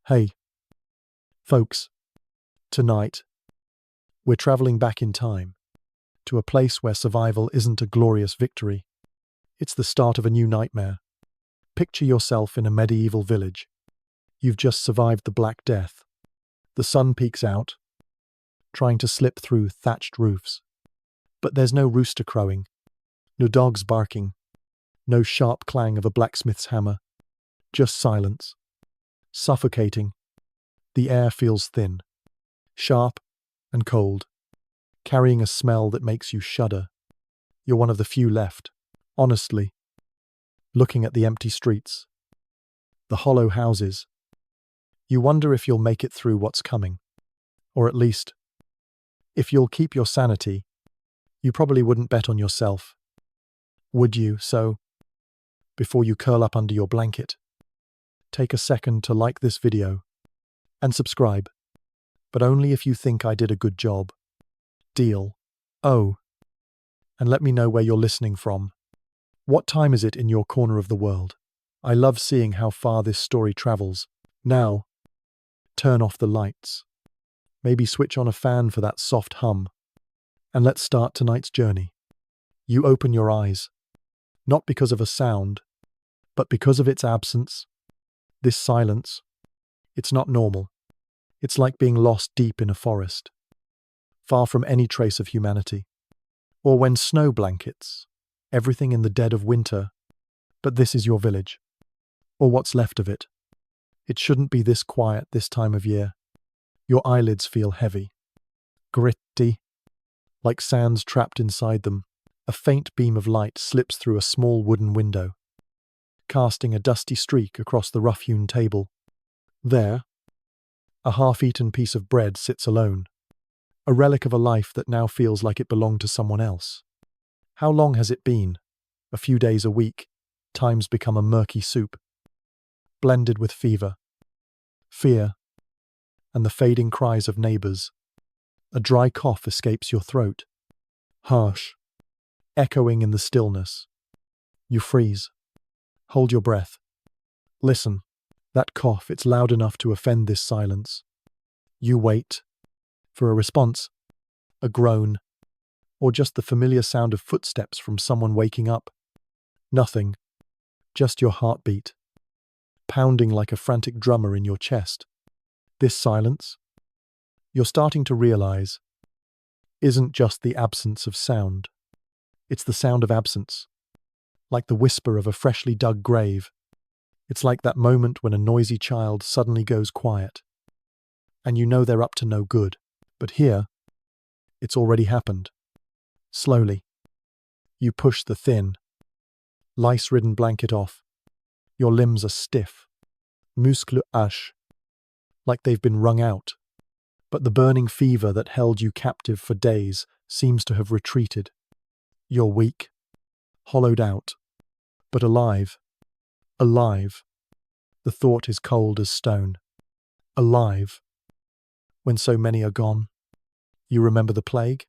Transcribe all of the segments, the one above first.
Hey, folks, tonight we're traveling back in time to a place where survival isn't a glorious victory. It's the start of a new nightmare. Picture yourself in a medieval village. You've just survived the Black Death. The sun peeks out, trying to slip through thatched roofs. But there's no rooster crowing, no dogs barking, no sharp clang of a blacksmith's hammer. Just silence. Suffocating. The air feels thin, sharp and cold, carrying a smell that makes you shudder. You're one of the few left, honestly, looking at the empty streets, the hollow houses. You wonder if you'll make it through what's coming, or at least, if you'll keep your sanity. You probably wouldn't bet on yourself, would you? So, before you curl up under your blanket, take a second to like this video and subscribe, but only if you think I did a good job. Deal? Oh, and let me know where you're listening from. What time is it in your corner of the world? I love seeing how far this story travels. Now, turn off the lights. Maybe switch on a fan for that soft hum. And let's start tonight's journey. You open your eyes, not because of a sound, but because of its absence. This silence, it's not normal. It's like being lost deep in a forest, far from any trace of humanity. Or when snow blankets everything in the dead of winter, but this is your village, or what's left of it. It shouldn't be this quiet this time of year. Your eyelids feel heavy, gritty, like sands trapped inside them. A faint beam of light slips through a small wooden window, casting a dusty streak across the rough-hewn table. There, a half-eaten piece of bread sits alone, a relic of a life that now feels like it belonged to someone else. How long has it been? A few days, a week. Time's become a murky soup, blended with fever, fear, and the fading cries of neighbors. A dry cough escapes your throat, harsh, echoing in the stillness. You freeze. Hold your breath. Listen. That cough, it's loud enough to offend this silence. You wait for a response, a groan, or just the familiar sound of footsteps from someone waking up. Nothing. Just your heartbeat, pounding like a frantic drummer in your chest. This silence, you're starting to realize, isn't just the absence of sound. It's the sound of absence, like the whisper of a freshly dug grave. It's like that moment when a noisy child suddenly goes quiet, and you know they're up to no good. But here, it's already happened. Slowly, you push the thin, lice-ridden blanket off. Your limbs are stiff, muscles ash, like they've been wrung out. But the burning fever that held you captive for days seems to have retreated. You're weak, hollowed out, but alive. Alive. The thought is cold as stone. Alive. When so many are gone. You remember the plague?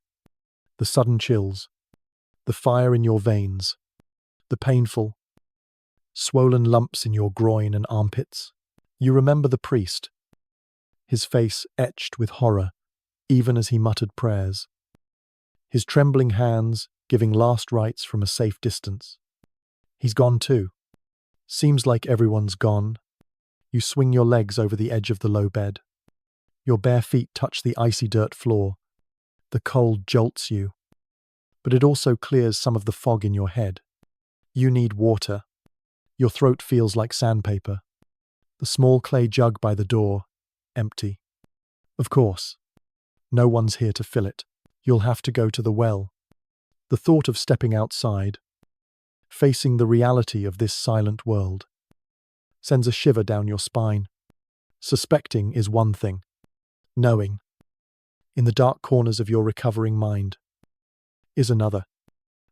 The sudden chills. The fire in your veins. The painful, swollen lumps in your groin and armpits. You remember the priest, his face etched with horror, even as he muttered prayers. His trembling hands giving last rites from a safe distance. He's gone too. Seems like everyone's gone. You swing your legs over the edge of the low bed. Your bare feet touch the icy dirt floor. The cold jolts you, but it also clears some of the fog in your head. You need water. Your throat feels like sandpaper. The small clay jug by the door, empty. Of course, no one's here to fill it. You'll have to go to the well. The thought of stepping outside, facing the reality of this silent world, sends a shiver down your spine. Suspecting is one thing. Knowing, in the dark corners of your recovering mind, is another.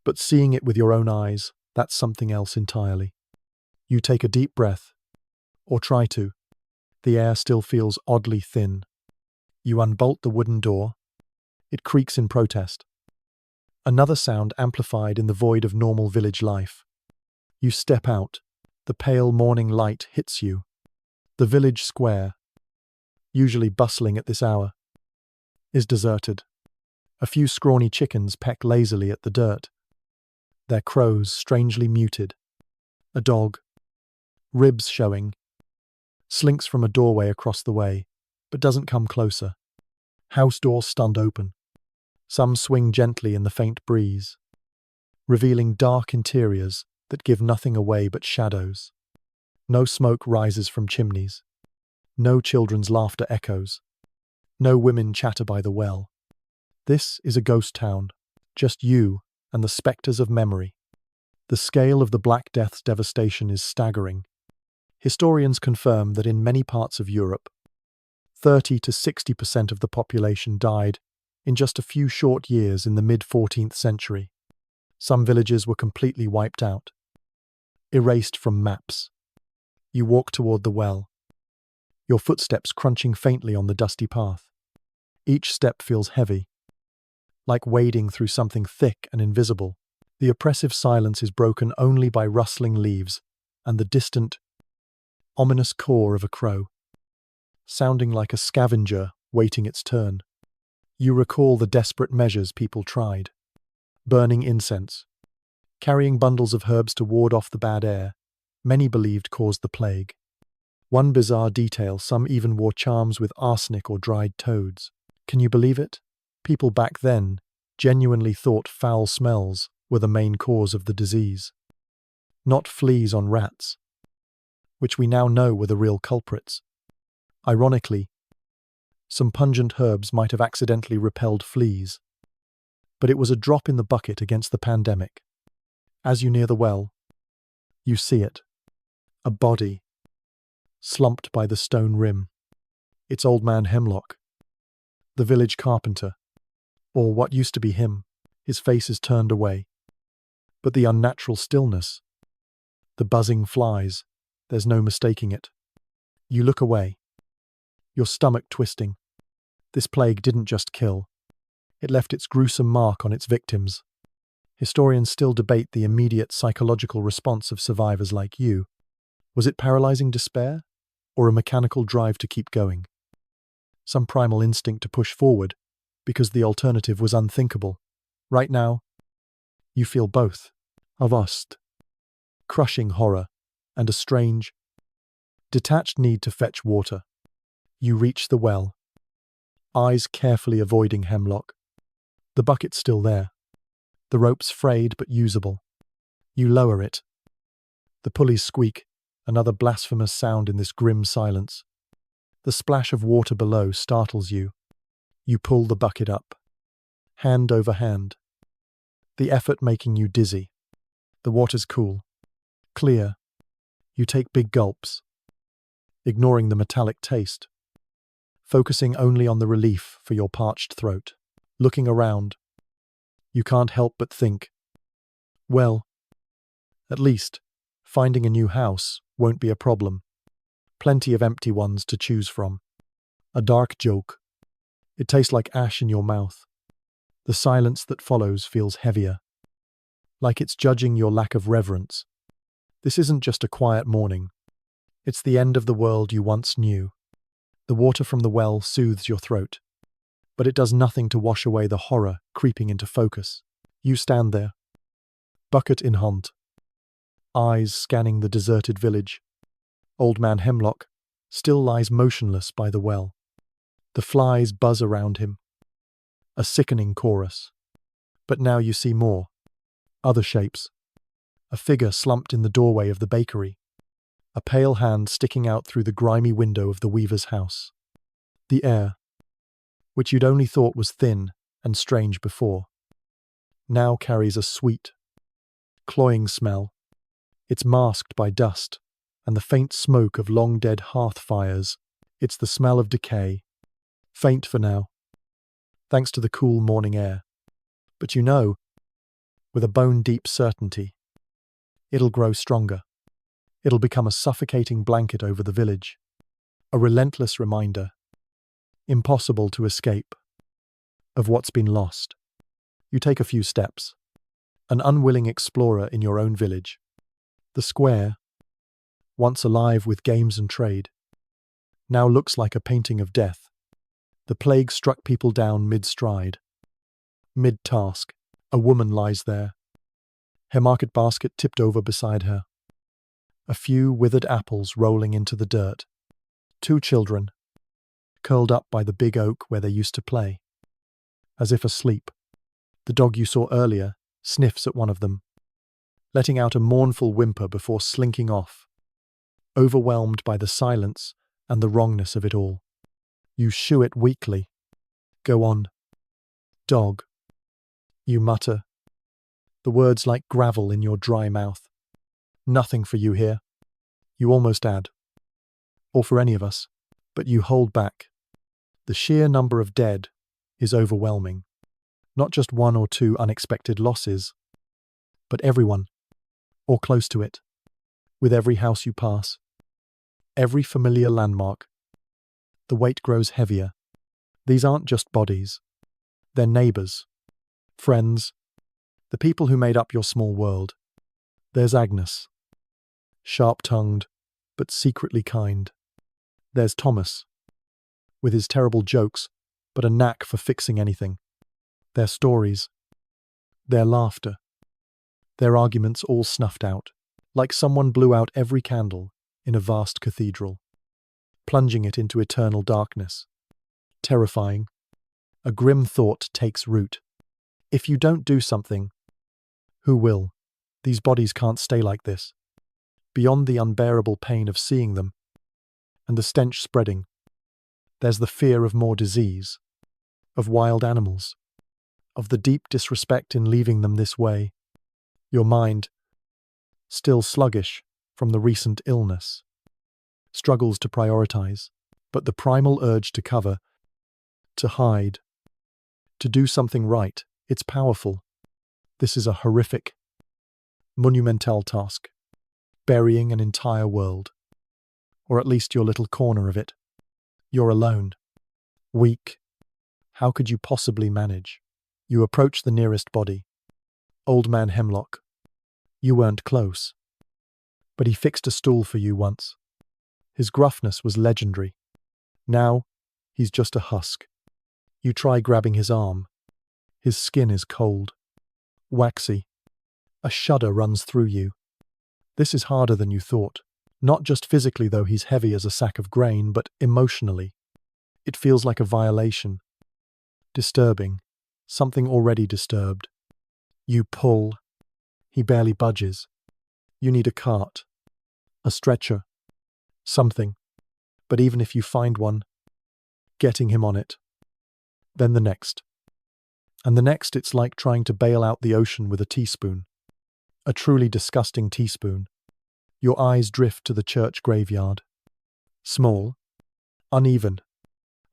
But seeing it with your own eyes, that's something else entirely. You take a deep breath, or try to. The air still feels oddly thin. You unbolt the wooden door. It creaks in protest. Another sound amplified in the void of normal village life. You step out. The pale morning light hits you. The village square, usually bustling at this hour, is deserted. A few scrawny chickens peck lazily at the dirt, their crows strangely muted. A dog, ribs showing, slinks from a doorway across the way, but doesn't come closer. House doors stand open. Some swing gently in the faint breeze, revealing dark interiors that give nothing away but shadows. No smoke rises from chimneys. No children's laughter echoes. No women chatter by the well. This is a ghost town, just you and the spectres of memory. The scale of the Black Death's devastation is staggering. Historians confirm that in many parts of Europe, 30 to 60% of the population died in just a few short years in the mid-14th century. Some villages were completely wiped out, erased from maps. You walk toward the well, your footsteps crunching faintly on the dusty path. Each step feels heavy, like wading through something thick and invisible. The oppressive silence is broken only by rustling leaves and the distant, ominous caw of a crow, sounding like a scavenger waiting its turn. You recall the desperate measures people tried. Burning incense, carrying bundles of herbs to ward off the bad air, many believed caused the plague. One bizarre detail, some even wore charms with arsenic or dried toads. Can you believe it? People back then genuinely thought foul smells were the main cause of the disease. Not fleas on rats, which we now know were the real culprits. Ironically, some pungent herbs might have accidentally repelled fleas, but it was a drop in the bucket against the pandemic. As you near the well, you see it. A body, slumped by the stone rim. It's old man Hemlock, the village carpenter, or what used to be him. His face is turned away. But the unnatural stillness, the buzzing flies, there's no mistaking it. You look away, your stomach twisting. This plague didn't just kill. It left its gruesome mark on its victims. Historians still debate the immediate psychological response of survivors like you. Was it paralyzing despair, or a mechanical drive to keep going? Some primal instinct to push forward, because the alternative was unthinkable. Right now, you feel both. A vast, crushing horror, and a strange, detached need to fetch water. You reach the well, eyes carefully avoiding Hemlock. The bucket's still there. The rope's frayed but usable. You lower it. The pulleys squeak, another blasphemous sound in this grim silence. The splash of water below startles you. You pull the bucket up, hand over hand, the effort making you dizzy. The water's cool, clear. You take big gulps, ignoring the metallic taste, focusing only on the relief for your parched throat. Looking around, you can't help but think, well, at least, finding a new house won't be a problem. Plenty of empty ones to choose from. A dark joke. It tastes like ash in your mouth. The silence that follows feels heavier, like it's judging your lack of reverence. This isn't just a quiet morning. It's the end of the world you once knew. The water from the well soothes your throat, but it does nothing to wash away the horror creeping into focus. You stand there, bucket in hand, eyes scanning the deserted village. Old man Hemlock still lies motionless by the well. The flies buzz around him, a sickening chorus. But now you see more. Other shapes. A figure slumped in the doorway of the bakery. A pale hand sticking out through the grimy window of the weaver's house. The air, which you'd only thought was thin and strange before, now carries a sweet, cloying smell. It's masked by dust and the faint smoke of long-dead hearth fires. It's the smell of decay. Faint for now, thanks to the cool morning air. But you know, with a bone-deep certainty, it'll grow stronger. It'll become a suffocating blanket over the village. A relentless reminder, impossible to escape, of what's been lost. You take a few steps, an unwilling explorer in your own village. The square, once alive with games and trade, now looks like a painting of death. The plague struck people down mid-stride. Mid-task, a woman lies there, her market basket tipped over beside her. A few withered apples rolling into the dirt. 2 children, curled up by the big oak where they used to play. As if asleep, the dog you saw earlier sniffs at one of them, letting out a mournful whimper before slinking off, overwhelmed by the silence and the wrongness of it all. You shoo it weakly. Go on, dog. You mutter, the words like gravel in your dry mouth. Nothing for you here. You almost add. Or for any of us. But you hold back. The sheer number of dead is overwhelming. Not just 1 or 2 unexpected losses, but everyone, or close to it, with every house you pass, every familiar landmark. The weight grows heavier. These aren't just bodies. They're neighbours, friends, the people who made up your small world. There's Agnes, sharp-tongued, but secretly kind. There's Thomas, with his terrible jokes, but a knack for fixing anything. Their stories, their laughter, their arguments all snuffed out, like someone blew out every candle in a vast cathedral, plunging it into eternal darkness. Terrifying. A grim thought takes root. If you don't do something, who will? These bodies can't stay like this. Beyond the unbearable pain of seeing them, and the stench spreading, there's the fear of more disease, of wild animals, of the deep disrespect in leaving them this way. Your mind, still sluggish from the recent illness, struggles to prioritize, but the primal urge to cover, to hide, to do something right, it's powerful. This is a horrific, monumental task, burying an entire world, or at least your little corner of it. You're alone, weak. How could you possibly manage? You approach the nearest body, Old Man Hemlock. You weren't close, but he fixed a stool for you once. His gruffness was legendary. Now, he's just a husk. You try grabbing his arm. His skin is cold, waxy. A shudder runs through you. This is harder than you thought. Not just physically, though he's heavy as a sack of grain, but emotionally. It feels like a violation. Disturbing. Something already disturbed. You pull. He barely budges. You need a cart. A stretcher. Something. But even if you find one, getting him on it. Then the next. And the next, it's like trying to bail out the ocean with a teaspoon. A truly disgusting teaspoon. Your eyes drift to the church graveyard. Small, uneven,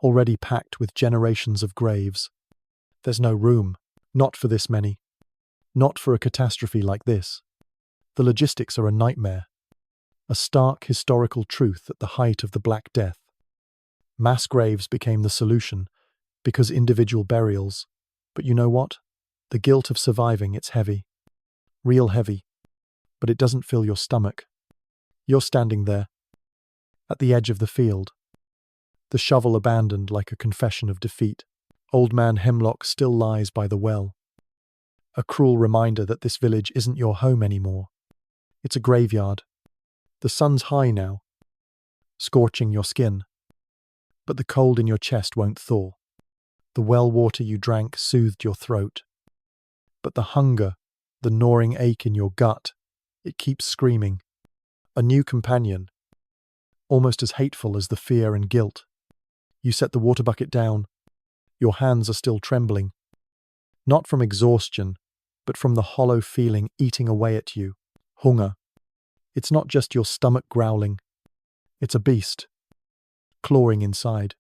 already packed with generations of graves. There's no room, not for this many. Not for a catastrophe like this. The logistics are a nightmare. A stark historical truth at the height of the Black Death. Mass graves became the solution, because individual burials. But you know what? The guilt of surviving, it's heavy. Real heavy. But it doesn't fill your stomach. You're standing there, at the edge of the field. The shovel abandoned like a confession of defeat. Old Man Hemlock still lies by the well. A cruel reminder that this village isn't your home anymore. It's a graveyard. The sun's high now, scorching your skin. But the cold in your chest won't thaw. The well water you drank soothed your throat. But the hunger, the gnawing ache in your gut, it keeps screaming. A new companion, almost as hateful as the fear and guilt. You set the water bucket down. Your hands are still trembling. Not from exhaustion, but from the hollow feeling eating away at you. Hunger. It's not just your stomach growling. It's a beast, clawing inside,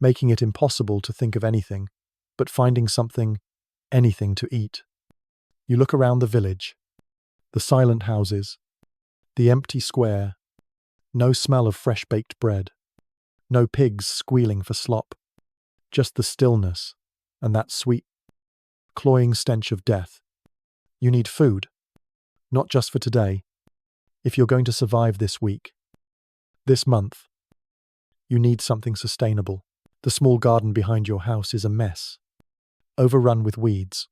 making it impossible to think of anything, but finding something, anything to eat. You look around the village, the silent houses, the empty square, no smell of fresh-baked bread, no pigs squealing for slop, just the stillness and that sweet, cloying stench of death. You need food, not just for today, if you're going to survive this week, this month, You need something sustainable. The small garden behind your house is a mess, overrun with weeds,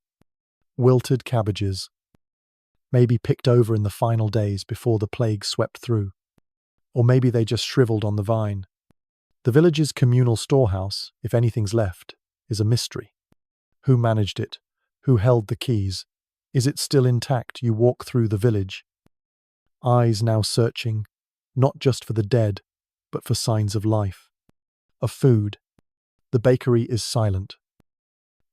wilted cabbages, maybe picked over in the final days before the plague swept through. Or maybe they just shriveled on the vine. The village's communal storehouse, if anything's left, is a mystery. Who managed it? Who held the keys? Is it still intact? You walk through the village, eyes now searching, not just for the dead, but for signs of life, of food. The bakery is silent.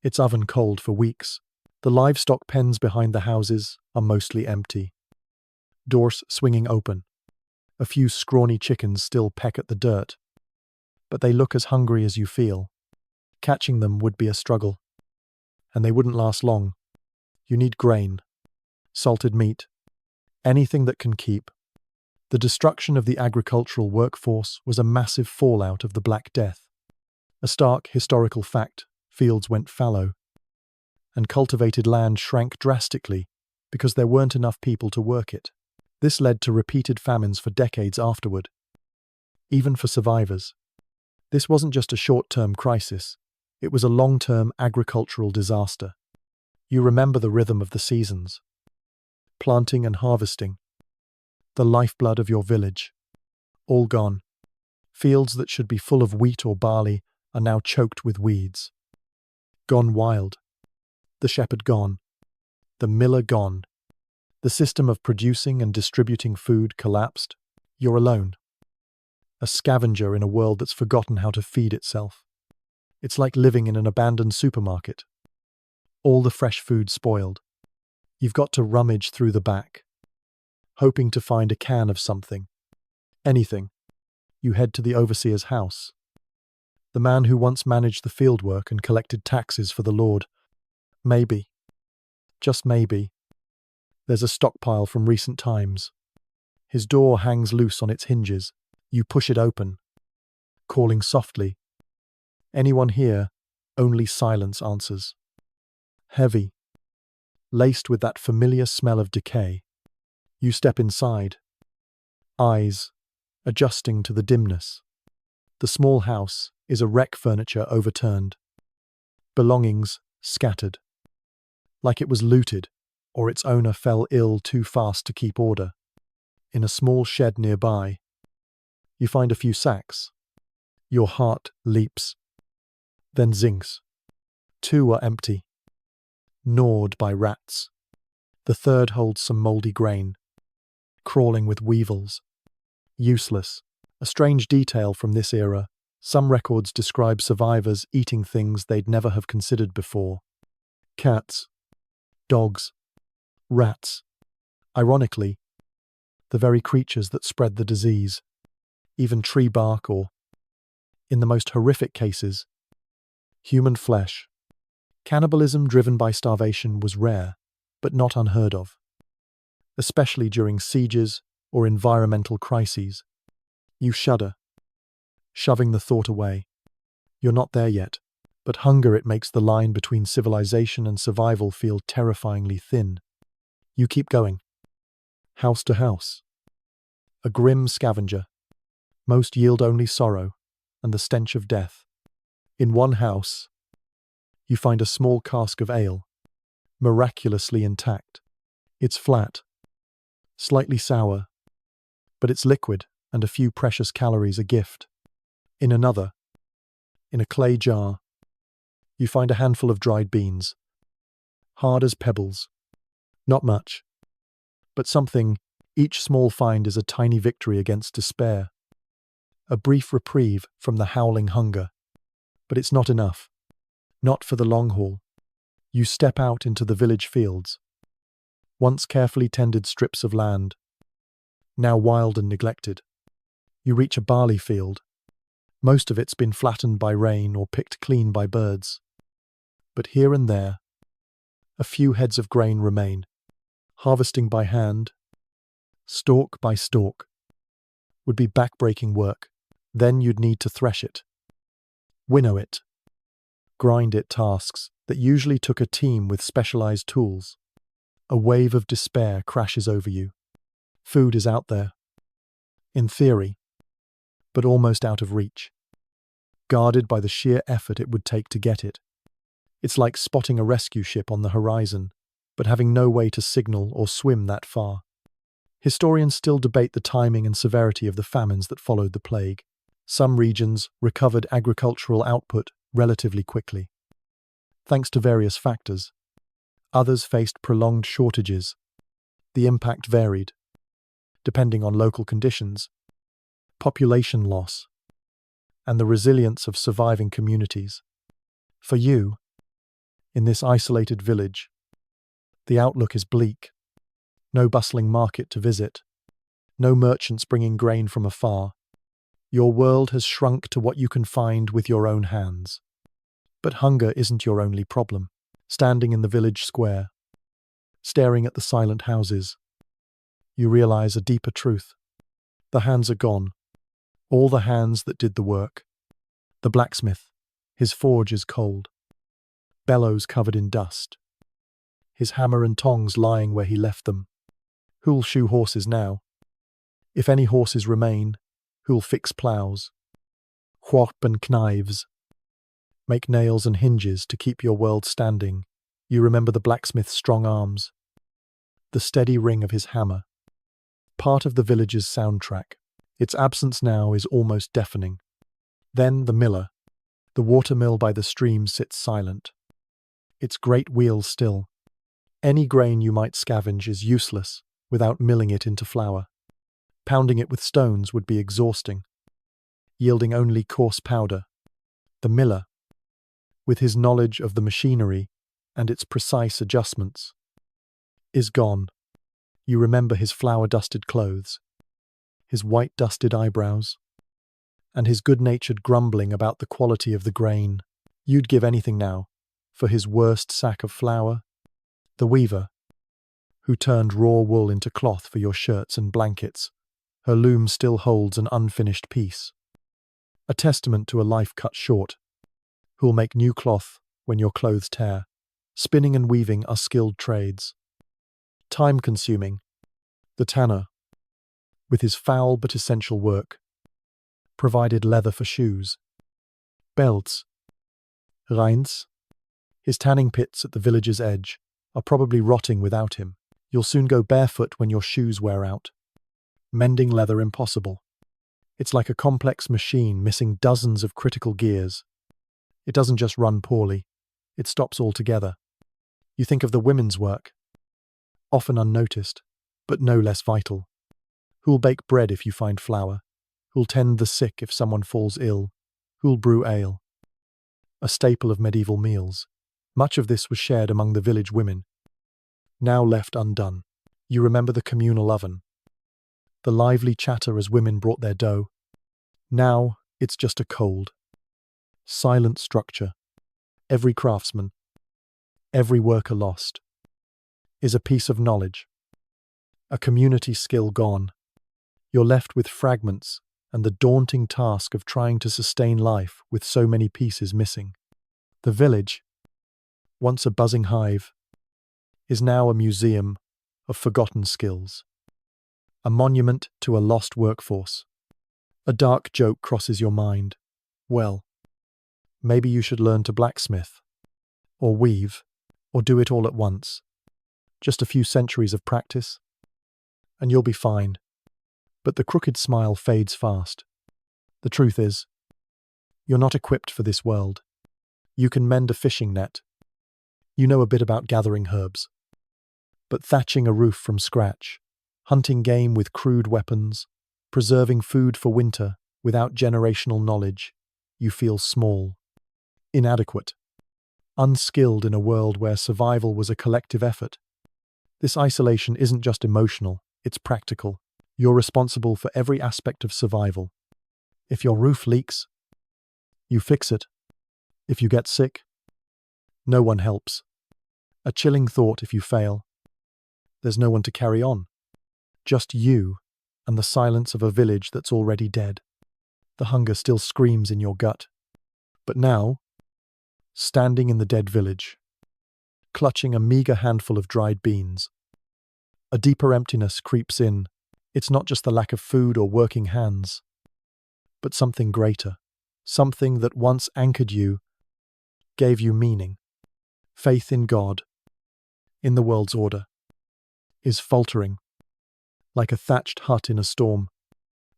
Its oven cold for weeks. The livestock pens behind the houses are mostly empty. Doors swinging open. A few scrawny chickens still peck at the dirt, but they look as hungry as you feel. Catching them would be a struggle, and they wouldn't last long. You need grain, salted meat, anything that can keep. The destruction of the agricultural workforce was a massive fallout of the Black Death. A stark historical fact: fields went fallow, and cultivated land shrank drastically because there weren't enough people to work it. This led to repeated famines for decades afterward. Even for survivors, this wasn't just a short-term crisis, it was a long-term agricultural disaster. You remember the rhythm of the seasons, planting and harvesting, the lifeblood of your village, all gone. Fields that should be full of wheat or barley are now choked with weeds. Gone wild. The shepherd gone. The miller gone. The system of producing and distributing food collapsed. You're alone. A scavenger in a world that's forgotten how to feed itself. It's like living in an abandoned supermarket. All the fresh food spoiled. You've got to rummage through the back, hoping to find a can of something. Anything. You head to the overseer's house. The man who once managed the fieldwork and collected taxes for the Lord. Maybe, just maybe, there's a stockpile from recent times. His door hangs loose on its hinges. You push it open, calling softly. Anyone here? Only silence answers. Heavy, laced with that familiar smell of decay. You step inside, eyes adjusting to the dimness. The small house is a wreck, furniture overturned, belongings scattered, like it was looted or its owner fell ill too fast to keep order. In a small shed nearby, you find a few sacks. Your heart leaps, then zinks. 2 are empty, gnawed by rats. The third holds some moldy grain, crawling with weevils. Useless. A strange detail from this era. Some records describe survivors eating things they'd never have considered before. Cats, dogs, rats. Ironically, the very creatures that spread the disease. Even tree bark or, in the most horrific cases, human flesh. Cannibalism driven by starvation was rare, but not unheard of, especially during sieges or environmental crises. You shudder, shoving the thought away. You're not there yet, but hunger, it makes the line between civilization and survival feel terrifyingly thin. You keep going, house to house. A grim scavenger. Most yield only sorrow and the stench of death. In one house, you find a small cask of ale, miraculously intact. It's flat, slightly sour, but it's liquid and a few precious calories a gift. In another, in a clay jar, you find a handful of dried beans, hard as pebbles. Not much, but something. Each small find is a tiny victory against despair. A brief reprieve from the howling hunger. But it's not enough. Not for the long haul. You step out into the village fields. Once carefully tended strips of land, now wild and neglected. You reach a barley field. Most of it's been flattened by rain or picked clean by birds. But here and there, a few heads of grain remain. Harvesting by hand, stalk by stalk, would be back-breaking work. Then you'd need to thresh it, winnow it, grind it, tasks that usually took a team with specialized tools. A wave of despair crashes over you. Food is out there. In theory, but almost out of reach, guarded by the sheer effort it would take to get it. It's like spotting a rescue ship on the horizon, but having no way to signal or swim that far. Historians still debate the timing and severity of the famines that followed the plague. Some regions recovered agricultural output relatively quickly, thanks to various factors. Others faced prolonged shortages. The impact varied, depending on local conditions, population loss, and the resilience of surviving communities. For you, in this isolated village, the outlook is bleak. No bustling market to visit, no merchants bringing grain from afar. Your world has shrunk to what you can find with your own hands. But hunger isn't your only problem. Standing in the village square, staring at the silent houses, you realize a deeper truth. The hands are gone. All the hands that did the work. The blacksmith, his forge is cold. Bellows covered in dust. His hammer and tongs lying where he left them. Who'll shoe horses now? If any horses remain, who'll fix ploughs? Warp and knives. Make nails and hinges to keep your world standing. You remember the blacksmith's strong arms, the steady ring of his hammer. Part of the village's soundtrack. Its absence now is almost deafening. Then the miller. The watermill by the stream sits silent. Its great wheels still. Any grain you might scavenge is useless without milling it into flour. Pounding it with stones would be exhausting, yielding only coarse powder. The miller, with his knowledge of the machinery and its precise adjustments, is gone. You remember his flour-dusted clothes, his white-dusted eyebrows, and his good-natured grumbling about the quality of the grain. You'd give anything now for his worst sack of flour. The weaver, who turned raw wool into cloth for your shirts and blankets, her loom still holds an unfinished piece, a testament to a life cut short, who'll make new cloth when your clothes tear. Spinning and weaving are skilled trades. Time-consuming. The tanner, with his foul but essential work, provided leather for shoes, belts, reins. His tanning pits at the village's edge are probably rotting without him. You'll soon go barefoot when your shoes wear out. Mending leather impossible. It's like a complex machine missing dozens of critical gears. It doesn't just run poorly, it stops altogether. You think of the women's work, often unnoticed, but no less vital. Who'll bake bread if you find flour? Who'll tend the sick if someone falls ill? Who'll brew ale? A staple of medieval meals. Much of this was shared among the village women, now left undone. You remember the communal oven, the lively chatter as women brought their dough. Now it's just a cold, silent structure. Every craftsman, every worker lost, is a piece of knowledge, a community skill gone. You're left with fragments and the daunting task of trying to sustain life with so many pieces missing. The village, once a buzzing hive, is now a museum of forgotten skills, a monument to a lost workforce. A dark joke crosses your mind. Well, maybe you should learn to blacksmith, or weave, or do it all at once. Just a few centuries of practice, and you'll be fine. But the crooked smile fades fast. The truth is, you're not equipped for this world. You can mend a fishing net. You know a bit about gathering herbs. But thatching a roof from scratch, hunting game with crude weapons, preserving food for winter without generational knowledge, you feel small, inadequate, unskilled in a world where survival was a collective effort. This isolation isn't just emotional, it's practical. You're responsible for every aspect of survival. If your roof leaks, you fix it. If you get sick, no one helps. A chilling thought if you fail. There's no one to carry on. Just you and the silence of a village that's already dead. The hunger still screams in your gut. But now, standing in the dead village, clutching a meager handful of dried beans, a deeper emptiness creeps in. It's not just the lack of food or working hands. but something greater, something that once anchored you, gave you meaning. Faith in God, in the world's order, is faltering, like a thatched hut in a storm,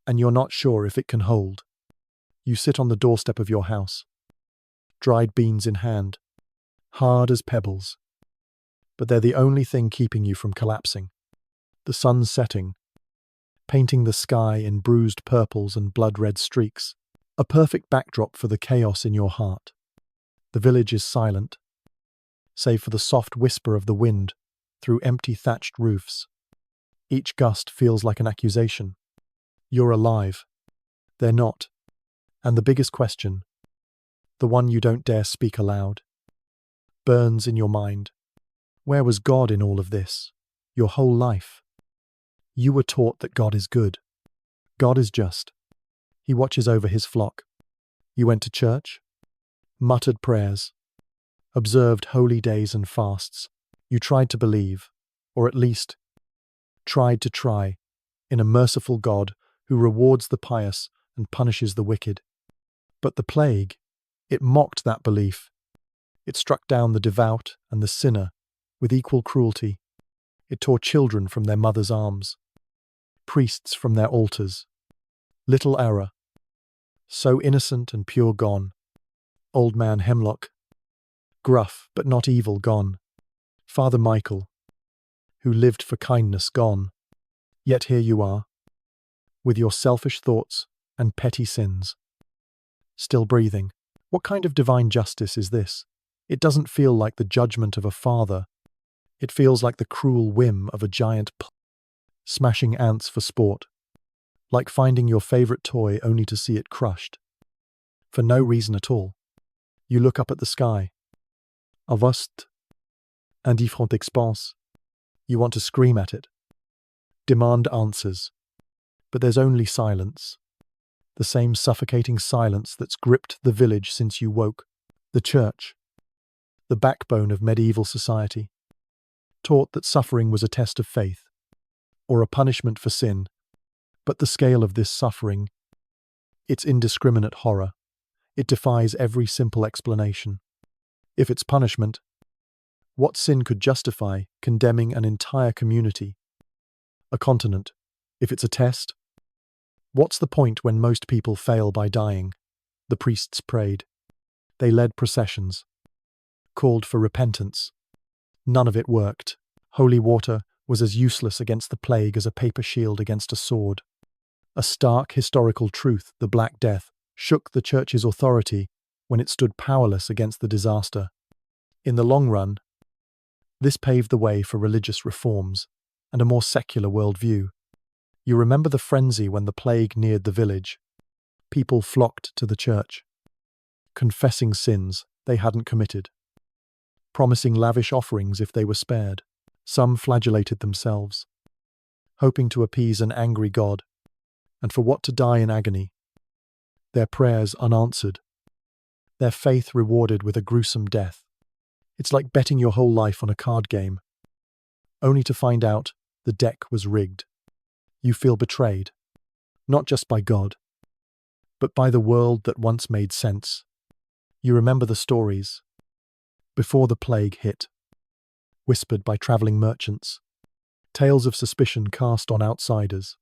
and you're not sure if it can hold. You sit on the doorstep of your house, dried beans in hand, hard as pebbles, but they're the only thing keeping you from collapsing. The sun's setting, painting the sky in bruised purples and blood-red streaks, a perfect backdrop for the chaos in your heart. The village is silent, save for the soft whisper of the wind through empty thatched roofs. Each gust feels like an accusation. You're alive. They're not. And the biggest question, the one you don't dare speak aloud, burns in your mind. Where was God in all of this? Your whole life. You were taught that God is good. God is just. He watches over his flock. You went to church, muttered prayers, observed holy days and fasts. You tried to believe, or at least tried to try, in a merciful God who rewards the pious and punishes the wicked. But the plague, it mocked that belief. It struck down the devout and the sinner with equal cruelty. It tore children from their mothers' arms, priests from their altars. Little error, so innocent and pure gone. Old man Hemlock, gruff but not evil, gone. Father Michael, who lived for kindness, gone. Yet here you are, with your selfish thoughts and petty sins, still breathing. What kind of divine justice is this? It doesn't feel like the judgment of a father. It feels like the cruel whim of a giant smashing ants for sport. Like finding your favorite toy only to see it crushed. For no reason at all. You look up at the sky. A vaste, indifferent expanse. You want to scream at it. Demand answers. But there's only silence. The same suffocating silence that's gripped the village since you woke. The church, the backbone of medieval society, taught that suffering was a test of faith, or a punishment for sin. But the scale of this suffering, its indiscriminate horror, it defies every simple explanation. If it's punishment, what sin could justify condemning an entire community, a continent? If it's a test, what's the point when most people fail by dying? The priests prayed. They led processions, called for repentance. None of it worked. Holy water was as useless against the plague as a paper shield against a sword. A stark historical truth, the Black Death, shook the church's authority when it stood powerless against the disaster. In the long run, this paved the way for religious reforms and a more secular worldview. You remember the frenzy when the plague neared the village. People flocked to the church, confessing sins they hadn't committed, promising lavish offerings if they were spared. Some flagellated themselves, hoping to appease an angry God, and for what to die in agony, their prayers unanswered, their faith rewarded with a gruesome death. It's like betting your whole life on a card game, only to find out the deck was rigged. You feel betrayed, not just by God, but by the world that once made sense. You remember the stories, before the plague hit, whispered by travelling merchants, tales of suspicion cast on outsiders,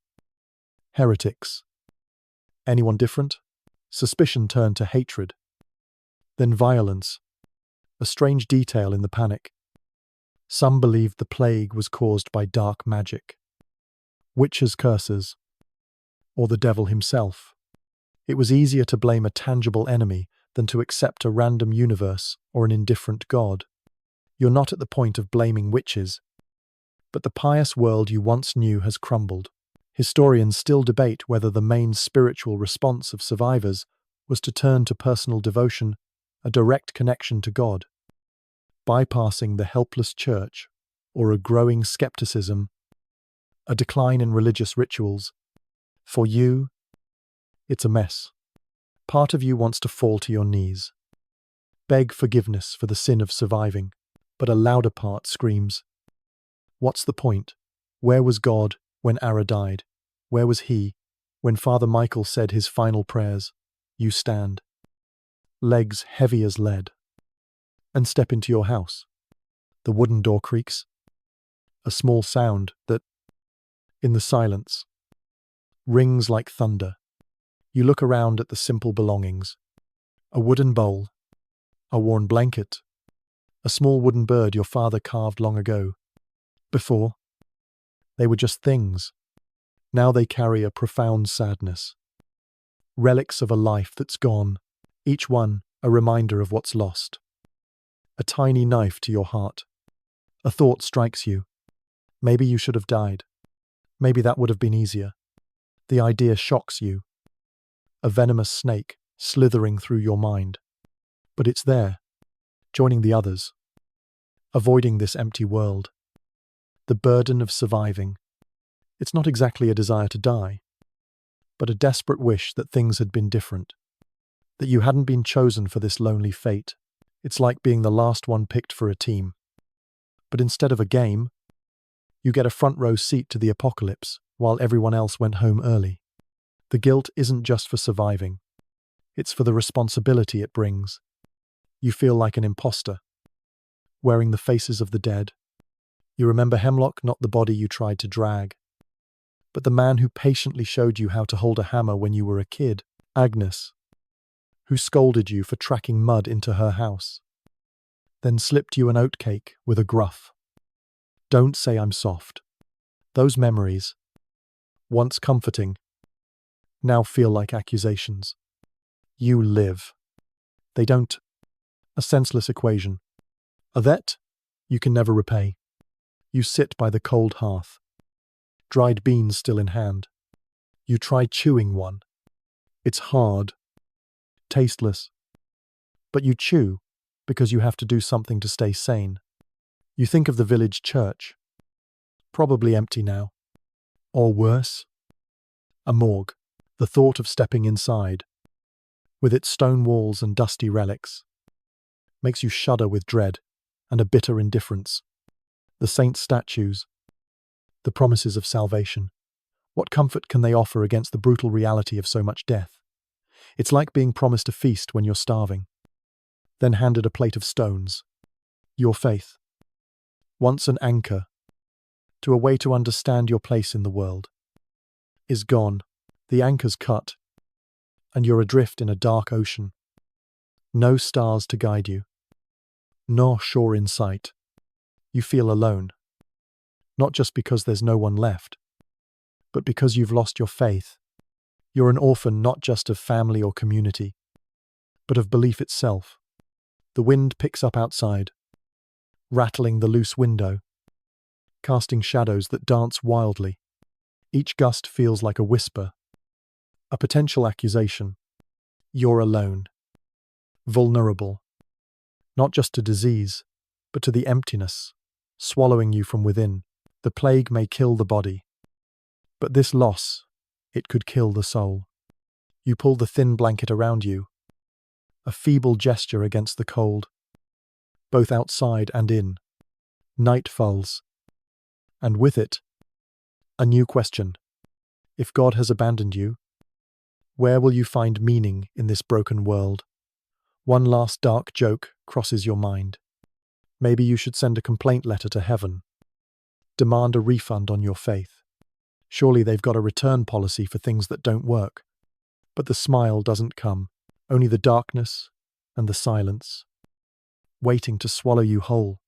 heretics. Anyone different? Suspicion turned to hatred, then violence, a strange detail in the panic. Some believed the plague was caused by dark magic, witches' curses, or the devil himself. It was easier to blame a tangible enemy than to accept a random universe or an indifferent God. You're not at the point of blaming witches, but the pious world you once knew has crumbled. Historians still debate whether the main spiritual response of survivors was to turn to personal devotion, a direct connection to God, bypassing the helpless church, or a growing skepticism, a decline in religious rituals. For you, it's a mess. Part of you wants to fall to your knees, beg forgiveness for the sin of surviving, but a louder part screams, what's the point? Where was God when Ara died? Where was he When Father Michael said his final prayers, you stand, legs heavy as lead, and step into your house. The wooden door creaks, a small sound that, in the silence, rings like thunder. You look around at the simple belongings: a wooden bowl, a worn blanket, a small wooden bird your father carved long ago. Before, they were just things. Now they carry a profound sadness. Relics of a life that's gone, each one a reminder of what's lost. A tiny knife to your heart. A thought strikes you. Maybe you should have died. Maybe that would have been easier. The idea shocks you. A venomous snake slithering through your mind. But it's there, joining the others, avoiding this empty world. The burden of surviving. It's not exactly a desire to die, but a desperate wish that things had been different, that you hadn't been chosen for this lonely fate. It's like being the last one picked for a team. But instead of a game, you get a front row seat to the apocalypse while everyone else went home early. The guilt isn't just for surviving. It's for the responsibility it brings. You feel like an imposter, wearing the faces of the dead. You remember Hemlock, not the body you tried to drag, but the man who patiently showed you how to hold a hammer when you were a kid, Agnes, who scolded you for tracking mud into her house, then slipped you an oatcake with a gruff, "Don't say I'm soft." Those memories, once comforting, now feel like accusations. You live. They don't. A senseless equation. A debt you can never repay. You sit by the cold hearth, dried beans still in hand. You try chewing one. It's hard, tasteless. But you chew because you have to do something to stay sane. You think of the village church, probably empty now. Or worse, a morgue. The thought of stepping inside, with its stone walls and dusty relics, makes you shudder with dread and a bitter indifference. The saints' statues, the promises of salvation. What comfort can they offer against the brutal reality of so much death? It's like being promised a feast when you're starving, then handed a plate of stones. Your faith, once an anchor to a way to understand your place in the world, is gone. The anchor's cut, and you're adrift in a dark ocean. No stars to guide you, nor shore in sight. You feel alone, not just because there's no one left, but because you've lost your faith. You're an orphan not just of family or community, but of belief itself. The wind picks up outside, rattling the loose window, casting shadows that dance wildly. Each gust feels like a whisper, a potential accusation. You're alone, vulnerable, not just to disease, but to the emptiness, swallowing you from within. The plague may kill the body, but this loss, it could kill the soul. You pull the thin blanket around you, a feeble gesture against the cold, both outside and in. Night falls, and with it, a new question. If God has abandoned you, where will you find meaning in this broken world? One last dark joke crosses your mind. Maybe you should send a complaint letter to heaven. Demand a refund on your faith. Surely they've got a return policy for things that don't work. But the smile doesn't come, only the darkness and the silence, waiting to swallow you whole.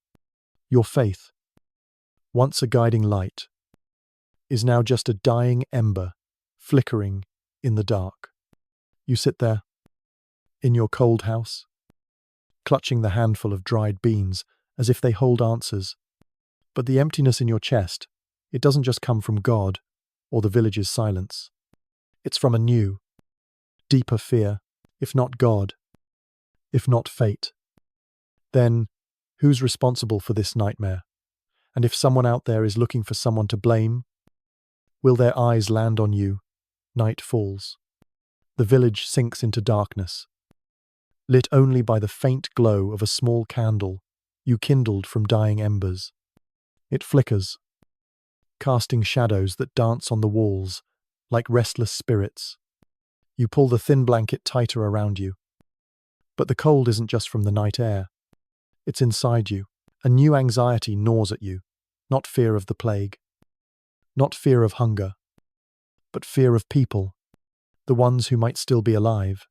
Your faith, once a guiding light, is now just a dying ember, flickering in the dark. You sit there, in your cold house, clutching the handful of dried beans as if they hold answers. But the emptiness in your chest, it doesn't just come from God or the village's silence. It's from a new, deeper fear. If not God, if not fate, then who's responsible for this nightmare? And if someone out there is looking for someone to blame, will their eyes land on you? Night falls. The village sinks into darkness, lit only by the faint glow of a small candle you kindled from dying embers. It flickers, casting shadows that dance on the walls like restless spirits. You pull the thin blanket tighter around you. But the cold isn't just from the night air. It's inside you. A new anxiety gnaws at you, not fear of the plague, not fear of hunger, but fear of people, the ones who might still be alive,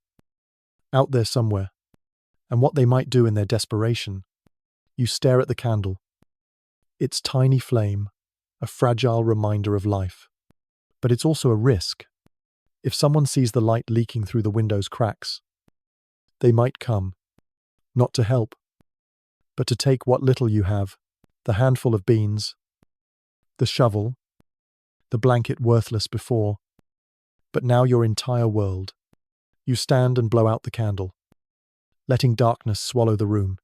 out there somewhere, and what they might do in their desperation. You stare at the candle. Its tiny flame, a fragile reminder of life. But it's also a risk. If someone sees the light leaking through the window's cracks, they might come, not to help, but to take what little you have, the handful of beans, the shovel, the blanket worthless before, but now your entire world. You stand and blow out the candle, letting darkness swallow the room,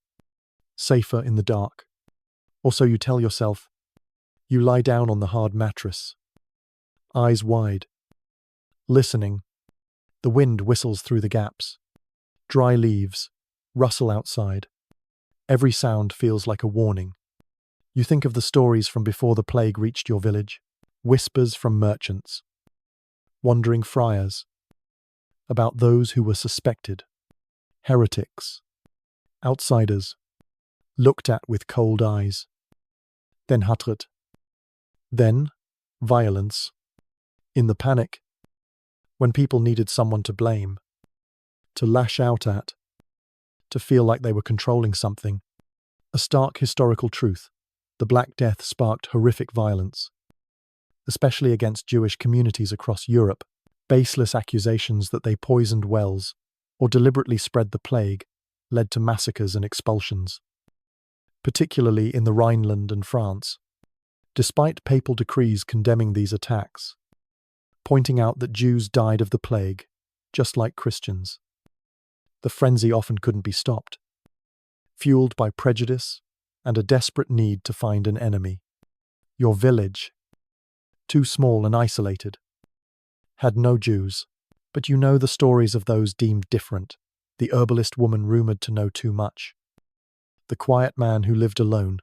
safer in the dark. Or so you tell yourself. You lie down on the hard mattress, eyes wide, listening. The wind whistles through the gaps. Dry leaves rustle outside. Every sound feels like a warning. You think of the stories from before the plague reached your village, whispers from merchants, wandering friars, about those who were suspected, heretics, outsiders, looked at with cold eyes. Then hatred. Then violence. In the panic, when people needed someone to blame, to lash out at, to feel like they were controlling something. A stark historical truth. The Black Death sparked horrific violence, especially against Jewish communities across Europe. Baseless accusations that they poisoned wells or deliberately spread the plague led to massacres and expulsions, particularly in the Rhineland and France. Despite papal decrees condemning these attacks, pointing out that Jews died of the plague, just like Christians, the frenzy often couldn't be stopped, fueled by prejudice and a desperate need to find an enemy. Your village, too small and isolated, had no Jews, but you know the stories of those deemed different, the herbalist woman rumored to know too much, the quiet man who lived alone.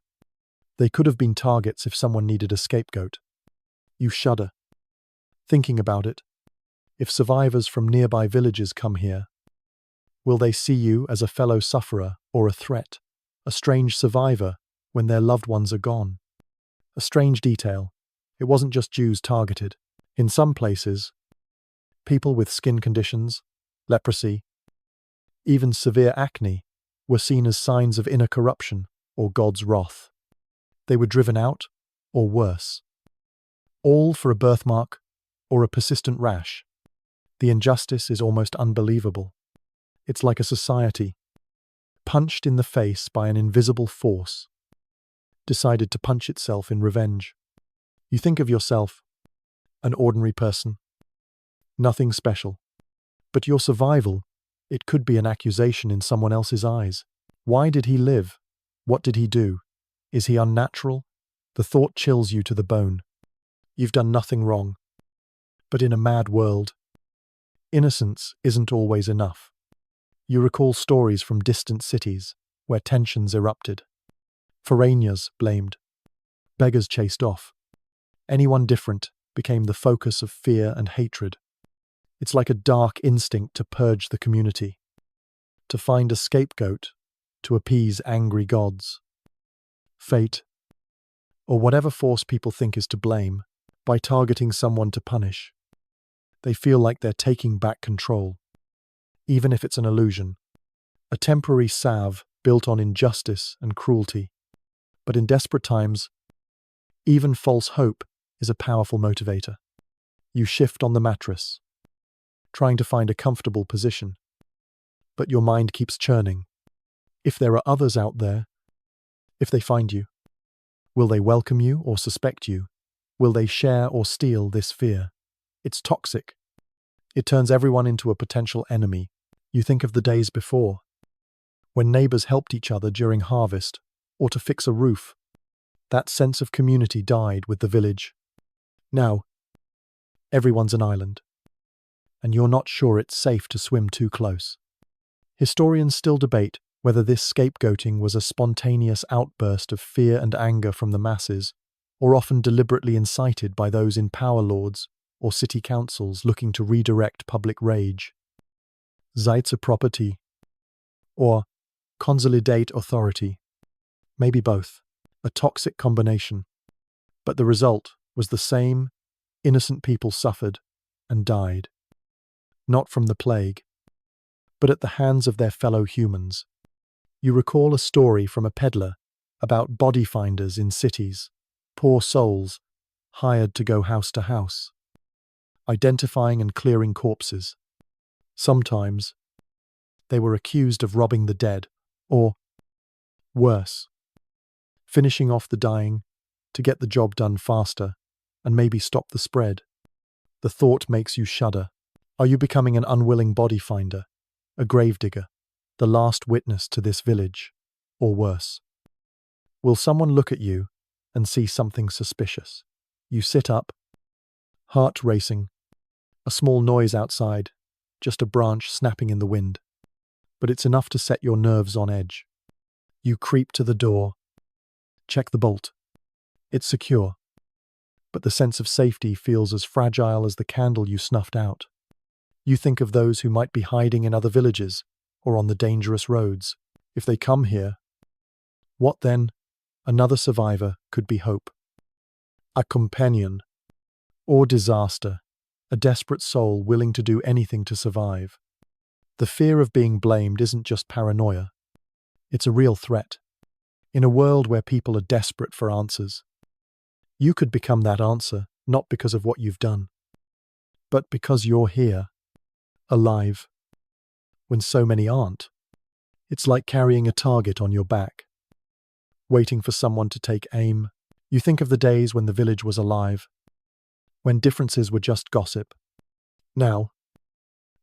They could have been targets if someone needed a scapegoat. You shudder, thinking about it. If survivors from nearby villages come here, will they see you as a fellow sufferer or a threat? A strange survivor when their loved ones are gone. A strange detail. It wasn't just Jews targeted. In some places, people with skin conditions, leprosy, even severe acne, were seen as signs of inner corruption or God's wrath. They were driven out, or worse. All for a birthmark or a persistent rash. The injustice is almost unbelievable. It's like a society, punched in the face by an invisible force, decided to punch itself in revenge. You think of yourself, an ordinary person, nothing special. But your survival, it could be an accusation in someone else's eyes. Why did he live? What did he do? Is he unnatural? The thought chills you to the bone. You've done nothing wrong. But in a mad world, innocence isn't always enough. You recall stories from distant cities where tensions erupted. Foreigners blamed. Beggars chased off. Anyone different became the focus of fear and hatred. It's like a dark instinct to purge the community, to find a scapegoat, to appease angry gods. Fate, or whatever force people think is to blame, by targeting someone to punish. They feel like they're taking back control, even if it's an illusion, a temporary salve built on injustice and cruelty. But in desperate times, even false hope is a powerful motivator. You shift on the mattress, trying to find a comfortable position, but your mind keeps churning. If there are others out there, if they find you, will they welcome you or suspect you? Will they share or steal this fear? It's toxic. It turns everyone into a potential enemy. You think of the days before, when neighbors helped each other during harvest or to fix a roof. That sense of community died with the village. Now, everyone's an island, and you're not sure it's safe to swim too close. Historians still debate whether this scapegoating was a spontaneous outburst of fear and anger from the masses, or often deliberately incited by those in power lords or city councils looking to redirect public rage. Zeitze property or consolidate authority. Maybe both. A toxic combination. But the result was the same. Innocent people suffered and died. Not from the plague, but at the hands of their fellow humans. You recall a story from a peddler about body finders in cities, poor souls hired to go house to house, identifying and clearing corpses. Sometimes they were accused of robbing the dead, or, worse, finishing off the dying to get the job done faster and maybe stop the spread. The thought makes you shudder. Are you becoming an unwilling body finder, a gravedigger, the last witness to this village, or worse? Will someone look at you and see something suspicious? You sit up, heart racing, a small noise outside, just a branch snapping in the wind. But it's enough to set your nerves on edge. You creep to the door, check the bolt. It's secure, but the sense of safety feels as fragile as the candle you snuffed out. You think of those who might be hiding in other villages or on the dangerous roads. If they come here, what then? Another survivor could be hope. A companion, or disaster, a desperate soul willing to do anything to survive. The fear of being blamed isn't just paranoia. It's a real threat. In a world where people are desperate for answers, you could become that answer, not because of what you've done, but because you're here, alive, when so many aren't. It's like carrying a target on your back, waiting for someone to take aim. You think of the days when the village was alive, when differences were just gossip. Now,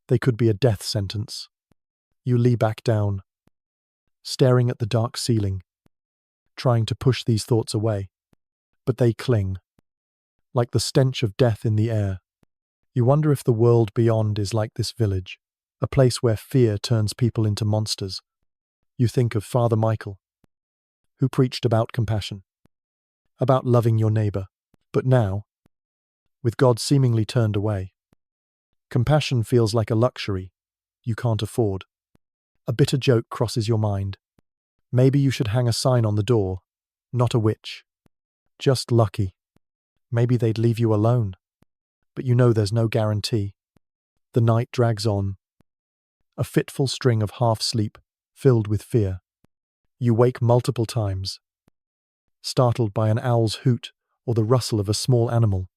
they could be a death sentence. You lie back down, staring at the dark ceiling, trying to push these thoughts away. But they cling, like the stench of death in the air. You wonder if the world beyond is like this village, a place where fear turns people into monsters. You think of Father Michael, who preached about compassion, about loving your neighbor. But now, with God seemingly turned away, compassion feels like a luxury you can't afford. A bitter joke crosses your mind. Maybe you should hang a sign on the door, not a witch, just lucky. Maybe they'd leave you alone. But you know there's no guarantee. The night drags on, a fitful string of half-sleep filled with fear. You wake multiple times, startled by an owl's hoot or the rustle of a small animal.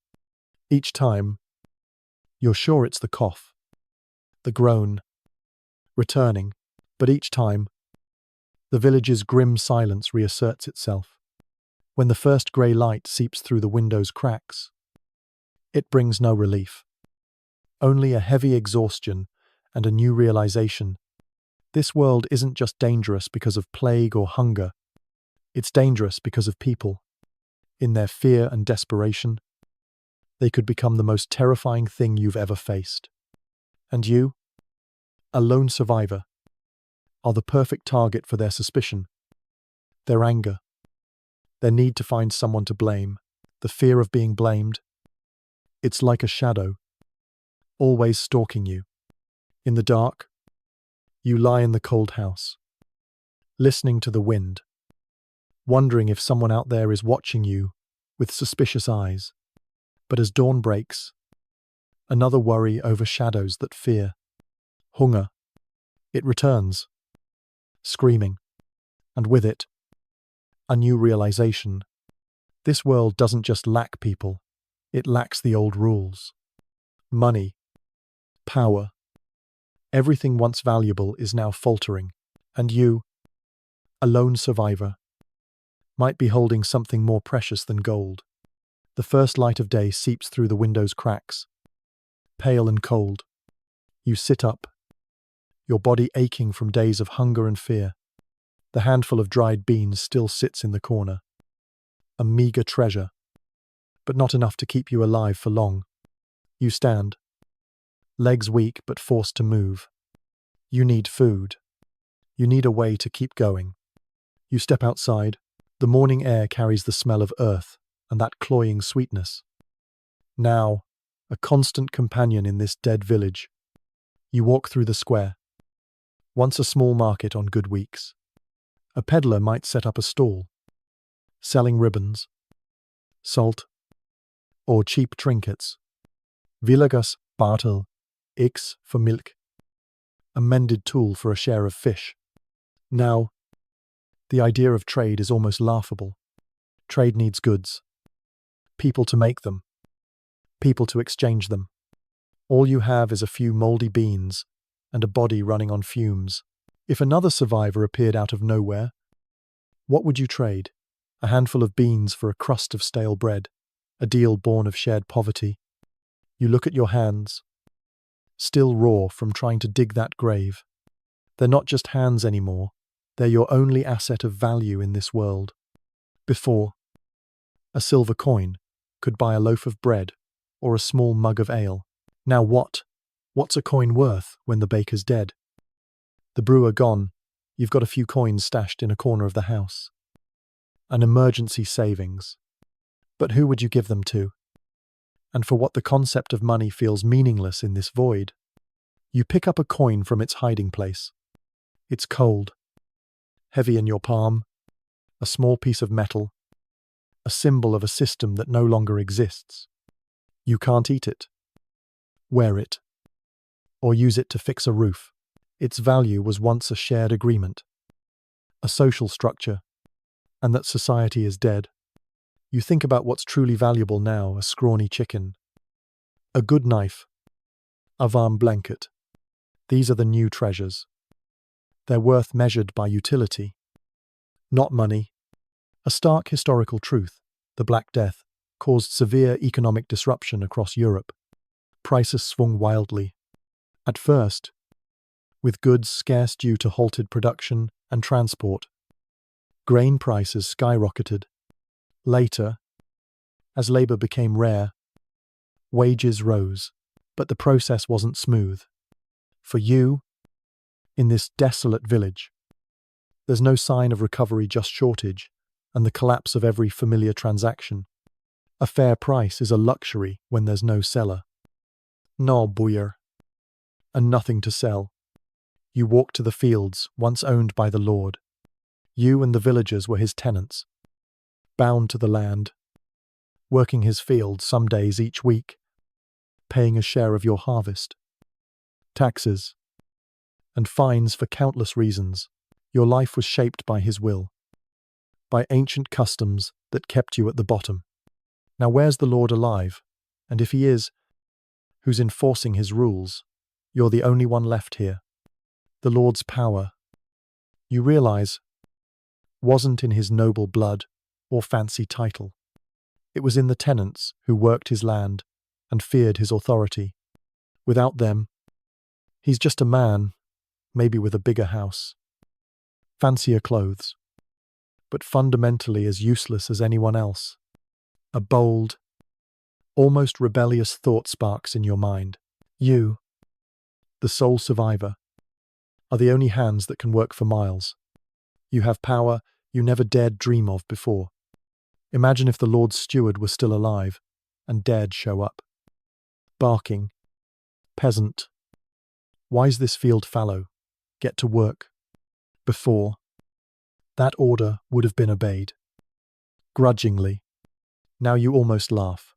Each time, you're sure it's the cough, the groan, returning, but each time, the village's grim silence reasserts itself. When the first grey light seeps through the window's cracks, it brings no relief. Only a heavy exhaustion and a new realization. This world isn't just dangerous because of plague or hunger. It's dangerous because of people. In their fear and desperation, they could become the most terrifying thing you've ever faced. And you, a lone survivor, are the perfect target for their suspicion, their anger, their need to find someone to blame, the fear of being blamed. It's like a shadow, always stalking you. In the dark, you lie in the cold house, listening to the wind, wondering if someone out there is watching you with suspicious eyes. But as dawn breaks, another worry overshadows that fear. Hunger. It returns, screaming, and with it, a new realization. This world doesn't just lack people, it lacks the old rules. Money, power, everything once valuable is now faltering, and you, a lone survivor, might be holding something more precious than gold. The first light of day seeps through the window's cracks. Pale and cold, you sit up, your body aching from days of hunger and fear. The handful of dried beans still sits in the corner. A meager treasure, but not enough to keep you alive for long. You stand, legs weak but forced to move. You need food. You need a way to keep going. You step outside. The morning air carries the smell of earth and that cloying sweetness. Now, a constant companion in this dead village. You walk through the square, once a small market on good weeks. A peddler might set up a stall, selling ribbons, salt, or cheap trinkets. Villagas bartel, X for milk, a mended tool for a share of fish. Now, the idea of trade is almost laughable. Trade needs goods, people to make them, people to exchange them. All you have is a few moldy beans and a body running on fumes. If another survivor appeared out of nowhere, what would you trade? A handful of beans for a crust of stale bread, a deal born of shared poverty. You look at your hands, still raw from trying to dig that grave. They're not just hands anymore, they're your only asset of value in this world. Before, a silver coin could buy a loaf of bread or a small mug of ale. Now what? What's a coin worth when the baker's dead? The brewer gone, you've got a few coins stashed in a corner of the house. An emergency savings. But who would you give them to? And for what the concept of money feels meaningless in this void. You pick up a coin from its hiding place. It's cold, heavy in your palm, a small piece of metal, a symbol of a system that no longer exists. You can't eat it, wear it, or use it to fix a roof. Its value was once a shared agreement, a social structure, and that society is dead. You think about what's truly valuable now: a scrawny chicken, a good knife, a warm blanket. These are the new treasures. Their worth measured by utility, not money. A stark historical truth: the Black Death caused severe economic disruption across Europe. Prices swung wildly. At first, with goods scarce due to halted production and transport. Grain prices skyrocketed. Later, as labor became rare, wages rose. But the process wasn't smooth. For you, in this desolate village, there's no sign of recovery, just shortage and the collapse of every familiar transaction. A fair price is a luxury when there's no seller. No buyer, and nothing to sell. You walk to the fields once owned by the Lord. You and the villagers were his tenants, bound to the land, working his fields some days each week, paying a share of your harvest. Taxes and fines for countless reasons. Your life was shaped by his will, by ancient customs that kept you at the bottom. Now where's the Lord alive? And if he is, who's enforcing his rules? You're the only one left here. The Lord's power, you realize, wasn't in his noble blood or fancy title. It was in the tenants who worked his land and feared his authority. Without them, he's just a man, maybe with a bigger house, fancier clothes, but fundamentally as useless as anyone else. A bold, almost rebellious thought sparks in your mind. You, the sole survivor, are the only hands that can work for miles. You have power you never dared dream of before. Imagine if the Lord's steward were still alive and dared show up. Barking, peasant, why's this field fallow? Get to work. Before, that order would have been obeyed. Grudgingly. Now you almost laugh.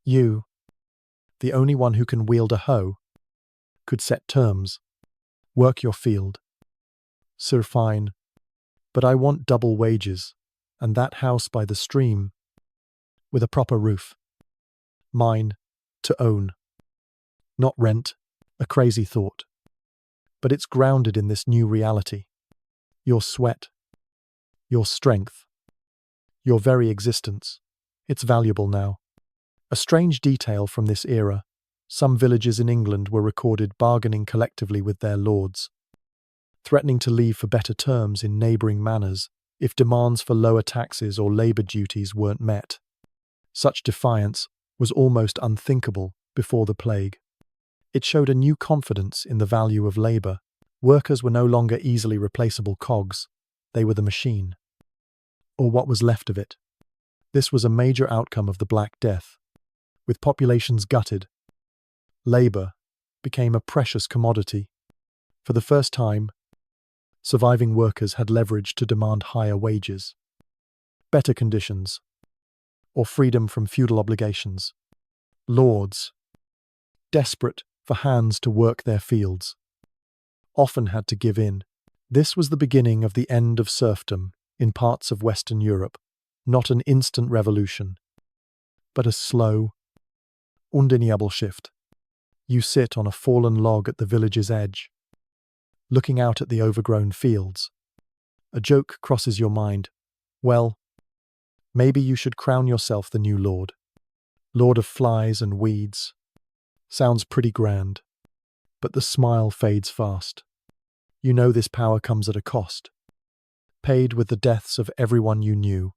You, the only one who can wield a hoe, could set terms, work your field. Sir, fine, but I want double wages, and that house by the stream, with a proper roof. Mine, to own. Not rent, a crazy thought. But it's grounded in this new reality. Your sweat, your strength, your very existence. It's valuable now. A strange detail from this era: some villages in England were recorded bargaining collectively with their lords, threatening to leave for better terms in neighbouring manors if demands for lower taxes or labour duties weren't met. Such defiance was almost unthinkable before the plague. It showed a new confidence in the value of labour. Workers were no longer easily replaceable cogs, they were the machine, or what was left of it. This was a major outcome of the Black Death. With populations gutted, Labor became a precious commodity. For the first time, surviving workers had leverage to demand higher wages, better conditions, or freedom from feudal obligations. Lords, desperate for hands to work their fields, often had to give in. This was the beginning of the end of serfdom in parts of Western Europe, not an instant revolution, but a slow, undeniable shift. You sit on a fallen log at the village's edge, looking out at the overgrown fields. A joke crosses your mind. Well, maybe you should crown yourself the new lord. Lord of flies and weeds. Sounds pretty grand, but the smile fades fast. You know this power comes at a cost, paid with the deaths of everyone you knew,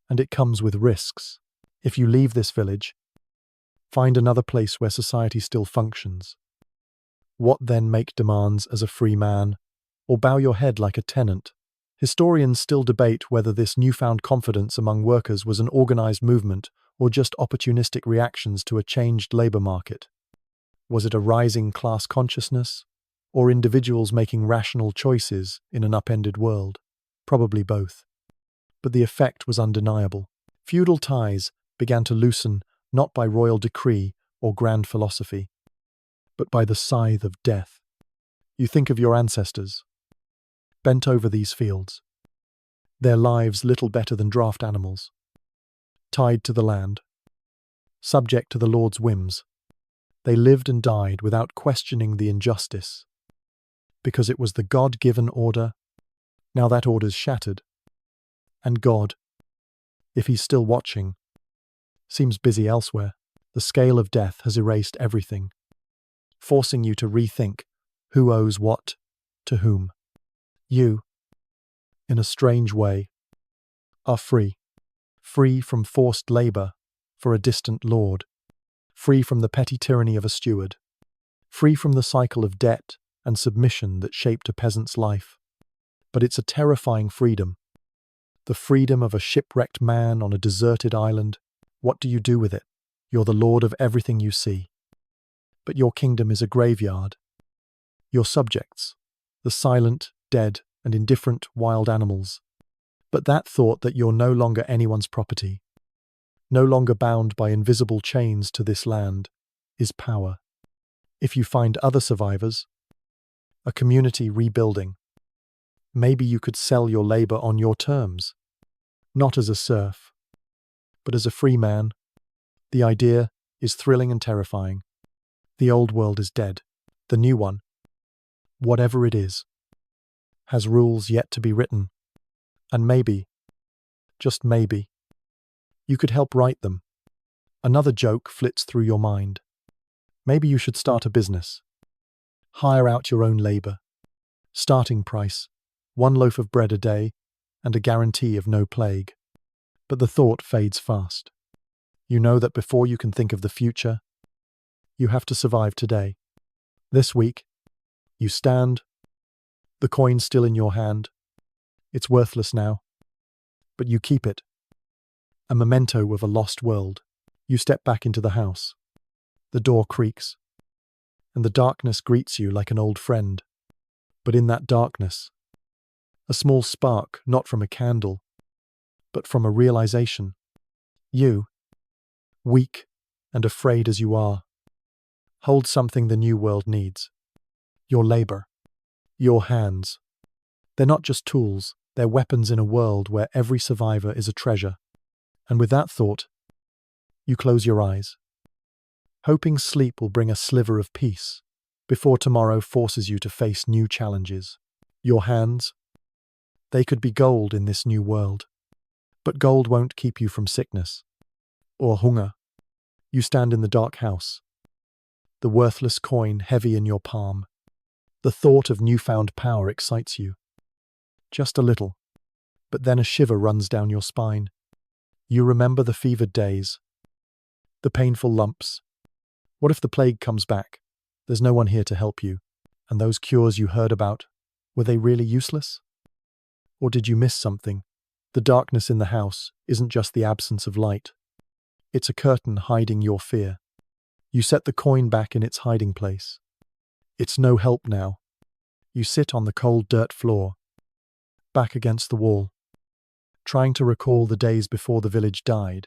and it comes with risks. If you leave this village, find another place where society still functions. What then make demands as a free man, or bow your head like a tenant? Historians still debate whether this newfound confidence among workers was an organized movement or just opportunistic reactions to a changed labor market. Was it a rising class consciousness, or individuals making rational choices in an upended world? Probably both. But the effect was undeniable. Feudal ties began to loosen not by royal decree or grand philosophy, but by the scythe of death. You think of your ancestors, bent over these fields, their lives little better than draft animals, tied to the land, subject to the Lord's whims. They lived and died without questioning the injustice, because it was the God-given order. Now that order's shattered, and God, if he's still watching, seems busy elsewhere. The scale of death has erased everything, forcing you to rethink who owes what to whom. You, in a strange way, are free. Free from forced labor for a distant lord. Free from the petty tyranny of a steward. Free from the cycle of debt and submission that shaped a peasant's life. But it's a terrifying freedom. The freedom of a shipwrecked man on a deserted island. What do you do with it? You're the lord of everything you see. But your kingdom is a graveyard. Your subjects, the silent, dead, and indifferent wild animals. But that thought that you're no longer anyone's property, no longer bound by invisible chains to this land, is power. If you find other survivors, a community rebuilding, maybe you could sell your labor on your terms, not as a serf, but as a free man. The idea is thrilling and terrifying. The old world is dead. The new one, whatever it is, has rules yet to be written. And maybe, just maybe, you could help write them. Another joke flits through your mind. Maybe you should start a business. Hire out your own labor. Starting price, 1 loaf of bread a day, and a guarantee of no plague. But the thought fades fast. You know that before you can think of the future, you have to survive today. This week, you stand, the coin still in your hand. It's worthless now, but you keep it. A memento of a lost world. You step back into the house. The door creaks, and the darkness greets you like an old friend. But in that darkness, a small spark, not from a candle, but from a realization. You, weak and afraid as you are, hold something the new world needs. Your labor. Your hands. They're not just tools, they're weapons in a world where every survivor is a treasure. And with that thought, you close your eyes, hoping sleep will bring a sliver of peace before tomorrow forces you to face new challenges. Your hands, they could be gold in this new world, but gold won't keep you from sickness or hunger. You stand in the dark house, the worthless coin heavy in your palm. The thought of newfound power excites you. Just a little, but then a shiver runs down your spine. You remember the fevered days, the painful lumps. What if the plague comes back? There's no one here to help you. And those cures you heard about, were they really useless? Or did you miss something? The darkness in the house isn't just the absence of light. It's a curtain hiding your fear. You set the coin back in its hiding place. It's no help now. You sit on the cold dirt floor, back against the wall, trying to recall the days before the village died,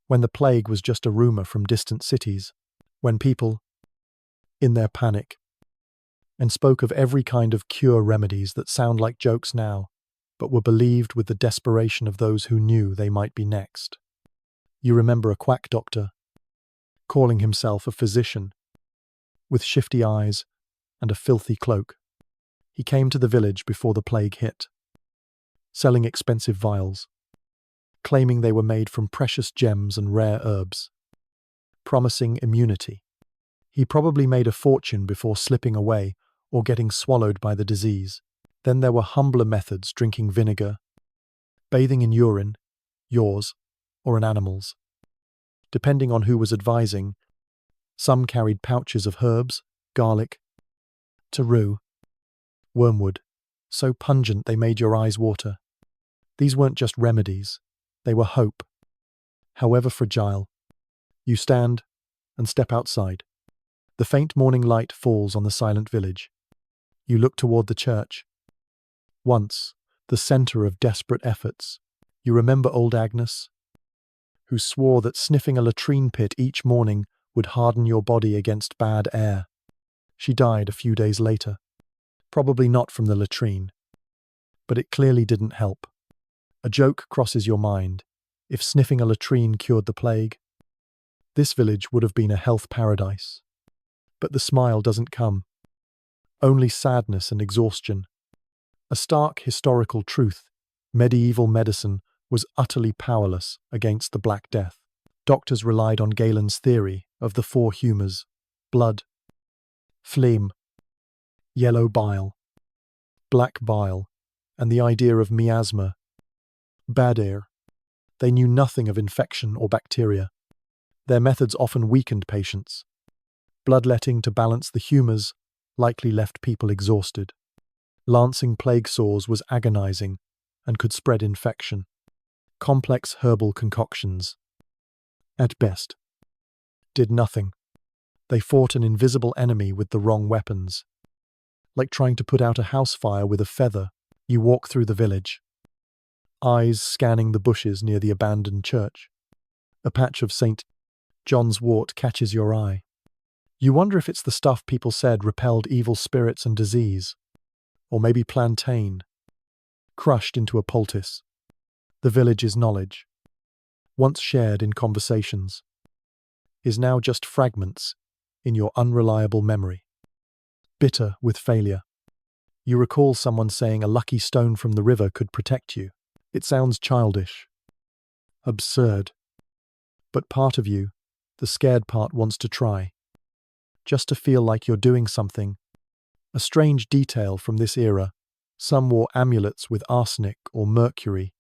when the plague was just a rumor from distant cities, when people, in their panic, and spoke of every kind of cure remedies that sound like jokes now, but were believed with the desperation of those who knew they might be next. You remember a quack doctor, calling himself a physician, with shifty eyes and a filthy cloak. He came to the village before the plague hit, selling expensive vials, claiming they were made from precious gems and rare herbs, promising immunity. He probably made a fortune before slipping away or getting swallowed by the disease. Then there were humbler methods, drinking vinegar, bathing in urine, yours, or an animal's. Depending on who was advising, some carried pouches of herbs, garlic, taroo, wormwood, so pungent they made your eyes water. These weren't just remedies, they were hope. However fragile, you stand and step outside. The faint morning light falls on the silent village. You look toward the church. Once, the center of desperate efforts. You remember old Agnes, who swore that sniffing a latrine pit each morning would harden your body against bad air. She died a few days later. Probably not from the latrine, but it clearly didn't help. A joke crosses your mind. If sniffing a latrine cured the plague, this village would have been a health paradise. But the smile doesn't come. Only sadness and exhaustion. A stark historical truth. Medieval medicine was utterly powerless against the Black Death. Doctors relied on Galen's theory of the four humours: blood, phlegm, yellow bile, black bile, and the idea of miasma, bad air. They knew nothing of infection or bacteria. Their methods often weakened patients. Bloodletting to balance the humours likely left people exhausted. Lancing plague sores was agonizing and could spread infection. Complex herbal concoctions, at best, did nothing. They fought an invisible enemy with the wrong weapons. Like trying to put out a house fire with a feather. You walk through the village, eyes scanning the bushes near the abandoned church. A patch of St. John's wort catches your eye. You wonder if it's the stuff people said repelled evil spirits and disease. Or maybe plantain, crushed into a poultice. The village's knowledge, once shared in conversations, is now just fragments in your unreliable memory. Bitter with failure, you recall someone saying a lucky stone from the river could protect you. It sounds childish, absurd, but part of you, the scared part, wants to try, just to feel like you're doing something. A strange detail from this era: some wore amulets with arsenic or mercury,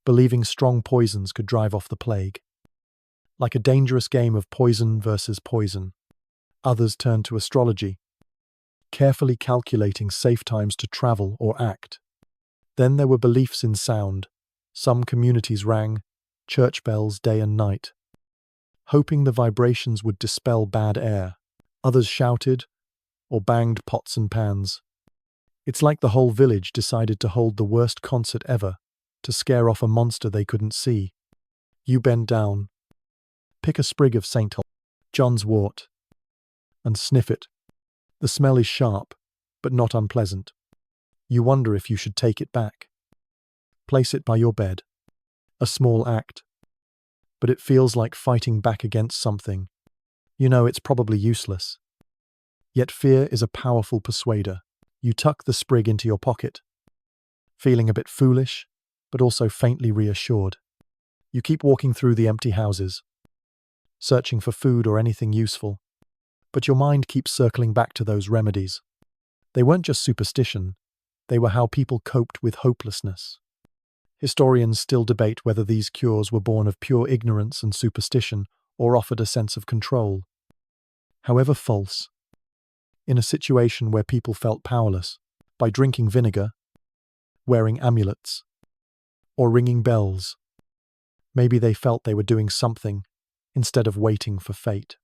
believing strong poisons could drive off the plague. Like a dangerous game of poison versus poison. Others turned to astrology, carefully calculating safe times to travel or act. Then there were beliefs in sound. Some communities rang church bells day and night, hoping the vibrations would dispel bad air. Others shouted or banged pots and pans. It's like the whole village decided to hold the worst concert ever, to scare off a monster they couldn't see. You bend down, pick a sprig of St. John's wort, and sniff it. The smell is sharp, but not unpleasant. You wonder if you should take it back. Place it by your bed. A small act, but it feels like fighting back against something. You know it's probably useless. Yet fear is a powerful persuader. You tuck the sprig into your pocket, feeling a bit foolish, but also faintly reassured. You keep walking through the empty houses, searching for food or anything useful, but your mind keeps circling back to those remedies. They weren't just superstition, they were how people coped with hopelessness. Historians still debate whether these cures were born of pure ignorance and superstition or offered a sense of control. However false, in a situation where people felt powerless, by drinking vinegar, wearing amulets, or ringing bells, maybe they felt they were doing something instead of waiting for fate.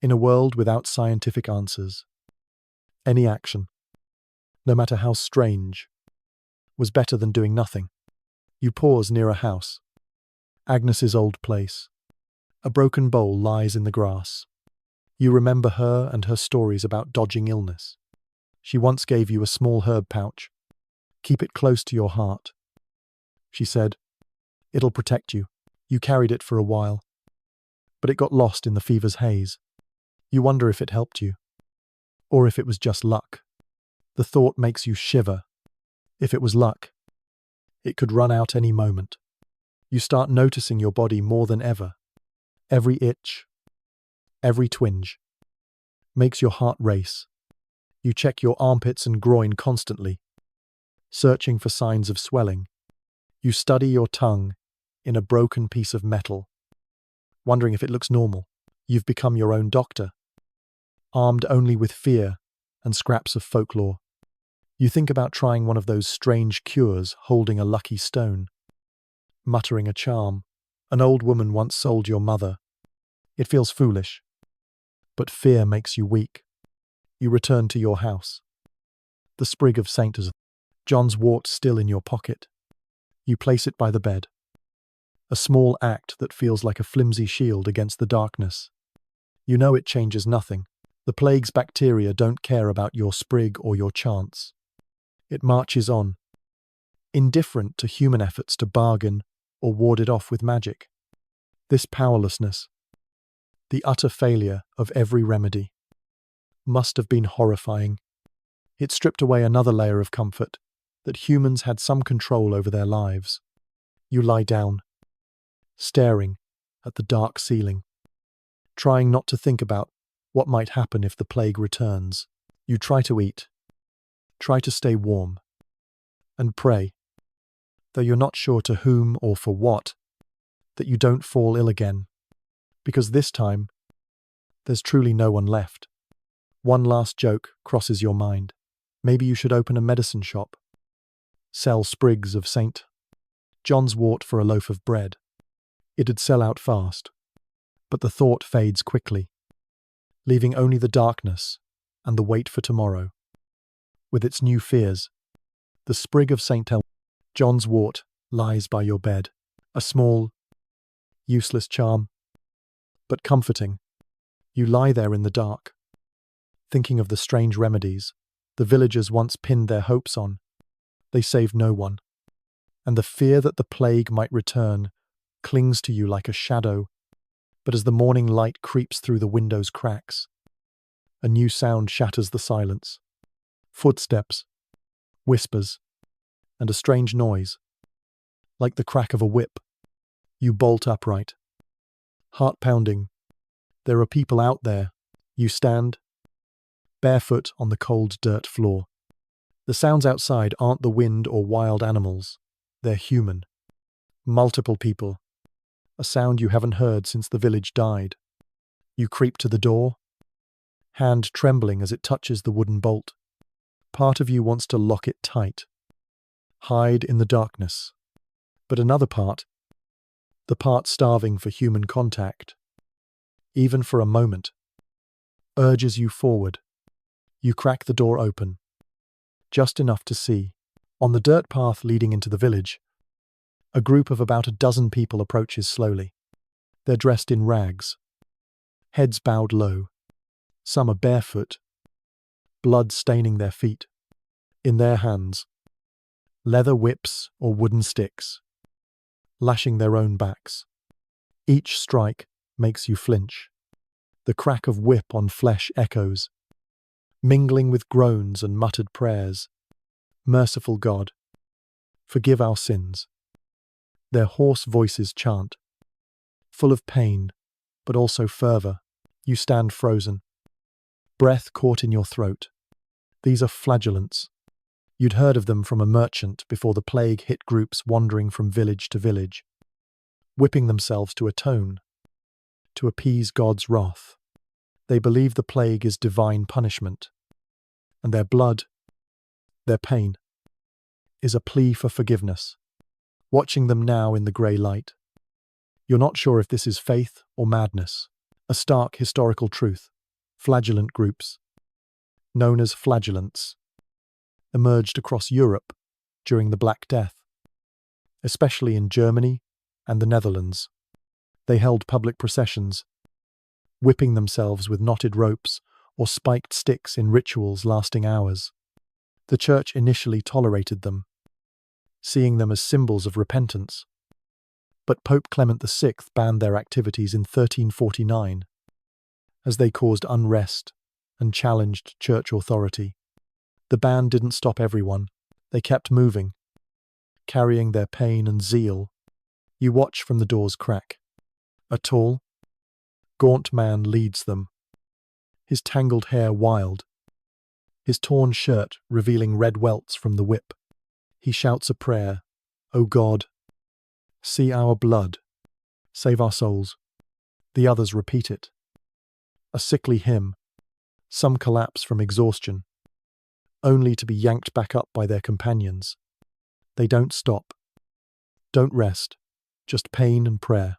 In a world without scientific answers, any action, no matter how strange, was better than doing nothing. You pause near a house. Agnes's old place. A broken bowl lies in the grass. You remember her and her stories about dodging illness. She once gave you a small herb pouch. Keep it close to your heart. She said, it'll protect you. You carried it for a while, but it got lost in the fever's haze. You wonder if it helped you, or if it was just luck. The thought makes you shiver. If it was luck, it could run out any moment. You start noticing your body more than ever. Every itch, every twinge, makes your heart race. You check your armpits and groin constantly, searching for signs of swelling. You study your tongue in a broken piece of metal, wondering if it looks normal. You've become your own doctor, armed only with fear and scraps of folklore. You think about trying one of those strange cures, holding a lucky stone, muttering a charm. An old woman once sold your mother. It feels foolish, but fear makes you weak. You return to your house. The sprig of St. John's wort still in your pocket. You place it by the bed. A small act that feels like a flimsy shield against the darkness. You know it changes nothing. The plague's bacteria don't care about your sprig or your chants. It marches on, indifferent to human efforts to bargain or ward it off with magic. This powerlessness, the utter failure of every remedy, must have been horrifying. It stripped away another layer of comfort, that humans had some control over their lives. You lie down, staring at the dark ceiling, trying not to think about what might happen if the plague returns. You try to eat, try to stay warm, and pray, though you're not sure to whom or for what, that you don't fall ill again, because this time, there's truly no one left. One last joke crosses your mind. Maybe you should open a medicine shop, sell sprigs of St. John's wort for a loaf of bread. It'd sell out fast, but the thought fades quickly, leaving only the darkness and the wait for tomorrow. With its new fears, the sprig of St. John's wort lies by your bed, a small, useless charm, but comforting. You lie there in the dark, thinking of the strange remedies the villagers once pinned their hopes on. They saved no one, and the fear that the plague might return clings to you like a shadow. But as the morning light creeps through the window's cracks, a new sound shatters the silence. Footsteps, whispers, and a strange noise, like the crack of a whip. You bolt upright, heart pounding. There are people out there. You stand, barefoot on the cold dirt floor. The sounds outside aren't the wind or wild animals. They're human. Multiple people. A sound you haven't heard since the village died. You creep to the door, hand trembling as it touches the wooden bolt. Part of you wants to lock it tight, hide in the darkness. But another part, the part starving for human contact, even for a moment, urges you forward. You crack the door open, just enough to see, on the dirt path leading into the village, a group of about a dozen people approaches slowly. They're dressed in rags, heads bowed low. Some are barefoot, blood staining their feet. In their hands, leather whips or wooden sticks, lashing their own backs. Each strike makes you flinch. The crack of whip on flesh echoes, mingling with groans and muttered prayers. Merciful God, forgive our sins. Their hoarse voices chant, full of pain, but also fervor. You stand frozen, breath caught in your throat. These are flagellants. You'd heard of them from a merchant before the plague hit groups wandering from village to village, whipping themselves to atone, to appease God's wrath. They believe the plague is divine punishment, and their blood, their pain, is a plea for forgiveness. Watching them now in the grey light, you're not sure if this is faith or madness, a stark historical truth. Flagellant groups, known as flagellants, emerged across Europe during the Black Death, especially in Germany and the Netherlands. They held public processions, whipping themselves with knotted ropes or spiked sticks in rituals lasting hours. The church initially tolerated them, seeing them as symbols of repentance, but Pope Clement VI banned their activities in 1349, as they caused unrest and challenged church authority. The ban didn't stop everyone. They kept moving, carrying their pain and zeal. You watch from the door's crack. A tall, gaunt man leads them, his tangled hair wild, his torn shirt revealing red welts from the whip. He shouts a prayer, "O God, see our blood, save our souls." The others repeat it. A sickly hymn. Some collapse from exhaustion, only to be yanked back up by their companions. They don't stop, don't rest, just pain and prayer.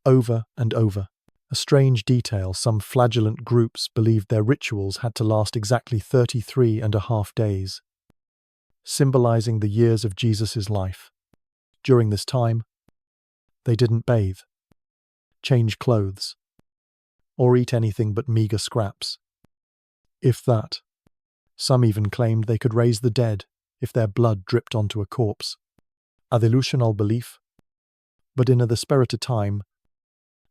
Over and over. A strange detail, some flagellant groups believed their rituals had to last exactly 33.5 days, symbolizing the years of Jesus' life. During this time, they didn't bathe, change clothes, or eat anything but meager scraps. If that. Some even claimed they could raise the dead if their blood dripped onto a corpse. A delusional belief, but in a desperate time,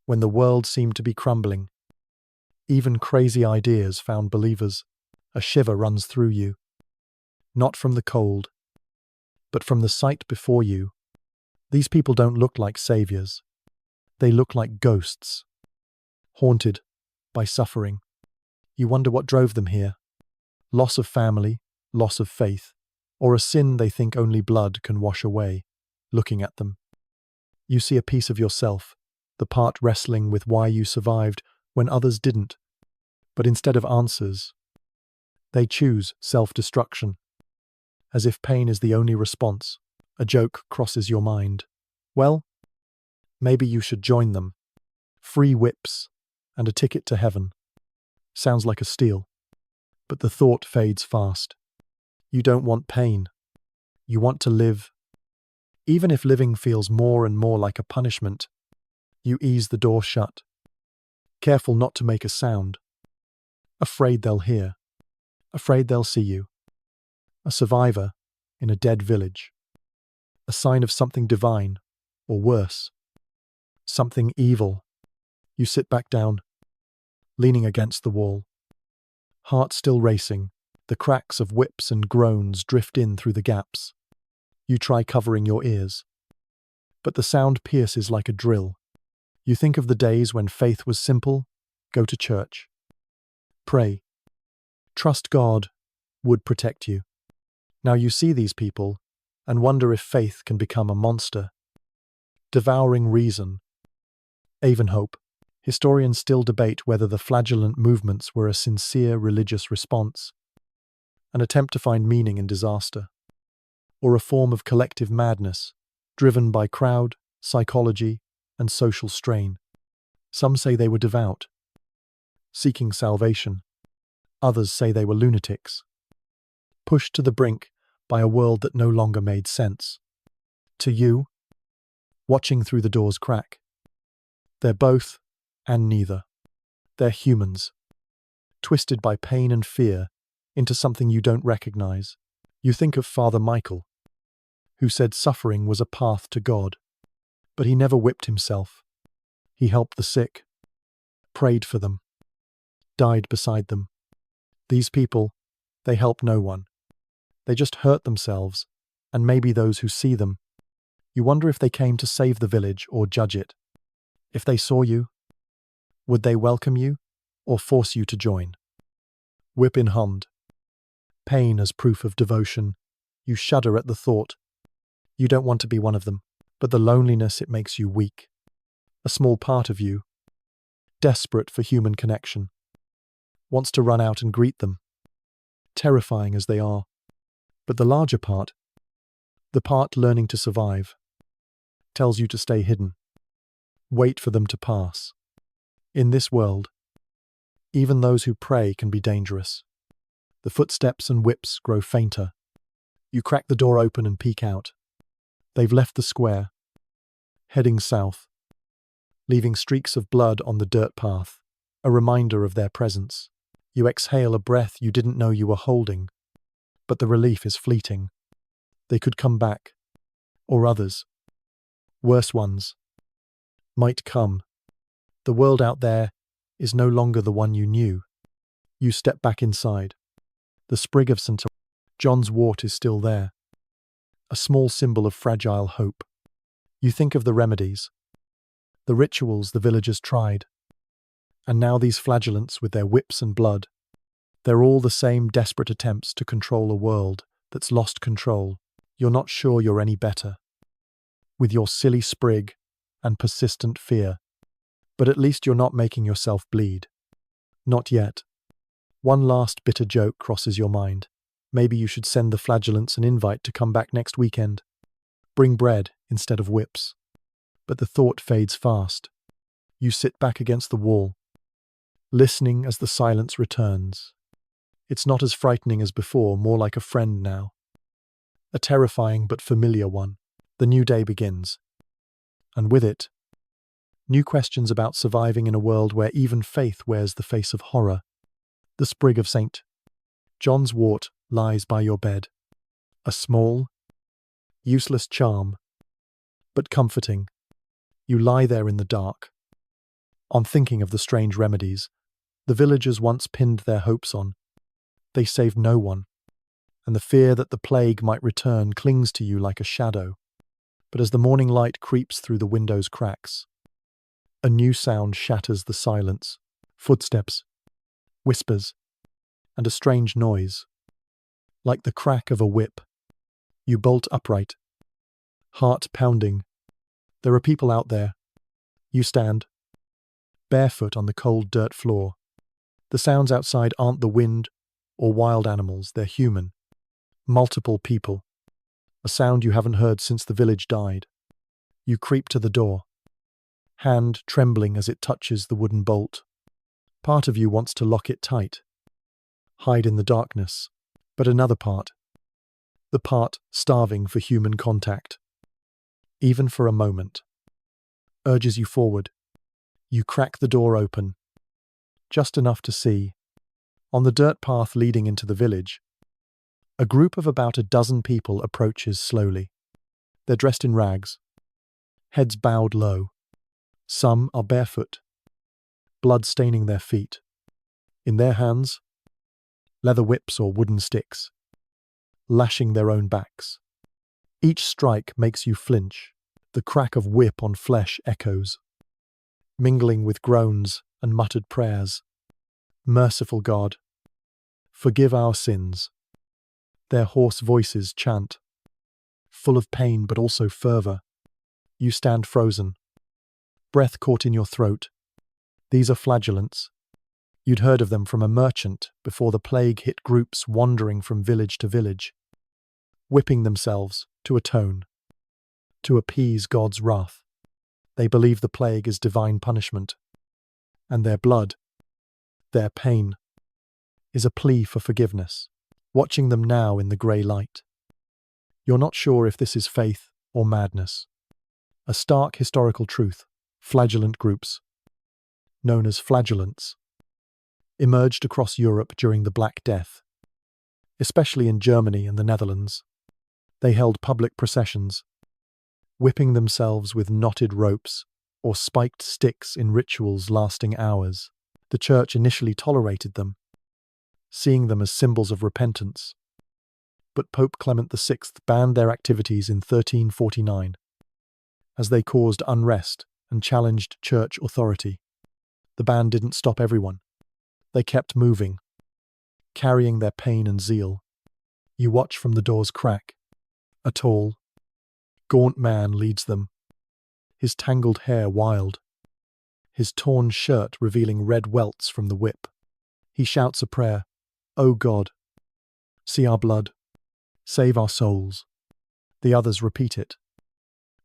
when the world seemed to be crumbling, even crazy ideas found believers. A shiver runs through you, not from the cold, but from the sight before you. These people don't look like saviors. They look like ghosts, haunted by suffering. You wonder what drove them here. Loss of family, loss of faith, or a sin they think only blood can wash away. Looking at them, you see a piece of yourself, the part wrestling with why you survived when others didn't. But instead of answers, they choose self-destruction. As if pain is the only response, a joke crosses your mind. Well, maybe you should join them. Free whips and a ticket to heaven. Sounds like a steal, but the thought fades fast. You don't want pain. You want to live. Even if living feels more and more like a punishment, you ease the door shut, careful not to make a sound, afraid they'll hear, afraid they'll see you. A survivor in a dead village, a sign of something divine, or worse, something evil. You sit back down, leaning against the wall, heart still racing. The cracks of whips and groans drift in through the gaps. You try covering your ears, but the sound pierces like a drill. You think of the days when faith was simple. Go to church, pray, trust God would protect you. Now you see these people and wonder if faith can become a monster, devouring reason, even hope. Historians still debate whether the flagellant movements were a sincere religious response, an attempt to find meaning in disaster, or a form of collective madness driven by crowd, psychology, and social strain. Some say they were devout, seeking salvation. Others say they were lunatics, pushed to the brink by a world that no longer made sense. To you, watching through the door's crack, they're both and neither. They're humans, twisted by pain and fear into something you don't recognize. You think of Father Michael, who said suffering was a path to God. But he never whipped himself. He helped the sick, prayed for them, died beside them. These people, they help no one. They just hurt themselves, and maybe those who see them. You wonder if they came to save the village or judge it. If they saw you, would they welcome you or force you to join? Whip in hand, pain as proof of devotion. You shudder at the thought. You don't want to be one of them. But the loneliness, it makes you weak. A small part of you, desperate for human connection, wants to run out and greet them, terrifying as they are. But the larger part, the part learning to survive, tells you to stay hidden, wait for them to pass. In this world, Even those who pray can be dangerous. The footsteps and whips grow fainter. You crack the door open and peek out. They've left the square, heading south, leaving streaks of blood on the dirt path, a reminder of their presence. You exhale a breath you didn't know you were holding, but the relief is fleeting. They could come back, or others, worse ones, might come. The world out there is no longer the one you knew. You step back inside. The sprig of St. John's wort is still there, a small symbol of fragile hope. You think of the remedies, the rituals the villagers tried, and now these flagellants with their whips and blood. They're all the same desperate attempts to control a world that's lost control. You're not sure you're any better, with your silly sprig and persistent fear. But at least you're not making yourself bleed. Not yet. One last bitter joke crosses your mind. Maybe you should send the flagellants an invite to come back next weekend. Bring bread instead of whips. But the thought fades fast. You sit back against the wall, listening as the silence returns. It's not as frightening as before, more like a friend now. A terrifying but familiar one. The new day begins. And with it, new questions about surviving in a world where even faith wears the face of horror. The sprig of St. John's wort lies by your bed. A small, useless charm, but comforting. You lie there in the dark. On thinking of the strange remedies the villagers once pinned their hopes on. They saved no one, and the fear that the plague might return clings to you like a shadow. But as the morning light creeps through the window's cracks, a new sound shatters the silence. Footsteps, whispers, and a strange noise, like the crack of a whip. You bolt upright, heart pounding. There are people out there. You stand, barefoot on the cold dirt floor. The sounds outside aren't the wind or wild animals, they're human. Multiple people. A sound you haven't heard since the village died. You creep to the door, hand trembling as it touches the wooden bolt. Part of you wants to lock it tight, hide in the darkness, but another part, the part starving for human contact, even for a moment, urges you forward. You crack the door open, just enough to see, on the dirt path leading into the village, a group of about a dozen people approaches slowly. They're dressed in rags, heads bowed low. Some are barefoot, blood staining their feet. In their hands, leather whips or wooden sticks, lashing their own backs. Each strike makes you flinch. The crack of whip on flesh echoes, mingling with groans and muttered prayers. Merciful God, forgive our sins. Their hoarse voices chant, full of pain but also fervor. You stand frozen, breath caught in your throat. These are flagellants. You'd heard of them from a merchant before the plague hit groups wandering from village to village, whipping themselves to atone, to appease God's wrath. They believe the plague is divine punishment, and their blood, their pain, is a plea for forgiveness. Watching them now in the grey light, you're not sure if this is faith or madness. A stark historical truth: flagellant groups, known as flagellants, emerged across Europe during the Black Death, especially in Germany and the Netherlands. They held public processions, whipping themselves with knotted ropes or spiked sticks in rituals lasting hours. The church initially tolerated them, seeing them as symbols of repentance. But Pope Clement VI banned their activities in 1349, as they caused unrest and challenged church authority. The ban didn't stop everyone. They kept moving, carrying their pain and zeal. You watch from the door's crack. A tall, gaunt man leads them, his tangled hair wild, his torn shirt revealing red welts from the whip. He shouts a prayer. "O God, see our blood, save our souls." The others repeat it.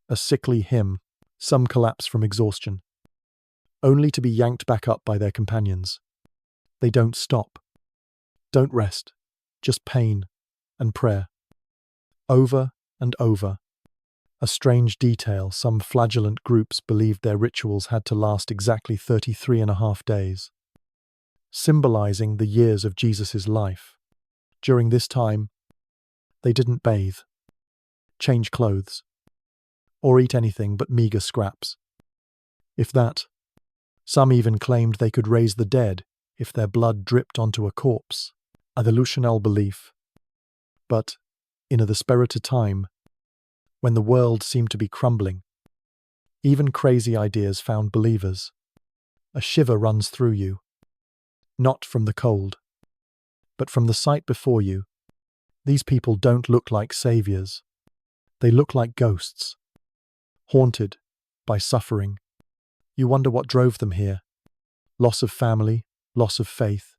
A sickly hymn. Some collapse from exhaustion, only to be yanked back up by their companions. They don't stop. Don't rest. Just pain and prayer. Over and over. A strange detail, some flagellant groups believed their rituals had to last exactly 33.5 days, symbolizing the years of Jesus' life. During this time, they didn't bathe, change clothes, or eat anything but meager scraps. If that, some even claimed they could raise the dead if their blood dripped onto a corpse, a delusional belief. But, in the spirit of time, when the world seemed to be crumbling, even crazy ideas found believers. A shiver runs through you, not from the cold, but from the sight before you. These people don't look like saviors. They look like ghosts, haunted by suffering. You wonder what drove them here. Loss of family, loss of faith,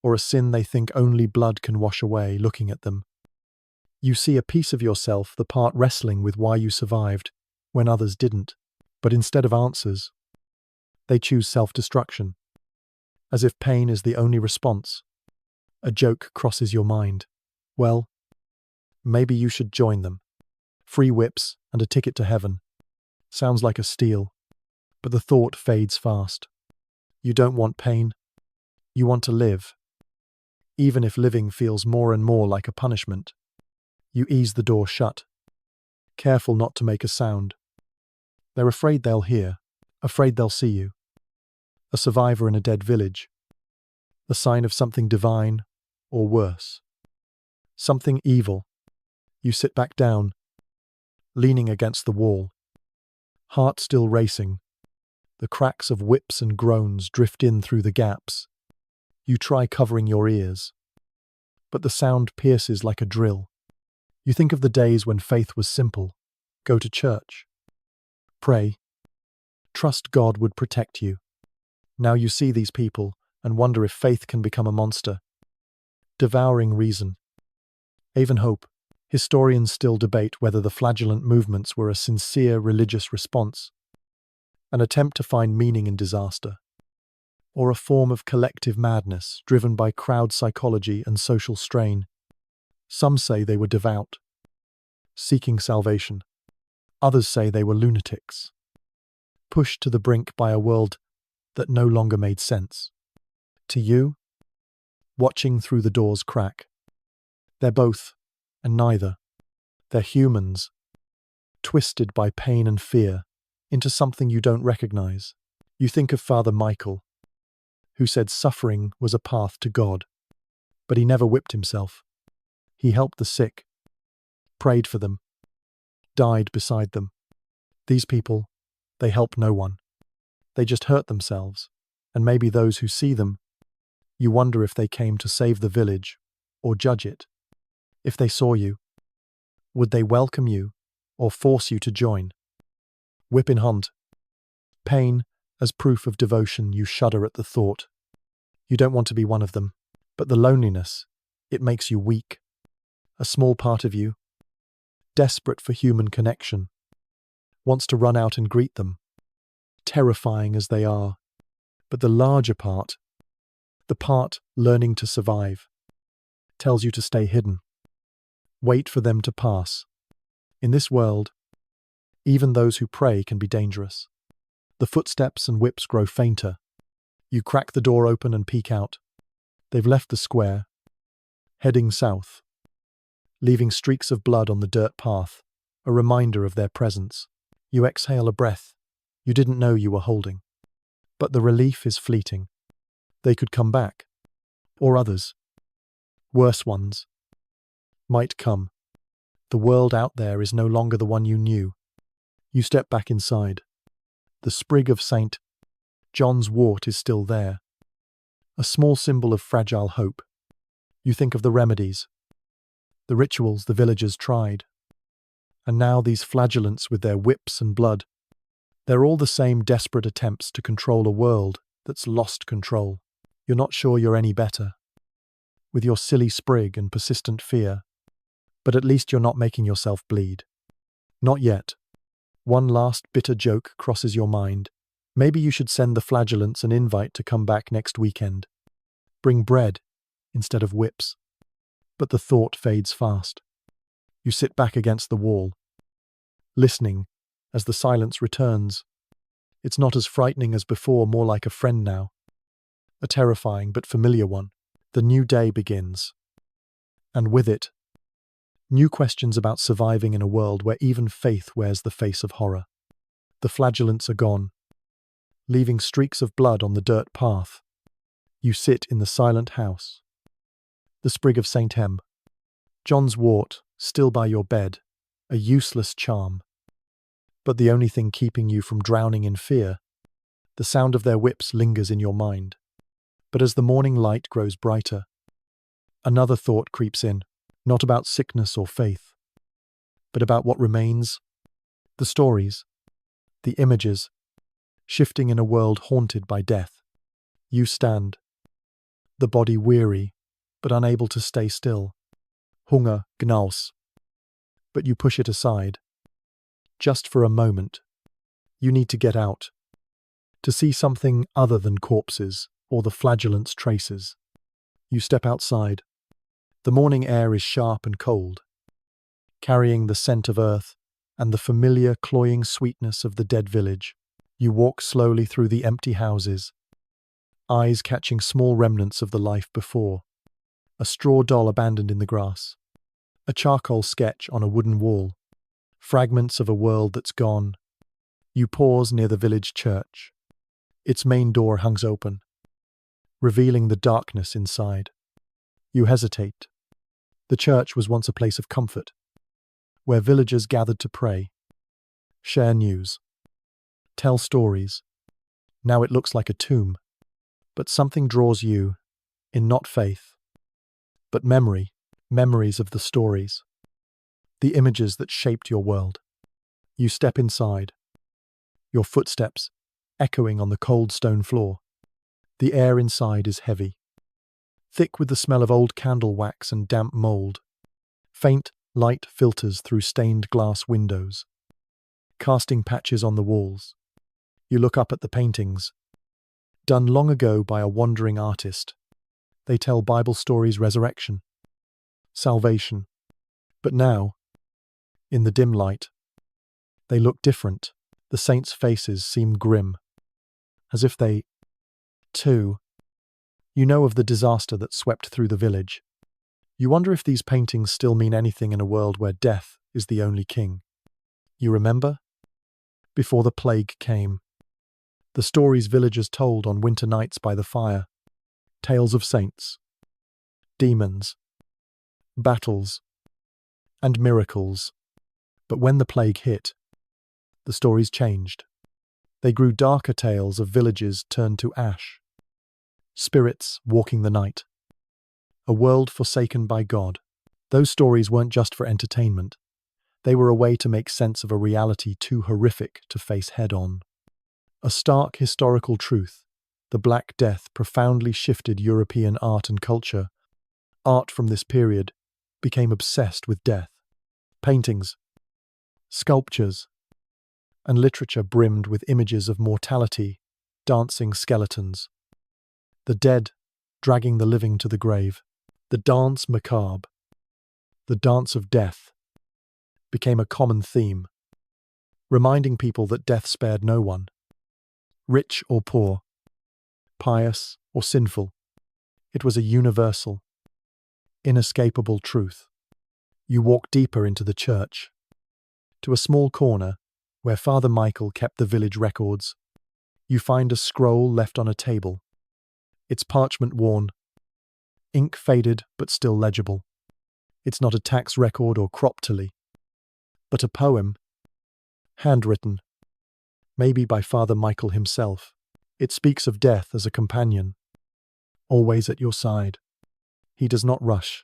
or a sin they think only blood can wash away. Looking at them, you see a piece of yourself, the part wrestling with why you survived when others didn't. But instead of answers, they choose self-destruction, as if pain is the only response. A joke crosses your mind. Well, maybe you should join them. Free whips and a ticket to heaven. Sounds like a steal, but the thought fades fast. You don't want pain. You want to live. Even if living feels more and more like a punishment. You ease the door shut, careful not to make a sound. They're afraid they'll hear, afraid they'll see you. A survivor in a dead village. The sign of something divine, or worse. Something evil. You sit back down, leaning against the wall. Heart still racing. The cracks of whips and groans drift in through the gaps. You try covering your ears, but the sound pierces like a drill. You think of the days when faith was simple. Go to church. Pray. Trust God would protect you. Now you see these people and wonder if faith can become a monster, devouring reason, even hope. Historians still debate whether the flagellant movements were a sincere religious response, an attempt to find meaning in disaster, or a form of collective madness driven by crowd psychology and social strain. Some say they were devout, seeking salvation. Others say they were lunatics, pushed to the brink by a world that no longer made sense. To you, watching through the door's crack, they're both, and neither. They're humans, twisted by pain and fear into something you don't recognize. You think of Father Michael, who said suffering was a path to God, but he never whipped himself. He helped the sick, prayed for them, died beside them. These people, they help no one. They just hurt themselves, and maybe those who see them. You wonder if they came to save the village or judge it. If they saw you, would they welcome you or force you to join? Whip in hand. Pain as proof of devotion. You shudder at the thought. You don't want to be one of them, but the loneliness, it makes you weak. A small part of you, desperate for human connection, wants to run out and greet them, terrifying as they are. But the larger part, the part learning to survive, tells you to stay hidden. Wait for them to pass. In this world, even those who pray can be dangerous. The footsteps and whips grow fainter. You crack the door open and peek out. They've left the square, heading south, leaving streaks of blood on the dirt path, a reminder of their presence. You exhale a breath you didn't know you were holding. But the relief is fleeting. They could come back, or others, worse ones, might come. The world out there is no longer the one you knew. You step back inside. The sprig of St. John's wort is still there, a small symbol of fragile hope. You think of the remedies, the rituals the villagers tried. And now these flagellants with their whips and blood, they're all the same desperate attempts to control a world that's lost control. You're not sure you're any better, with your silly sprig and persistent fear, but at least you're not making yourself bleed. Not yet. One last bitter joke crosses your mind. Maybe you should send the flagellants an invite to come back next weekend. Bring bread instead of whips. But the thought fades fast. You sit back against the wall, listening as the silence returns. It's not as frightening as before, more like a friend now. A terrifying but familiar one. The new day begins. And with it, new questions about surviving in a world where even faith wears the face of horror. The flagellants are gone, leaving streaks of blood on the dirt path. You sit in the silent house. The sprig of St. Hem, John's wort, still by your bed, a useless charm. But the only thing keeping you from drowning in fear, the sound of their whips lingers in your mind. But as the morning light grows brighter, another thought creeps in, not about sickness or faith, but about what remains, the stories, the images, shifting in a world haunted by death. You stand, the body weary, but unable to stay still. Hunger gnaws. But you push it aside. Just for a moment. You need to get out. To see something other than corpses or the flagellant's traces. You step outside. The morning air is sharp and cold, carrying the scent of earth and the familiar cloying sweetness of the dead village. You walk slowly through the empty houses, eyes catching small remnants of the life before. A straw doll abandoned in the grass. A charcoal sketch on a wooden wall. Fragments of a world that's gone. You pause near the village church. Its main door hangs open, revealing the darkness inside. You hesitate. The church was once a place of comfort, where villagers gathered to pray, share news, tell stories. Now it looks like a tomb. But something draws you, in not faith, but memory, memories of the stories, the images that shaped your world. You step inside, your footsteps echoing on the cold stone floor. The air inside is heavy, thick with the smell of old candle wax and damp mold. Faint light filters through stained glass windows, casting patches on the walls. You look up at the paintings, done long ago by a wandering artist. They tell Bible stories, resurrection, salvation. But now, in the dim light, they look different. The saints' faces seem grim, as if they, too, you know of the disaster that swept through the village. You wonder if these paintings still mean anything in a world where death is the only king. You remember? Before the plague came, the stories villagers told on winter nights by the fire, tales of saints, demons, battles, and miracles. But when the plague hit, the stories changed. They grew darker tales of villages turned to ash, spirits walking the night, a world forsaken by God. Those stories weren't just for entertainment. They were a way to make sense of a reality too horrific to face head-on. A stark historical truth, the Black Death profoundly shifted European art and culture. Art from this period became obsessed with death. Paintings, sculptures, and literature brimmed with images of mortality, dancing skeletons. The dead dragging the living to the grave. The dance macabre, the dance of death, became a common theme, reminding people that death spared no one, rich or poor, pious or sinful. It was a universal, inescapable truth. You walk deeper into the church, to a small corner where Father Michael kept the village records. You find a scroll left on a table, its parchment worn, ink faded but still legible. It's not a tax record or crop tally, but a poem, handwritten, maybe by Father Michael himself. It speaks of death as a companion, always at your side. He does not rush,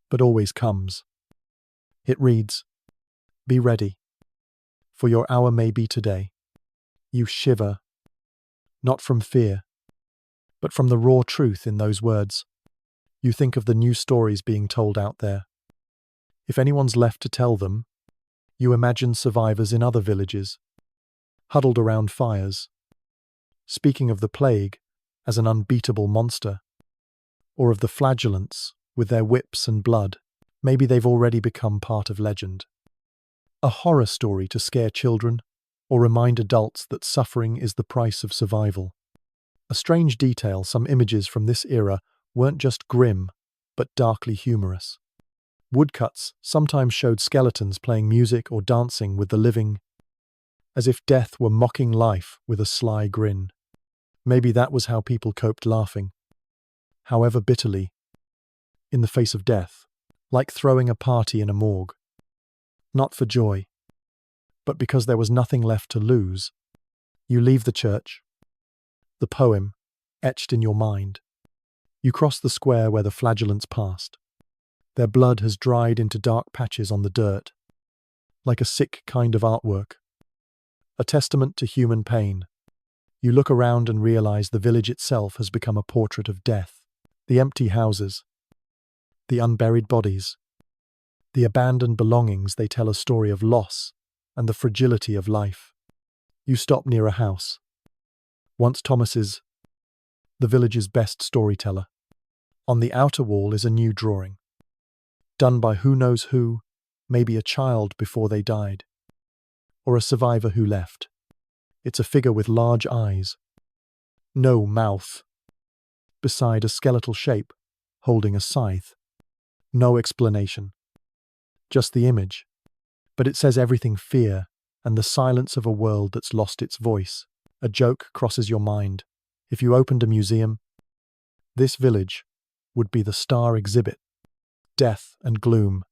but always comes. It reads, "Be ready, for your hour may be today." You shiver, not from fear, but from the raw truth in those words. You think of the new stories being told out there. If anyone's left to tell them, you imagine survivors in other villages, huddled around fires, speaking of the plague as an unbeatable monster. or of the flagellants with their whips and blood. Maybe they've already become part of legend. A horror story to scare children or remind adults that suffering is the price of survival. A strange detail, some images from this era weren't just grim, but darkly humorous. Woodcuts sometimes showed skeletons playing music or dancing with the living, as if death were mocking life with a sly grin. Maybe that was how people coped, laughing, however bitterly, in the face of death, like throwing a party in a morgue. Not for joy, but because there was nothing left to lose. You leave the church, the poem etched in your mind. You cross the square where the flagellants passed. Their blood has dried into dark patches on the dirt, like a sick kind of artwork, a testament to human pain. You look around and realize the village itself has become a portrait of death. The empty houses, the unburied bodies, the abandoned belongings, they tell a story of loss and the fragility of life. You stop near a house, once Thomas's, the village's best storyteller. On the outer wall is a new drawing, done by who knows who, maybe a child before they died, or a survivor who left. It's a figure with large eyes, no mouth, beside a skeletal shape, holding a scythe. No explanation, just the image. But it says everything: fear and the silence of a world that's lost its voice. A joke crosses your mind. If you opened a museum, this village would be the star exhibit. Death and gloom,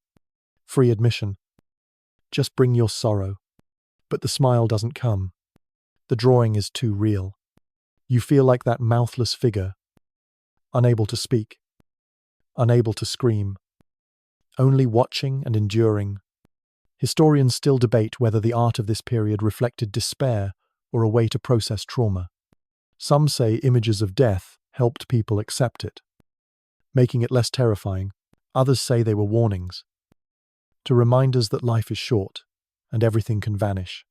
free admission. Just bring your sorrow. But the smile doesn't come. The drawing is too real. You feel like that mouthless figure, unable to speak, unable to scream, only watching and enduring. Historians still debate whether the art of this period reflected despair or a way to process trauma. Some say images of death helped people accept it, making it less terrifying. Others say they were warnings, to remind us that life is short and everything can vanish.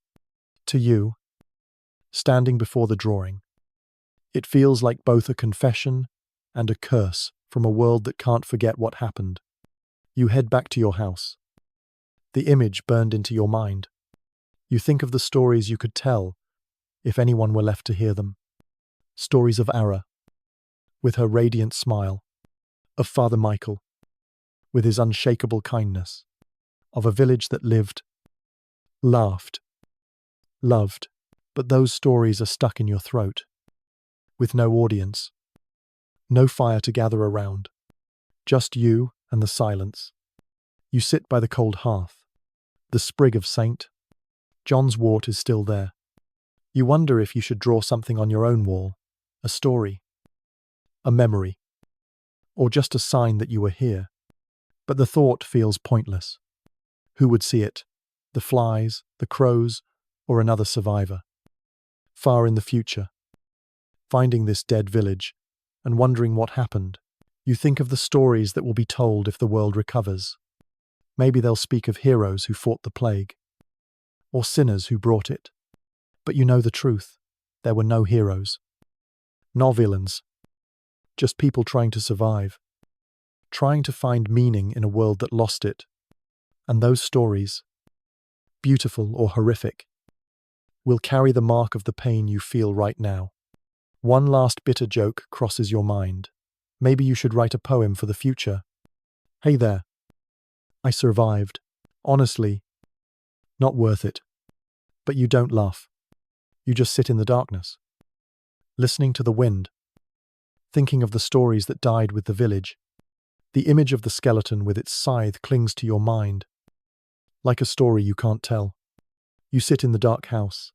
To you, standing before the drawing, it feels like both a confession and a curse from a world that can't forget what happened. You head back to your house. The image burned into your mind. You think of the stories you could tell if anyone were left to hear them. Stories of Ara, with her radiant smile, of Father Michael, with his unshakable kindness, of a village that lived, laughed, loved. But those stories are stuck in your throat, with no audience, no fire to gather around, just you and the silence. You sit by the cold hearth. The sprig of St. John's wort is still there. You wonder if you should draw something on your own wall, a story, a memory, or just a sign that you were here. But the thought feels pointless. Who would see it? The flies, the crows, or another survivor? Far in the future, finding this dead village and wondering what happened, you think of the stories that will be told if the world recovers. Maybe they'll speak of heroes who fought the plague, or sinners who brought it. But you know the truth. There were no heroes, no villains, just people trying to survive, trying to find meaning in a world that lost it. And those stories, beautiful or horrific, will carry the mark of the pain you feel right now. One last bitter joke crosses your mind. Maybe you should write a poem for the future. Hey there. I survived. Honestly, not worth it. But you don't laugh. You just sit in the darkness, listening to the wind, thinking of the stories that died with the village. The image of the skeleton with its scythe clings to your mind, like a story you can't tell. You sit in the dark house,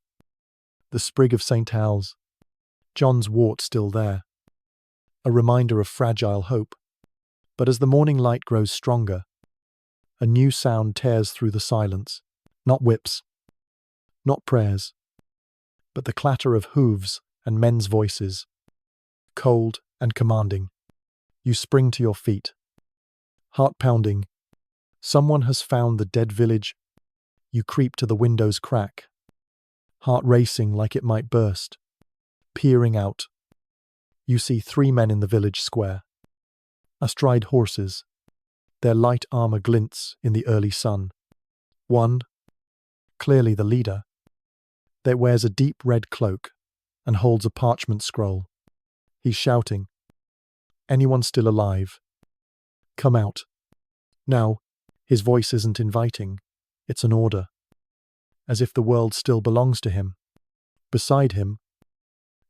the sprig of St. Owl's, John's wort still there, a reminder of fragile hope. But as the morning light grows stronger, a new sound tears through the silence. Not whips, not prayers, but the clatter of hooves and men's voices, cold and commanding. You spring to your feet, heart pounding. Someone has found the dead village. You creep to the window's crack, heart racing like it might burst. Peering out, you see 3 men in the village square. astride horses. Their light armor glints in the early sun. One, clearly the leader, that wears a deep red cloak and holds a parchment scroll. He's shouting, "Anyone still alive? Come out." Now, his voice isn't inviting, it's an order, as if the world still belongs to him. Beside him,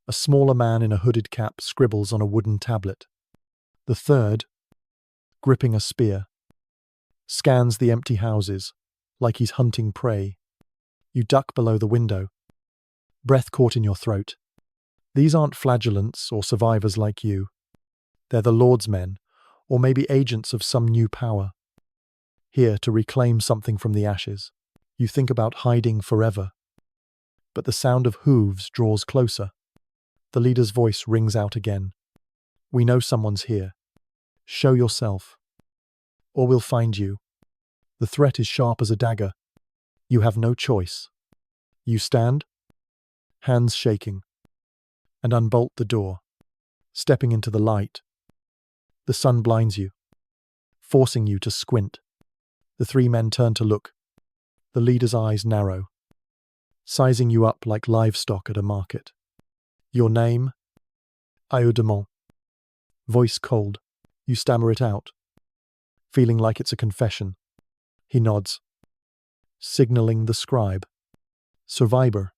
a smaller man in a hooded cap scribbles on a wooden tablet. The third, gripping a spear, scans the empty houses like he's hunting prey. You duck below the window, breath caught in your throat. These aren't flagellants or survivors like you. They're the Lord's men, or maybe agents of some new power, here to reclaim something from the ashes. You think about hiding forever, but the sound of hooves draws closer. The leader's voice rings out again. "We know someone's here. Show yourself, or we'll find you." The threat is sharp as a dagger. You have no choice. You stand, hands shaking, and unbolt the door, stepping into the light. The sun blinds you, forcing you to squint. The three men turn to look. The leader's eyes narrow, sizing you up like livestock at a market. "Your name?" "Audemont." Voice cold. You stammer it out, feeling like it's a confession. He nods, signaling the scribe. "Survivor.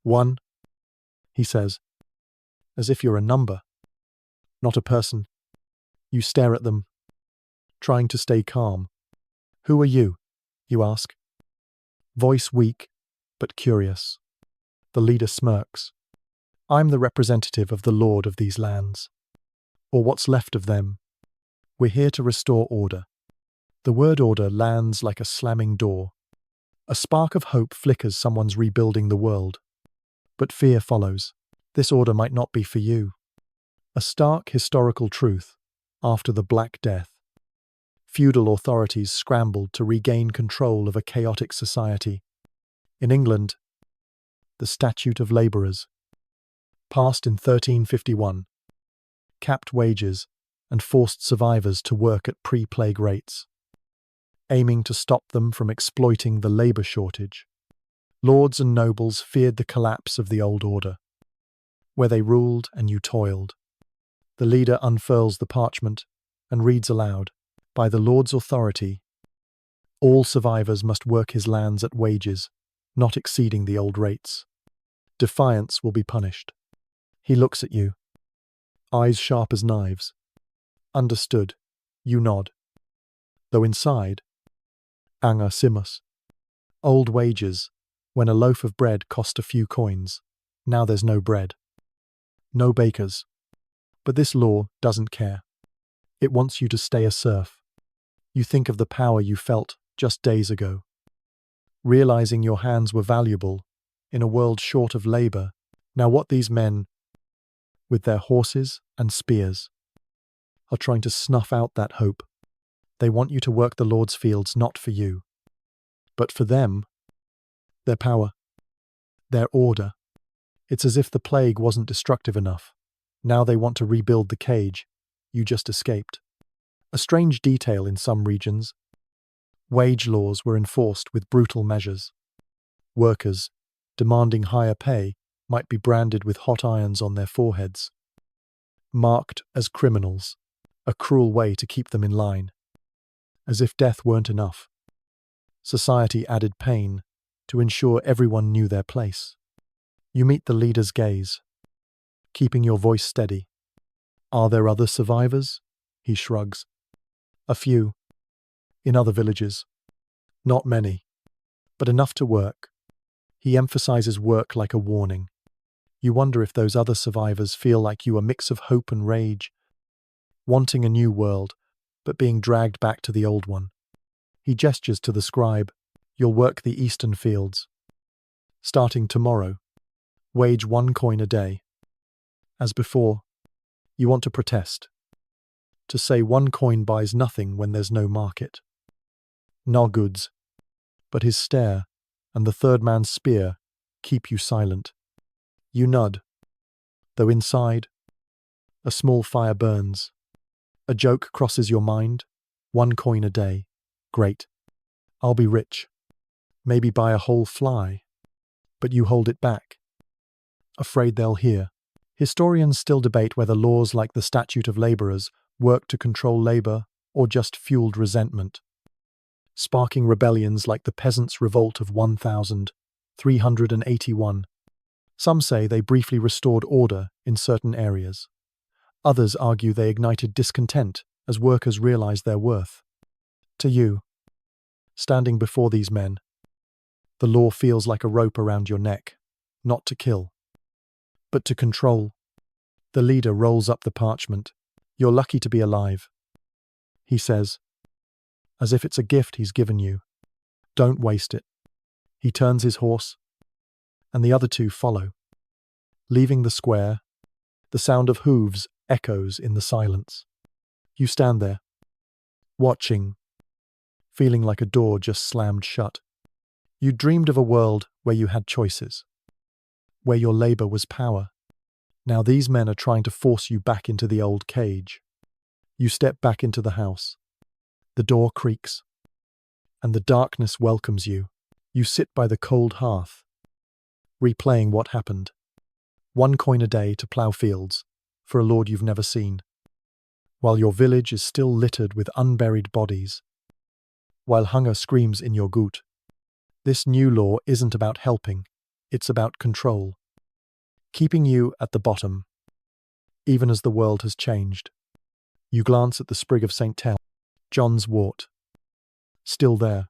One," he says, as if you're a number, not a person. You stare at them, trying to stay calm. "Who are you?" you ask. Voice weak, but curious. The leader smirks. "I'm the representative of the Lord of these lands, or what's left of them. We're here to restore order." The word order lands like a slamming door. A spark of hope flickers someone's rebuilding the world. But fear follows. This order might not be for you. A stark historical truth. After the Black Death, feudal authorities scrambled to regain control of a chaotic society. In England, the Statute of Labourers, passed in 1351, capped wages and forced survivors to work at pre-plague rates, aiming to stop them from exploiting the labour shortage. Lords and nobles feared the collapse of the old order, where they ruled and you toiled. The leader unfurls the parchment and reads aloud, "By the Lord's authority, all survivors must work his lands at wages not exceeding the old rates. Defiance will be punished." He looks at you, eyes sharp as knives. "Understood." You nod. Though inside, Anga Simus. Old wages, when a loaf of bread cost a few coins. Now there's no bread. No bakers. But this law doesn't care. It wants you to stay a serf. You think of the power you felt just days ago, realizing your hands were valuable in a world short of labor. Now what these men, with their horses and spears, are trying to snuff out that hope. They want you to work the Lord's fields not for you, but for them, their power, their order. It's as if the plague wasn't destructive enough. Now they want to rebuild the cage you just escaped. A strange detail in some regions, wage laws were enforced with brutal measures. Workers, demanding higher pay, might be branded with hot irons on their foreheads, marked as criminals, a cruel way to keep them in line. As if death weren't enough, society added pain to ensure everyone knew their place. You meet the leader's gaze, keeping your voice steady. "Are there other survivors?" He shrugs. "A few. In other villages. Not many, but enough to work." He emphasizes work like a warning. You wonder if those other survivors feel like you, a mix of hope and rage, wanting a new world, but being dragged back to the old one. He gestures to the scribe. "You'll work the eastern fields. Starting tomorrow. Wage 1 coin a day." As before, you want to protest, to say 1 coin buys nothing when there's no market. No goods. But his stare and the third man's spear keep you silent. You nod, though inside, a small fire burns. A joke crosses your mind. 1 coin a day. Great. I'll be rich. Maybe buy a whole fly. But you hold it back, afraid they'll hear. Historians still debate whether laws like the Statute of Laborers worked to control labor or just fueled resentment, sparking rebellions like the Peasants' Revolt of 1381. Some say they briefly restored order in certain areas. Others argue they ignited discontent as workers realized their worth. To you, standing before these men, the law feels like a rope around your neck, not to kill, but to control. The leader rolls up the parchment. You're lucky to be alive, he says, as if it's a gift he's given you. Don't waste it. He turns his horse, and the other two follow. Leaving the square, the sound of hooves echoes in the silence. You stand there, watching, feeling like a door just slammed shut. You dreamed of a world where you had choices, where your labor was power. Now these men are trying to force you back into the old cage. You step back into the house. The door creaks, and the darkness welcomes you. You sit by the cold hearth, replaying what happened. 1 coin a day to plough fields, for a lord you've never seen, while your village is still littered with unburied bodies, while hunger screams in your gut. This new law isn't about helping, it's about control, keeping you at the bottom, even as the world has changed. You glance at the sprig of St. John's wort, still there,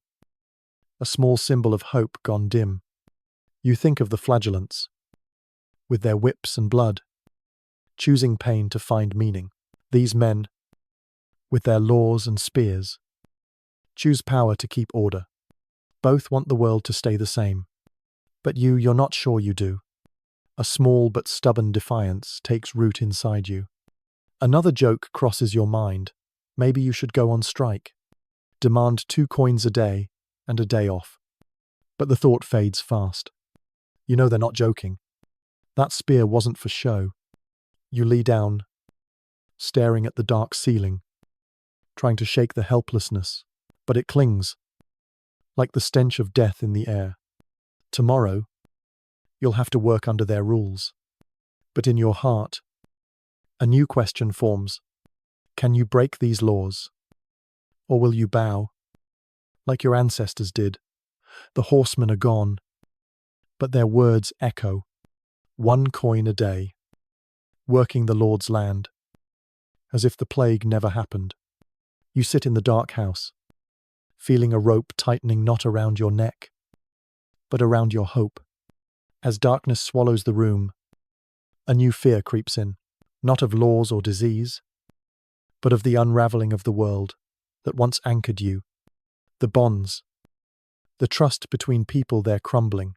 a small symbol of hope gone dim. You think of the flagellants, with their whips and blood, choosing pain to find meaning. These men, with their laws and spears, choose power to keep order. Both want the world to stay the same. But you're not sure you do. A small but stubborn defiance takes root inside you. Another joke crosses your mind. Maybe you should go on strike. Demand 2 coins a day and a day off. But the thought fades fast. You know they're not joking. That spear wasn't for show. You lie down, staring at the dark ceiling, trying to shake the helplessness, but it clings, like the stench of death in the air. Tomorrow, you'll have to work under their rules. But in your heart, a new question forms. Can you break these laws? Or will you bow, like your ancestors did? The horsemen are gone, but their words echo. 1 coin a day, working the Lord's land, as if the plague never happened. You sit in the dark house, feeling a rope tightening not around your neck, but around your hope. As darkness swallows the room, a new fear creeps in, not of laws or disease, but of the unraveling of the world that once anchored you. The bonds, the trust between people, they're crumbling.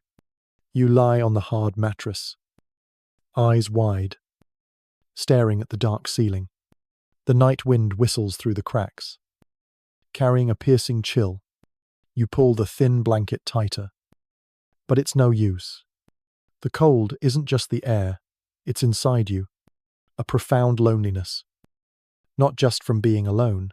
You lie on the hard mattress, eyes wide, staring at the dark ceiling. The night wind whistles through the cracks, carrying a piercing chill. You pull the thin blanket tighter, but it's no use. The cold isn't just the air, it's inside you, a profound loneliness, not just from being alone,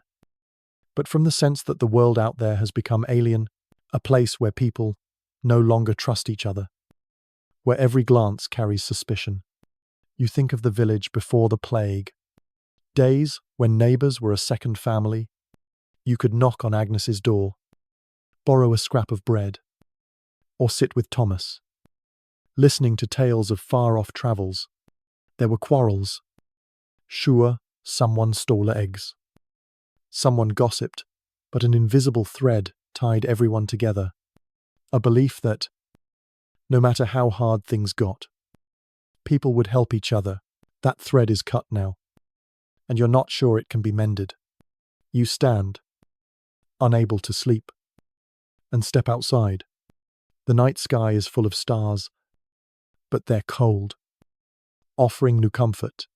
but from the sense that the world out there has become alien, a place where people no longer trust each other, where every glance carries suspicion. You think of the village before the plague, days when neighbours were a second family. You could knock on Agnes's door, borrow a scrap of bread, or sit with Thomas, listening to tales of far-off travels. There were quarrels. Sure, someone stole eggs. Someone gossiped, but an invisible thread tied everyone together. A belief that, no matter how hard things got, people would help each other. That thread is cut now, and you're not sure it can be mended. You stand, unable to sleep, and step outside. The night sky is full of stars, but they're cold, offering no comfort.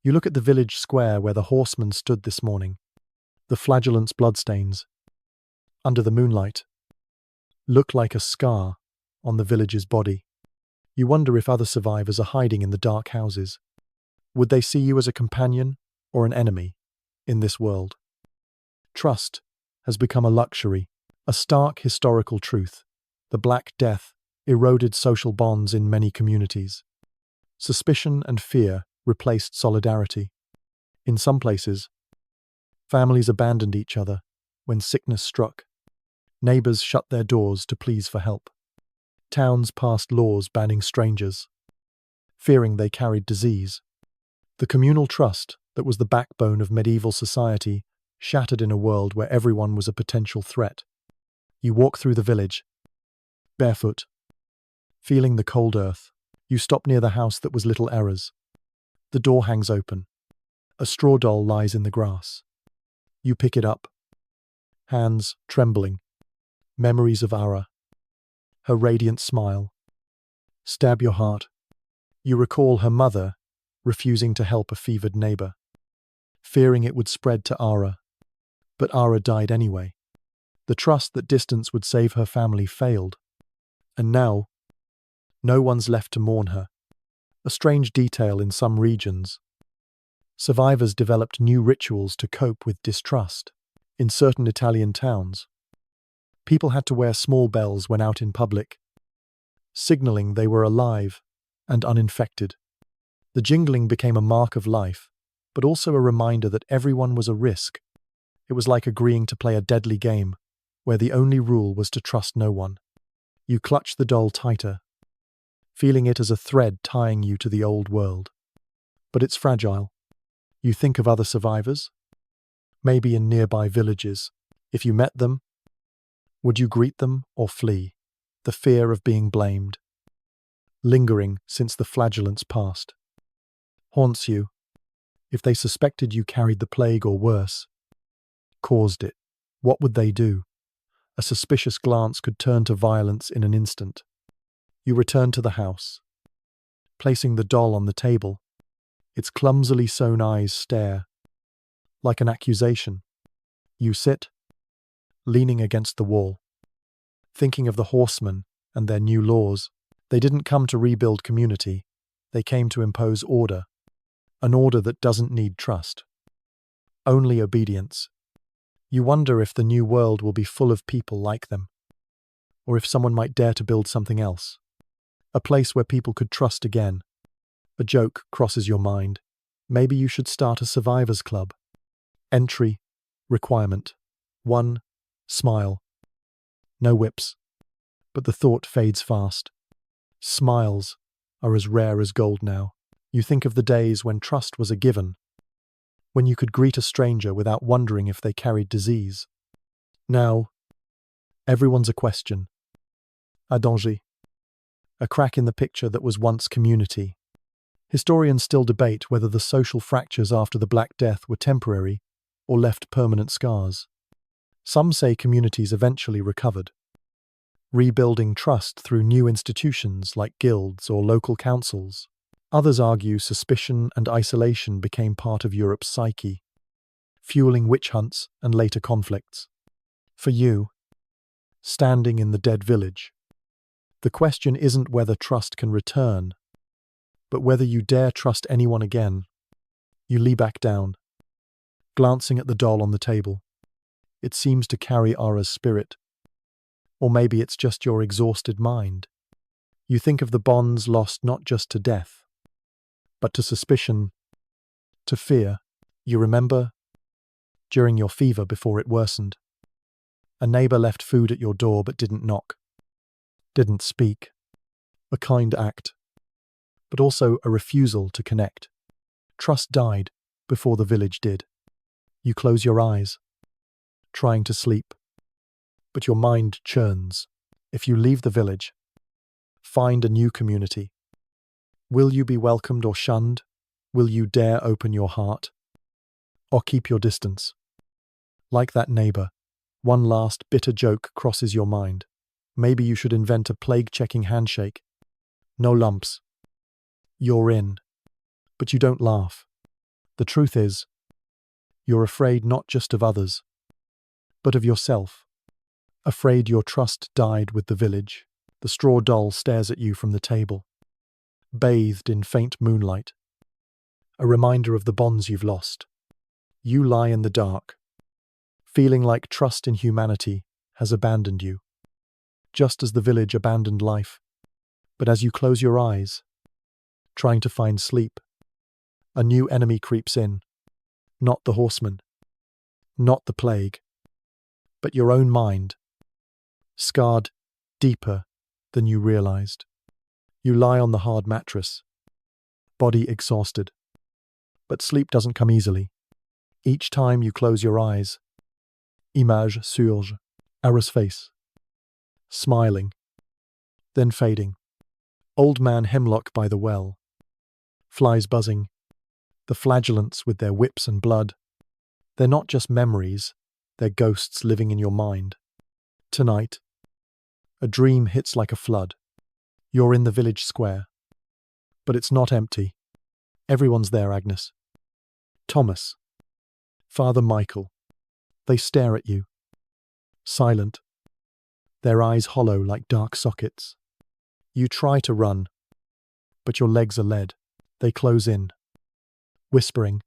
You look at the village square where the horsemen stood this morning. The flagellant's bloodstains, under the moonlight, look like a scar on the village's body. You wonder if other survivors are hiding in the dark houses. Would they see you as a companion or an enemy? in this world. Trust has become a luxury, a stark historical truth. The Black Death eroded social bonds in many communities. Suspicion and fear replaced solidarity. In some places, families abandoned each other when sickness struck. Neighbors shut their doors to pleas for help. Towns passed laws banning strangers, fearing they carried disease. The communal trust that was the backbone of medieval society shattered in a world where everyone was a potential threat. You walk through the village, barefoot, feeling the cold earth. You stop near the house that was Little Error's. The door hangs open. A straw doll lies in the grass. You pick it up, hands trembling. Memories of Ara, her radiant smile, stab your heart. You recall her mother refusing to help a fevered neighbor, fearing it would spread to Ara. But Ara died anyway. The trust that distance would save her family failed. And now, no one's left to mourn her. A strange detail in some regions. Survivors developed new rituals to cope with distrust. In certain Italian towns, people had to wear small bells when out in public, signaling they were alive and uninfected. The jingling became a mark of life, but also a reminder that everyone was a risk. It was like agreeing to play a deadly game, where the only rule was to trust no one. You clutch the doll tighter, feeling it as a thread tying you to the old world. But it's fragile. You think of other survivors, maybe in nearby villages. If you met them, would you greet them or flee? The fear of being blamed, lingering since the flagellants passed, haunts you. If they suspected you carried the plague or worse, caused it, what would they do? A suspicious glance could turn to violence in an instant. You return to the house, placing the doll on the table. Its clumsily sewn eyes stare, like an accusation. You sit, leaning against the wall, thinking of the horsemen and their new laws. They didn't come to rebuild community, they came to impose order. An order that doesn't need trust, only obedience. You wonder if the new world will be full of people like them, or if someone might dare to build something else. A place where people could trust again. A joke crosses your mind. Maybe you should start a survivors club. Entry requirement: 1 smile. No whips. But the thought fades fast. Smiles are as rare as gold now. You think of the days when trust was a given, when you could greet a stranger without wondering if they carried disease. Now, everyone's a question. A danger. A crack in the picture that was once community. Historians still debate whether the social fractures after the Black Death were temporary or left permanent scars. Some say communities eventually recovered, rebuilding trust through new institutions like guilds or local councils. Others argue suspicion and isolation became part of Europe's psyche, fueling witch hunts and later conflicts. For you, standing in the dead village, the question isn't whether trust can return, but whether you dare trust anyone again. You lie back down, glancing at the doll on the table. It seems to carry Ara's spirit. Or maybe it's just your exhausted mind. You think of the bonds lost not just to death, but to suspicion, to fear. You remember, during your fever before it worsened, a neighbor left food at your door but didn't knock, didn't speak. A kind act, but also a refusal to connect. Trust died before the village did. You close your eyes, trying to sleep, but your mind churns. If you leave the village, find a new community, will you be welcomed or shunned? Will you dare open your heart, or keep your distance? Like that neighbor, one last bitter joke crosses your mind. Maybe you should invent a plague-checking handshake. No lumps. You're in. But you don't laugh. The truth is, you're afraid not just of others, but of yourself. Afraid your trust died with the village. The straw doll stares at you from the table, bathed in faint moonlight. A reminder of the bonds you've lost. You lie in the dark, feeling like trust in humanity has abandoned you, just as the village abandoned life. But as you close your eyes, trying to find sleep, a new enemy creeps in. Not the horseman, not the plague, but your own mind, scarred deeper than you realized. You lie on the hard mattress, body exhausted. But sleep doesn't come easily. Each time you close your eyes, image surge, Ara's face, smiling, then fading. Old man Hemlock by the well, flies buzzing, the flagellants with their whips and blood. They're not just memories, they're ghosts living in your mind. Tonight, a dream hits like a flood. You're in the village square. But it's not empty. Everyone's there, Agnes. Thomas. Father Michael. They stare at you. Silent. Their eyes hollow like dark sockets. You try to run, but your legs are lead. They close in, whispering,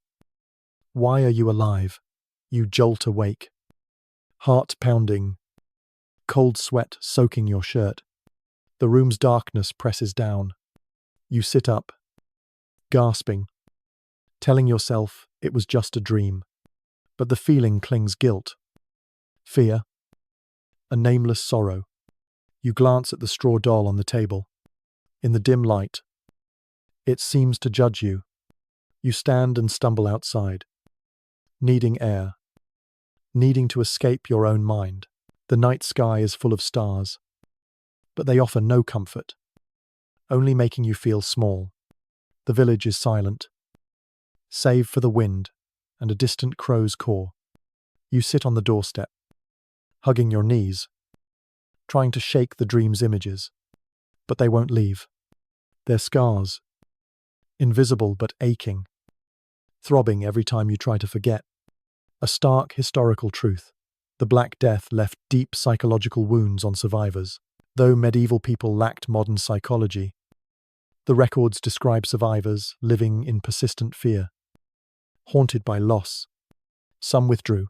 "Why are you alive?" You jolt awake. Heart pounding, cold sweat soaking your shirt. The room's darkness presses down. You sit up, gasping, telling yourself it was just a dream. But the feeling clings guilt, fear, a nameless sorrow. You glance at the straw doll on the table. In the dim light, it seems to judge you. You stand and stumble outside, needing air, needing to escape your own mind. The night sky is full of stars, but they offer no comfort, only making you feel small. The village is silent, save for the wind and a distant crow's caw. You sit on the doorstep, hugging your knees, trying to shake the dream's images, but they won't leave. They're scars, invisible but aching, throbbing every time you try to forget. A stark historical truth. The Black Death left deep psychological wounds on survivors. Though medieval people lacked modern psychology, the records describe survivors living in persistent fear, haunted by loss. Some withdrew.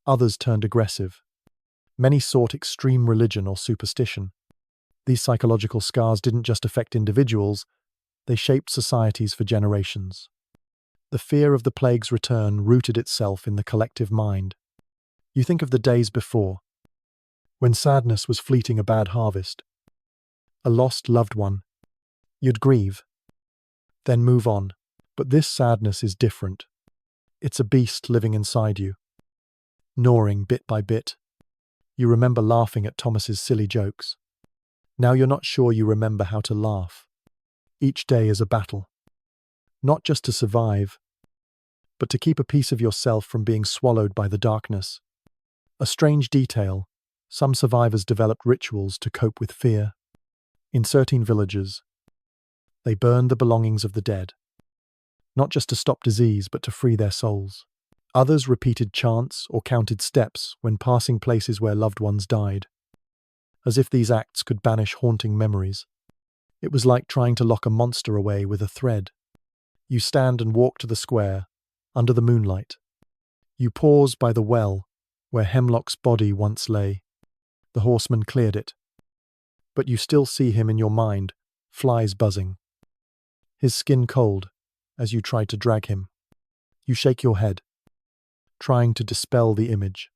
Others turned aggressive. Many sought extreme religion or superstition. These psychological scars didn't just affect individuals, they shaped societies for generations. The fear of the plague's return rooted itself in the collective mind. You think of the days before, when sadness was fleeting a bad harvest, a lost loved one. You'd grieve, then move on. But this sadness is different. It's a beast living inside you, gnawing bit by bit. You remember laughing at Thomas's silly jokes. Now you're not sure you remember how to laugh. Each day is a battle, not just to survive, but to keep a piece of yourself from being swallowed by the darkness. A strange detail, some survivors developed rituals to cope with fear. In certain villages, they burned the belongings of the dead, not just to stop disease, but to free their souls. Others repeated chants or counted steps when passing places where loved ones died, as if these acts could banish haunting memories. It was like trying to lock a monster away with a thread. You stand and walk to the square, under the moonlight. You pause by the well, where Hemlock's body once lay. The horseman cleared it, but you still see him in your mind, flies buzzing. His skin cold, as you try to drag him. You shake your head, trying to dispel the image.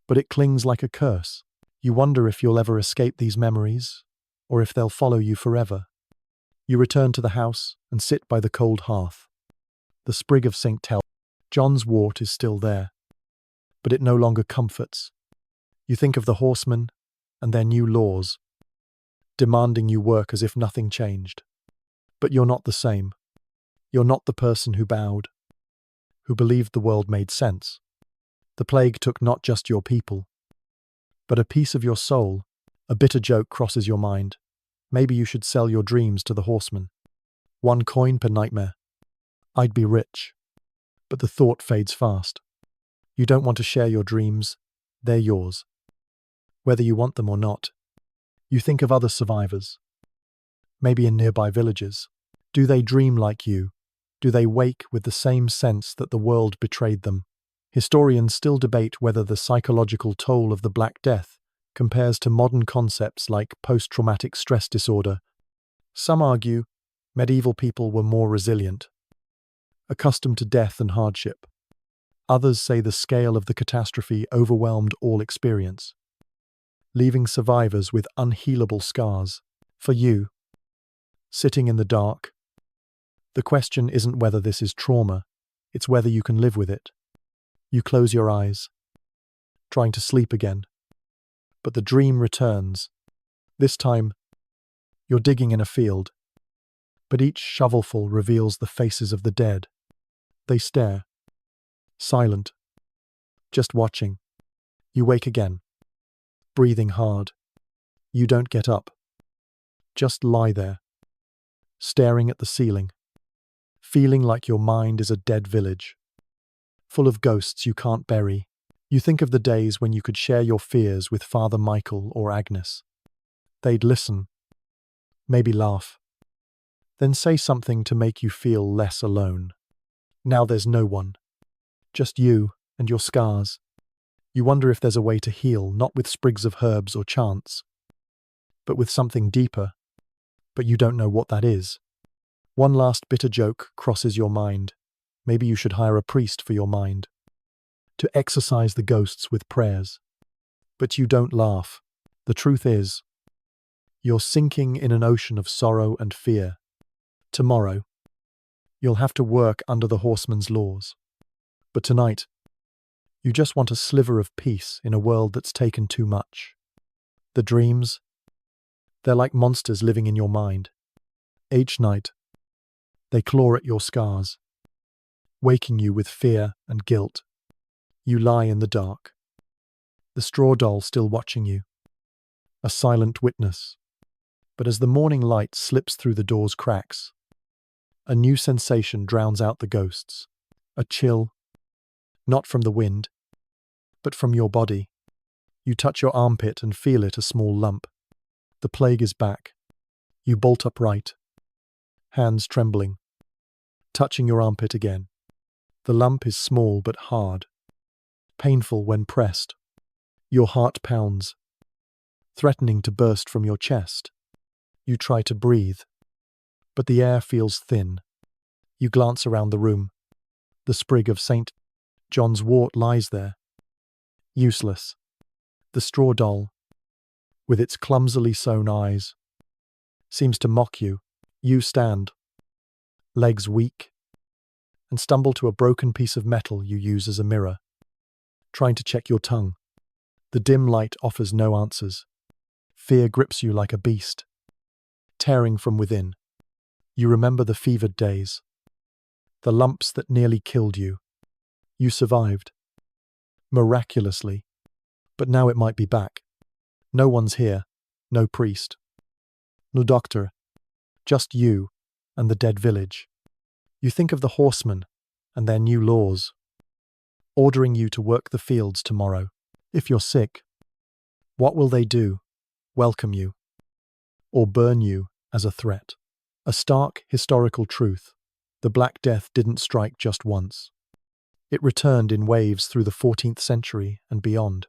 But it clings like a curse. You wonder if you'll ever escape these memories, or if they'll follow you forever. You return to the house and sit by the cold hearth. The sprig of St. John's wort is still there, but it no longer comforts. You think of the horsemen and their new laws, demanding you work as if nothing changed. But you're not the same. You're not the person who bowed, who believed the world made sense. The plague took not just your people, but a piece of your soul. A bitter joke crosses your mind. Maybe you should sell your dreams to the horsemen. 1 coin per nightmare. I'd be rich. But the thought fades fast. You don't want to share your dreams. They're yours, whether you want them or not. You think of other survivors, maybe in nearby villages. Do they dream like you, Do they wake with the same sense that the world betrayed them? Historians still debate whether the psychological toll of the Black Death compares to modern concepts like post-traumatic stress disorder. Some argue medieval people were more resilient, accustomed to death and hardship. Others say the scale of the catastrophe overwhelmed all experience, leaving survivors with unhealable scars. For you, sitting in the dark, the question isn't whether this is trauma, it's whether you can live with it. You close your eyes, trying to sleep again. But the dream returns. This time, you're digging in a field, but each shovelful reveals the faces of the dead. They stare, silent, just watching. You wake again, breathing hard. You don't get up. Just lie there, staring at the ceiling, feeling like your mind is a dead village, full of ghosts you can't bury. You think of the days when you could share your fears with Father Michael or Agnes. They'd listen, maybe laugh, then say something to make you feel less alone. Now there's no one, just you and your scars. You wonder if there's a way to heal, not with sprigs of herbs or chants, but with something deeper. But you don't know what that is. One last bitter joke crosses your mind. Maybe you should hire a priest for your mind, to exorcise the ghosts with prayers. But you don't laugh. The truth is, you're sinking in an ocean of sorrow and fear. Tomorrow, you'll have to work under the horseman's laws. But tonight, you just want a sliver of peace in a world that's taken too much. The dreams, they're like monsters living in your mind. Each night, they claw at your scars, waking you with fear and guilt. You lie in the dark, the straw doll still watching you, a silent witness. But as the morning light slips through the door's cracks, a new sensation drowns out the ghosts. A chill, not from the wind, but from your body. You touch your armpit and feel it, a small lump. The plague is back. You bolt upright, hands trembling, touching your armpit again. The lump is small but hard, painful when pressed. Your heart pounds, threatening to burst from your chest. You try to breathe, but the air feels thin. You glance around the room. The sprig of St. John's wort lies there, useless. The straw doll, with its clumsily sewn eyes, seems to mock you. You stand, legs weak, and stumble to a broken piece of metal you use as a mirror, trying to check your tongue. The dim light offers no answers. Fear grips you like a beast, tearing from within. You remember the fevered days, the lumps that nearly killed you. You survived, miraculously, but now it might be back. No one's here, no priest, no doctor, just you and the dead village. You think of the horsemen and their new laws, ordering you to work the fields tomorrow. If you're sick, what will they do? Welcome you, or burn you as a threat? A stark historical truth. The Black Death didn't strike just once. It returned in waves through the 14th century and beyond.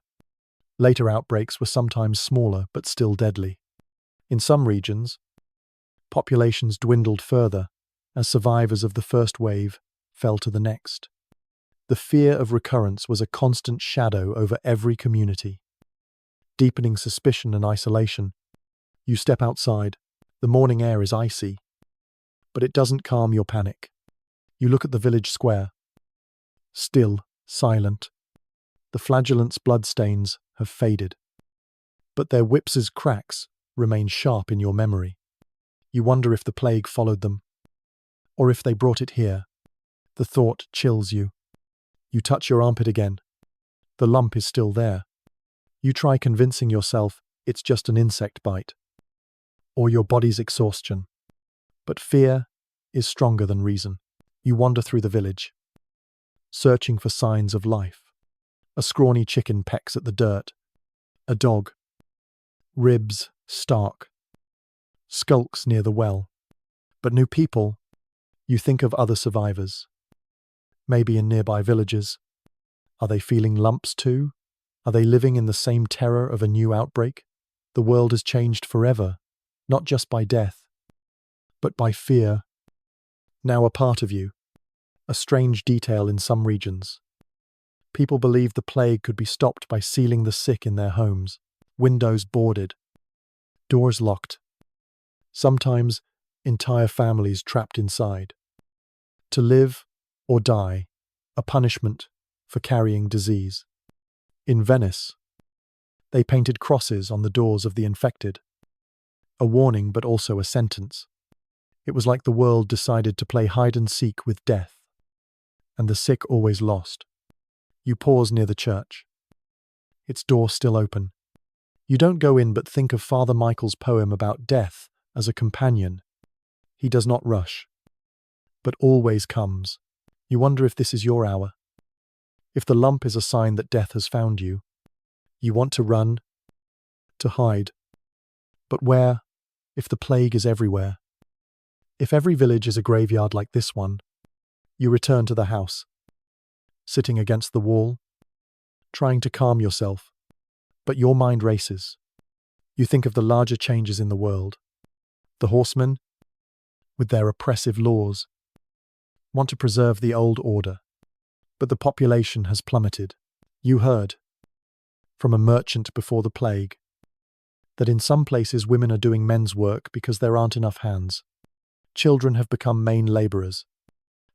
Later outbreaks were sometimes smaller but still deadly. In some regions, populations dwindled further as survivors of the first wave fell to the next. The fear of recurrence was a constant shadow over every community, deepening suspicion and isolation. You step outside. The morning air is icy, but it doesn't calm your panic. You look at the village square. Still, silent. The flagellant's bloodstains have faded, but their whips' cracks remain sharp in your memory. You wonder if the plague followed them, or if they brought it here. The thought chills you. You touch your armpit again. The lump is still there. You try convincing yourself it's just an insect bite, or your body's exhaustion. But fear is stronger than reason. You wander through the village, searching for signs of life. A scrawny chicken pecks at the dirt. A dog, ribs stark, skulks near the well. But new people, You think of other survivors, maybe in nearby villages. Are they feeling lumps too? Are they living in the same terror of a new outbreak? The world has changed forever, not just by death, but by fear, now a part of you, a strange detail in some regions. People believe the plague could be stopped by sealing the sick in their homes, windows boarded, doors locked, sometimes entire families trapped inside. To live or die, a punishment for carrying disease. In Venice, they painted crosses on the doors of the infected, a warning but also a sentence. It was like the world decided to play hide and seek with death, and the sick always lost. You pause near the church, its door still open. You don't go in but think of Father Michael's poem about death as a companion. He does not rush, but always comes. You wonder if this is your hour. If the lump is a sign that death has found you, you want to run, to hide. But where, if the plague is everywhere? If every village is a graveyard like this one, you return to the house, sitting against the wall, trying to calm yourself, but your mind races. You think of the larger changes in the world. The horsemen, with their oppressive laws, want to preserve the old order, but the population has plummeted. You heard, from a merchant before the plague, that in some places women are doing men's work because there aren't enough hands. Children have become main labourers.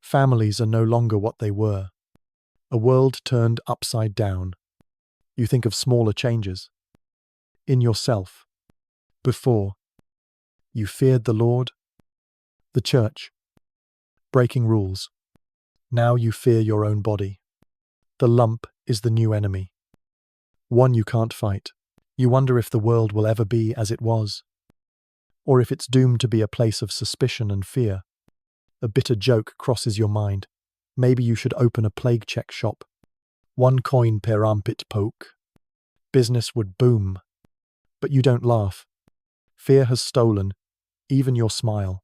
Families are no longer what they were. A world turned upside down. You think of smaller changes. In yourself. Before, you feared the Lord, the church, breaking rules. Now you fear your own body. The lump is the new enemy. One you can't fight. You wonder if the world will ever be as it was, or if it's doomed to be a place of suspicion and fear. A bitter joke crosses your mind. Maybe you should open a plague check shop. 1 coin per armpit poke. Business would boom. But you don't laugh. Fear has stolen even your smile.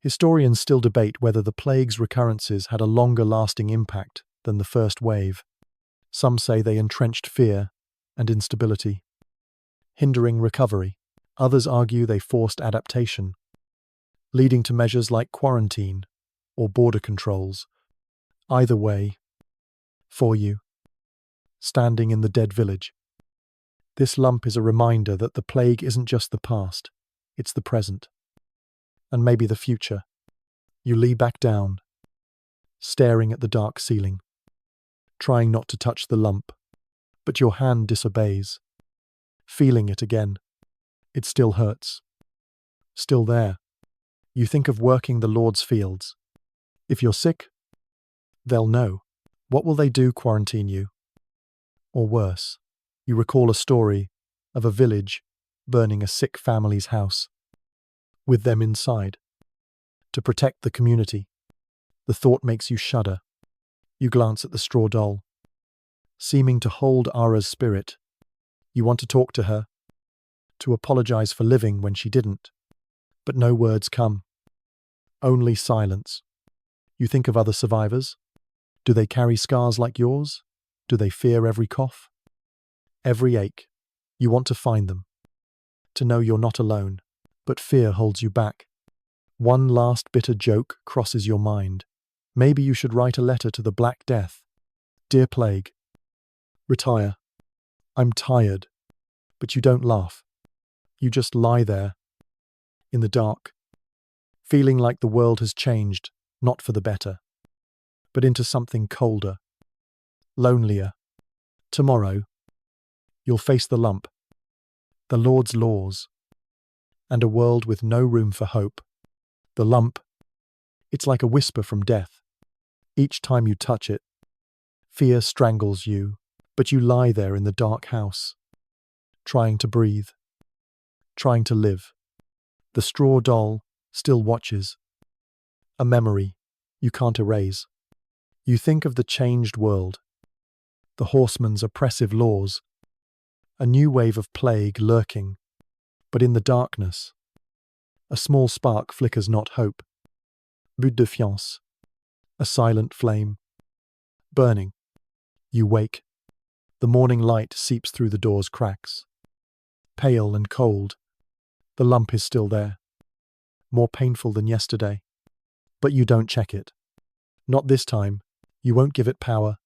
Historians still debate whether the plague's recurrences had a longer-lasting impact than the first wave. Some say they entrenched fear and instability, hindering recovery. Others argue they forced adaptation, leading to measures like quarantine or border controls. Either way, for you, standing in the dead village, this lump is a reminder that the plague isn't just the past, it's the present, and maybe the future. You lie back down, staring at the dark ceiling, trying not to touch the lump, but your hand disobeys. Feeling it again. It still hurts. Still there. You think of working the Lord's fields. If you're sick, they'll know. What will they do, quarantine you? Or worse, you recall a story of a village burning a sick family's house, with them inside, to protect the community. The thought makes you shudder. You glance at the straw doll, seeming to hold Ara's spirit. You want to talk to her, to apologize for living when she didn't. But no words come. Only silence. You think of other survivors. Do they carry scars like yours? Do they fear every cough? Every ache? You want to find them. To know you're not alone. But fear holds you back. One last bitter joke crosses your mind. Maybe you should write a letter to the Black Death. Dear Plague, retire. I'm tired. But you don't laugh. You just lie there, in the dark, feeling like the world has changed, not for the better, but into something colder, lonelier. Tomorrow, you'll face the lump, the Lord's laws, and a world with no room for hope. The lump, it's like a whisper from death. Each time you touch it, fear strangles you, but you lie there in the dark house, trying to breathe, trying to live. The straw doll still watches. A memory you can't erase. You think of the changed world, the horseman's oppressive laws, a new wave of plague lurking, but in the darkness, a small spark flickers, not hope, bout de fiance, a silent flame, burning. You wake. The morning light seeps through the door's cracks. Pale and cold, the lump is still there, more painful than yesterday. But you don't check it. Not this time. You won't give it power.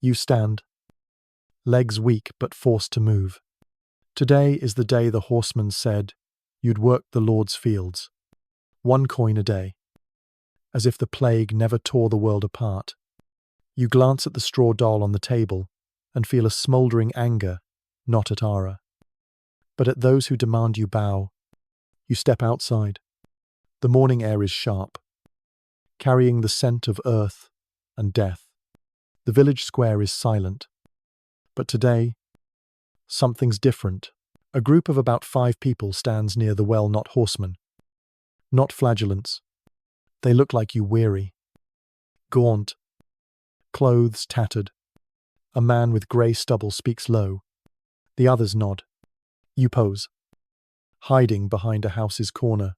You stand, legs weak but forced to move. Today is the day the horseman said you'd work the Lord's fields. 1 coin a day. As if the plague never tore the world apart. You glance at the straw doll on the table and feel a smouldering anger, not at Ara, but at those who demand you bow. You step outside. The morning air is sharp, carrying the scent of earth and death. The village square is silent. But today, something's different. A group of about 5 people stands near the well, not horsemen, not flagellants. They look like you, weary, gaunt, clothes tattered. A man with grey stubble speaks low. The others nod. You pose, hiding behind a house's corner,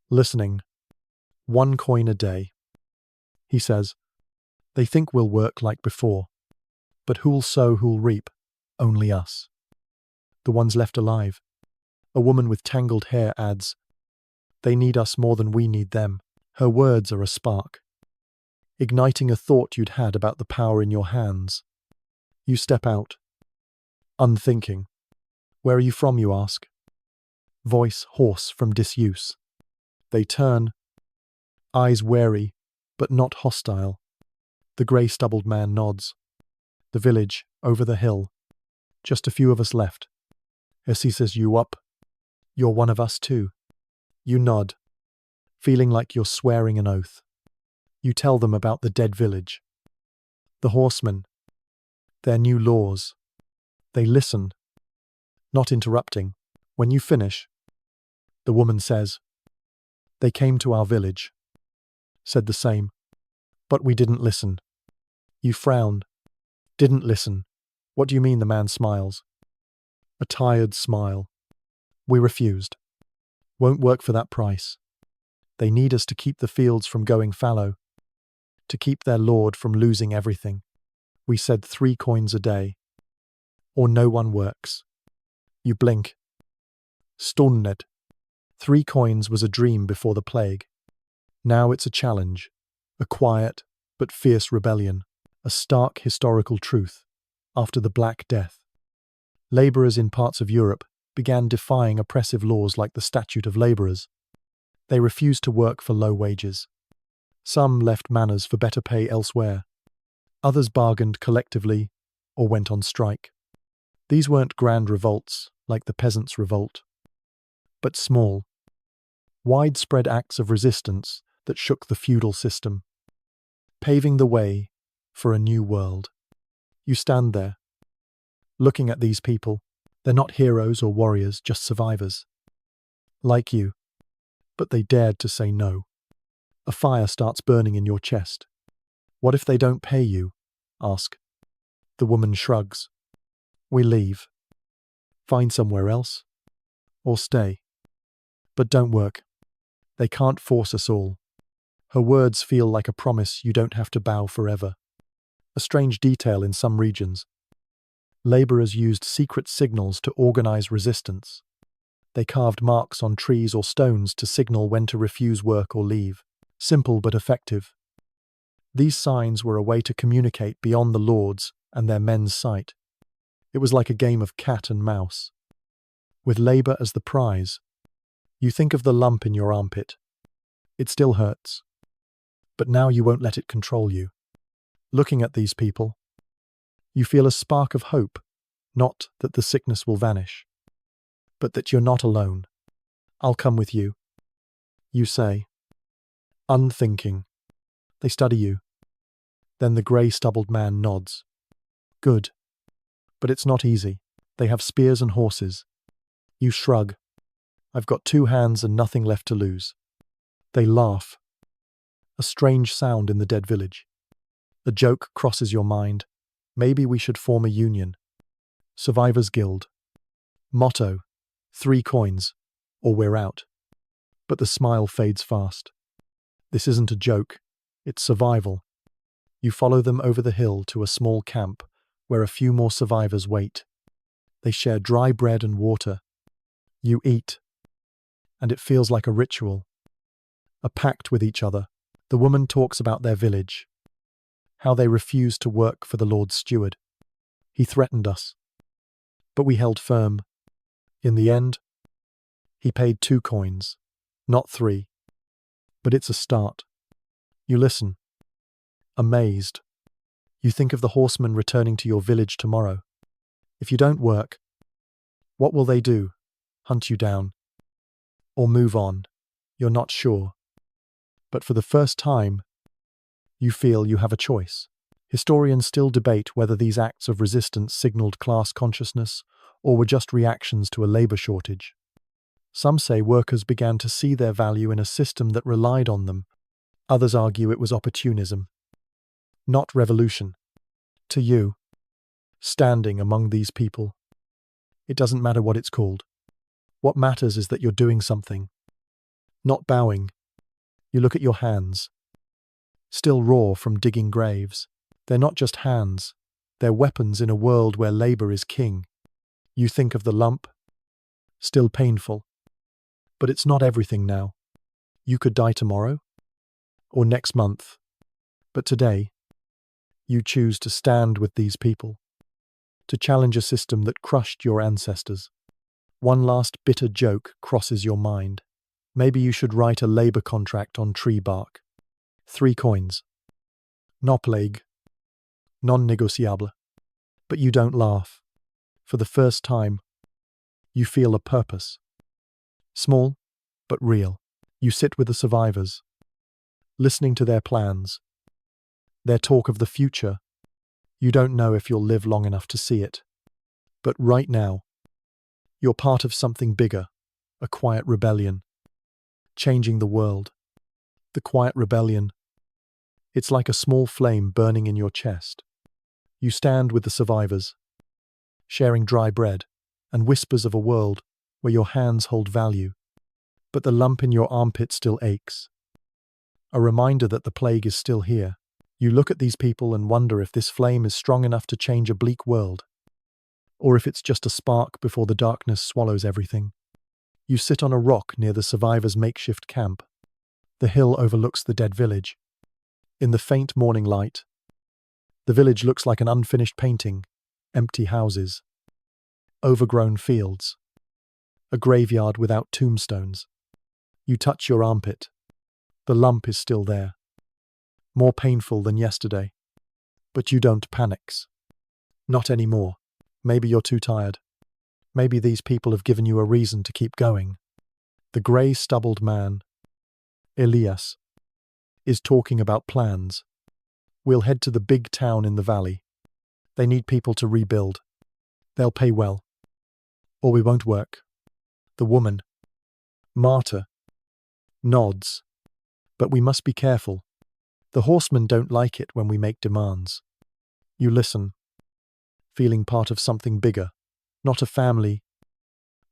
listening. 1 coin a day. He says, they think we'll work like before. But who'll sow, who'll reap? Only us. The ones left alive. A woman with tangled hair adds, they need us more than we need them. Her words are a spark, igniting a thought you'd had about the power in your hands. You step out, unthinking. Where are you from, you ask? Voice hoarse from disuse. They turn, eyes wary, but not hostile. The grey-stubbled man nods. The village, over the hill. Just a few of us left. As he says, you up? You're one of us too. You nod, feeling like you're swearing an oath. You tell them about the dead village. The horsemen. Their new laws. They listen, not interrupting. When you finish, the woman says, they came to our village. Said the same. But we didn't listen. You frown. Didn't listen. What do you mean? The man smiles. A tired smile. We refused. Won't work for that price. They need us to keep the fields from going fallow, to keep their lord from losing everything. We said 3 coins a day, or no one works. You blink. Stunnet. 3 coins was a dream before the plague. Now it's a challenge, a quiet but fierce rebellion, a stark historical truth. After the Black Death, labourers in parts of Europe began defying oppressive laws like the Statute of Labourers. They refused to work for low wages. Some left manors for better pay elsewhere. Others bargained collectively or went on strike. These weren't grand revolts like the Peasants' Revolt, but small, widespread acts of resistance that shook the feudal system, paving the way for a new world. You stand there, looking at these people. They're not heroes or warriors, just survivors. Like you. But they dared to say no. A fire starts burning in your chest. What if they don't pay you? Ask. The woman shrugs. We leave. Find somewhere else. Or stay. But don't work. They can't force us all. Her words feel like a promise you don't have to bow forever. A strange detail in some regions. Labourers used secret signals to organise resistance. They carved marks on trees or stones to signal when to refuse work or leave. Simple but effective. These signs were a way to communicate beyond the lords and their men's sight. It was like a game of cat and mouse. With labour as the prize, you think of the lump in your armpit. It still hurts. But now you won't let it control you. Looking at these people, you feel a spark of hope, not that the sickness will vanish, but that you're not alone. I'll come with you, you say, unthinking. They study you. Then the grey-stubbled man nods. Good. But it's not easy. They have spears and horses. You shrug. I've got 2 hands and nothing left to lose. They laugh. A strange sound in the dead village. A joke crosses your mind. Maybe we should form a union. Survivors Guild. Motto, 3 coins, or we're out. But the smile fades fast. This isn't a joke, it's survival. You follow them over the hill to a small camp where a few more survivors wait. They share dry bread and water. You eat, and it feels like a ritual, a pact with each other. The woman talks about their village, how they refused to work for the Lord's steward. He threatened us, but we held firm. In the end, he paid 2 coins, not 3. But it's a start. You listen, amazed. You think of the horsemen returning to your village tomorrow. If you don't work, what will they do? Hunt you down? Or move on? You're not sure. But for the first time, you feel you have a choice. Historians still debate whether these acts of resistance signaled class consciousness or were just reactions to a labor shortage. Some say workers began to see their value in a system that relied on them. Others argue it was opportunism, not revolution. To you, standing among these people, it doesn't matter what it's called. What matters is that you're doing something, not bowing. You look at your hands, still raw from digging graves. They're not just hands, they're weapons in a world where labor is king. You think of the lump, still painful. But it's not everything now. You could die tomorrow, or next month. But today, you choose to stand with these people, to challenge a system that crushed your ancestors. One last bitter joke crosses your mind. Maybe you should write a labor contract on tree bark. 3 coins. No plague. Non-négociable. But you don't laugh. For the first time, you feel a purpose. Small, but real. You sit with the survivors, listening to their plans, their talk of the future. You don't know if you'll live long enough to see it. But right now, you're part of something bigger, a quiet rebellion, changing the world. The quiet rebellion. It's like a small flame burning in your chest. You stand with the survivors, sharing dry bread and whispers of a world where your hands hold value, but the lump in your armpit still aches. A reminder that the plague is still here. You look at these people and wonder if this flame is strong enough to change a bleak world, or if it's just a spark before the darkness swallows everything. You sit on a rock near the survivors' makeshift camp. The hill overlooks the dead village. In the faint morning light, the village looks like an unfinished painting, empty houses, overgrown fields, a graveyard without tombstones. You touch your armpit. The lump is still there, more painful than yesterday. But you don't panic. Not anymore. Maybe you're too tired. Maybe these people have given you a reason to keep going. The grey-stubbled man, Elias, is talking about plans. We'll head to the big town in the valley. They need people to rebuild. They'll pay well. Or we won't work. The woman, Marta, nods. But we must be careful. The horsemen don't like it when we make demands. You listen, feeling part of something bigger. Not a family,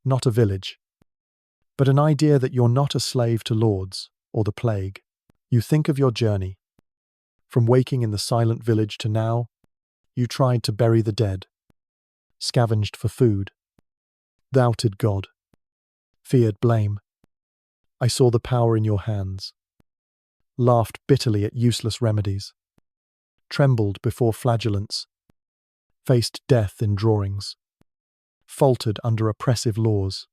not a village, but an idea that you're not a slave to lords or the plague. You think of your journey. From waking in the silent village to now, you tried to bury the dead, scavenged for food, doubted God, feared blame. I saw the power in your hands, laughed bitterly at useless remedies, trembled before flagellants, faced death in drawings, faltered under oppressive laws,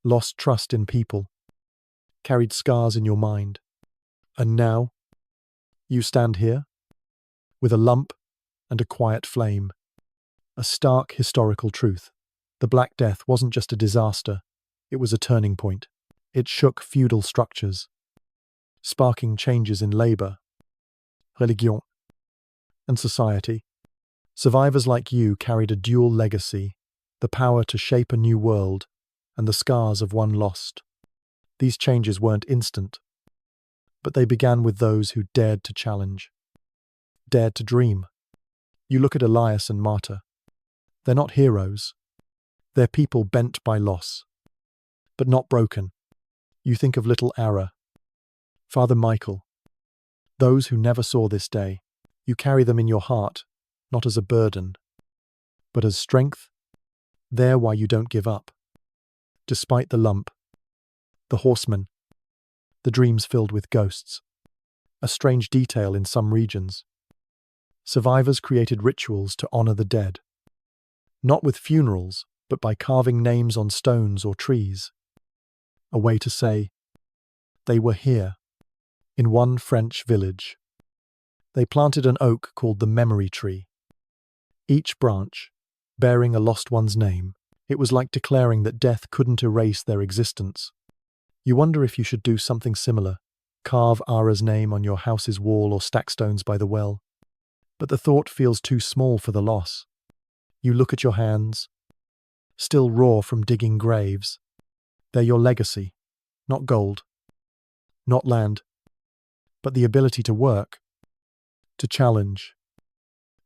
lost trust in people, carried scars in your mind. And now, you stand here, with a lump and a quiet flame, a stark historical truth. The Black Death wasn't just a disaster, it was a turning point. It shook feudal structures, sparking changes in labor, religion, and society. Survivors like you carried a dual legacy, the power to shape a new world and the scars of one lost. These changes weren't instant, but they began with those who dared to challenge, dared to dream. You look at Elias and Marta. They're not heroes. They're people bent by loss, but not broken. You think of little Ara, Father Michael, those who never saw this day, you carry them in your heart, not as a burden, but as strength, there why you don't give up. Despite the lump, the horseman, the dreams filled with ghosts, a strange detail in some regions. Survivors created rituals to honor the dead, not with funerals, but by carving names on stones or trees. A way to say, they were here, in one French village. They planted an oak called the memory tree. Each branch, bearing a lost one's name, it was like declaring that death couldn't erase their existence. You wonder if you should do something similar, carve Ara's name on your house's wall or stack stones by the well. But the thought feels too small for the loss. You look at your hands, still raw from digging graves. They're your legacy, not gold, not land, but the ability to work, to challenge,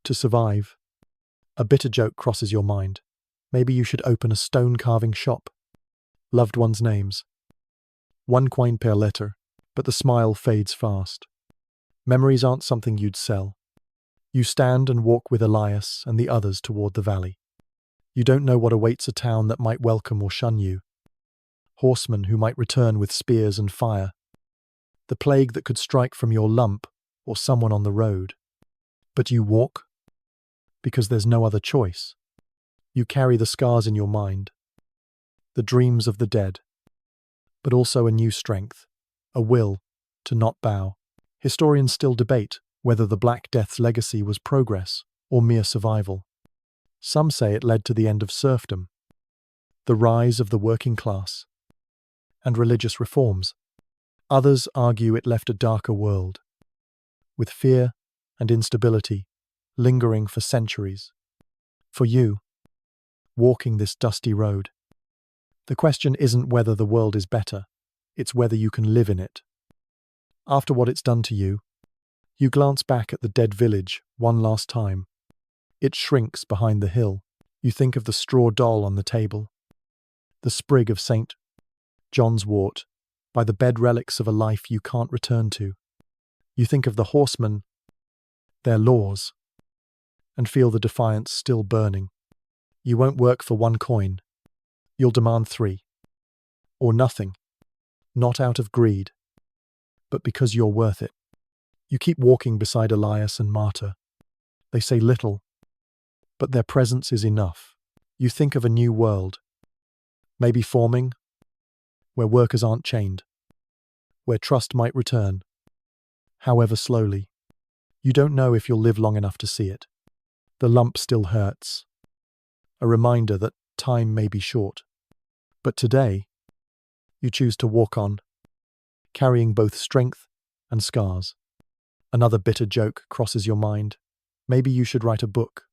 to survive. A bitter joke crosses your mind. Maybe you should open a stone carving shop. Loved ones' names. 1 coin per letter, but the smile fades fast. Memories aren't something you'd sell. You stand and walk with Elias and the others toward the valley. You don't know what awaits a town that might welcome or shun you. Horsemen who might return with spears and fire. The plague that could strike from your lump or someone on the road. But you walk because there's no other choice. You carry the scars in your mind, the dreams of the dead, but also a new strength, a will to not bow. Historians still debate whether the Black Death's legacy was progress or mere survival. Some say it led to the end of serfdom, the rise of the working class, and religious reforms. Others argue it left a darker world, with fear and instability lingering for centuries. For you, walking this dusty road, the question isn't whether the world is better, it's whether you can live in it. After what it's done to you, you glance back at the dead village one last time. It shrinks behind the hill. You think of the straw doll on the table, the sprig of St. John's wort, by the bed relics of a life you can't return to. You think of the horsemen, their laws, and feel the defiance still burning. You won't work for 1 coin. You'll demand 3. Or nothing. Not out of greed, but because you're worth it. You keep walking beside Elias and Marta. They say little, but their presence is enough. You think of a new world, maybe forming, where workers aren't chained, where trust might return, however slowly. You don't know if you'll live long enough to see it. The lump still hurts, a reminder that time may be short. But today, you choose to walk on, carrying both strength and scars. Another bitter joke crosses your mind. Maybe you should write a book.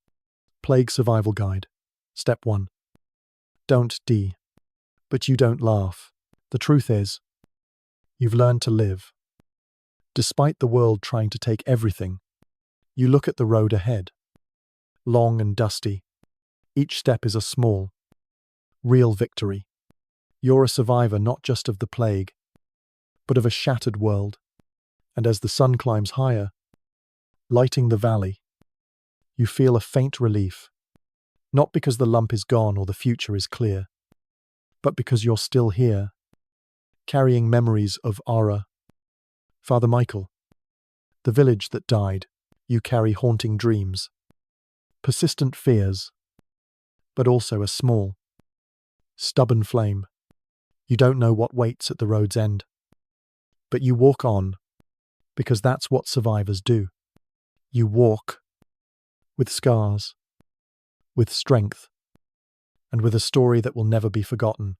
Plague Survival Guide. Step 1. Don't D. But you don't laugh. The truth is, you've learned to live. Despite the world trying to take everything, you look at the road ahead. Long and dusty. Each step is a small, real victory. You're a survivor not just of the plague, but of a shattered world. And as the sun climbs higher, lighting the valley, you feel a faint relief. Not because the lump is gone or the future is clear, but because you're still here, carrying memories of Ara. Father Michael, the village that died, you carry haunting dreams, persistent fears, but also a small, stubborn flame. You don't know what waits at the road's end, but you walk on, because that's what survivors do. You walk, with scars, with strength, and with a story that will never be forgotten.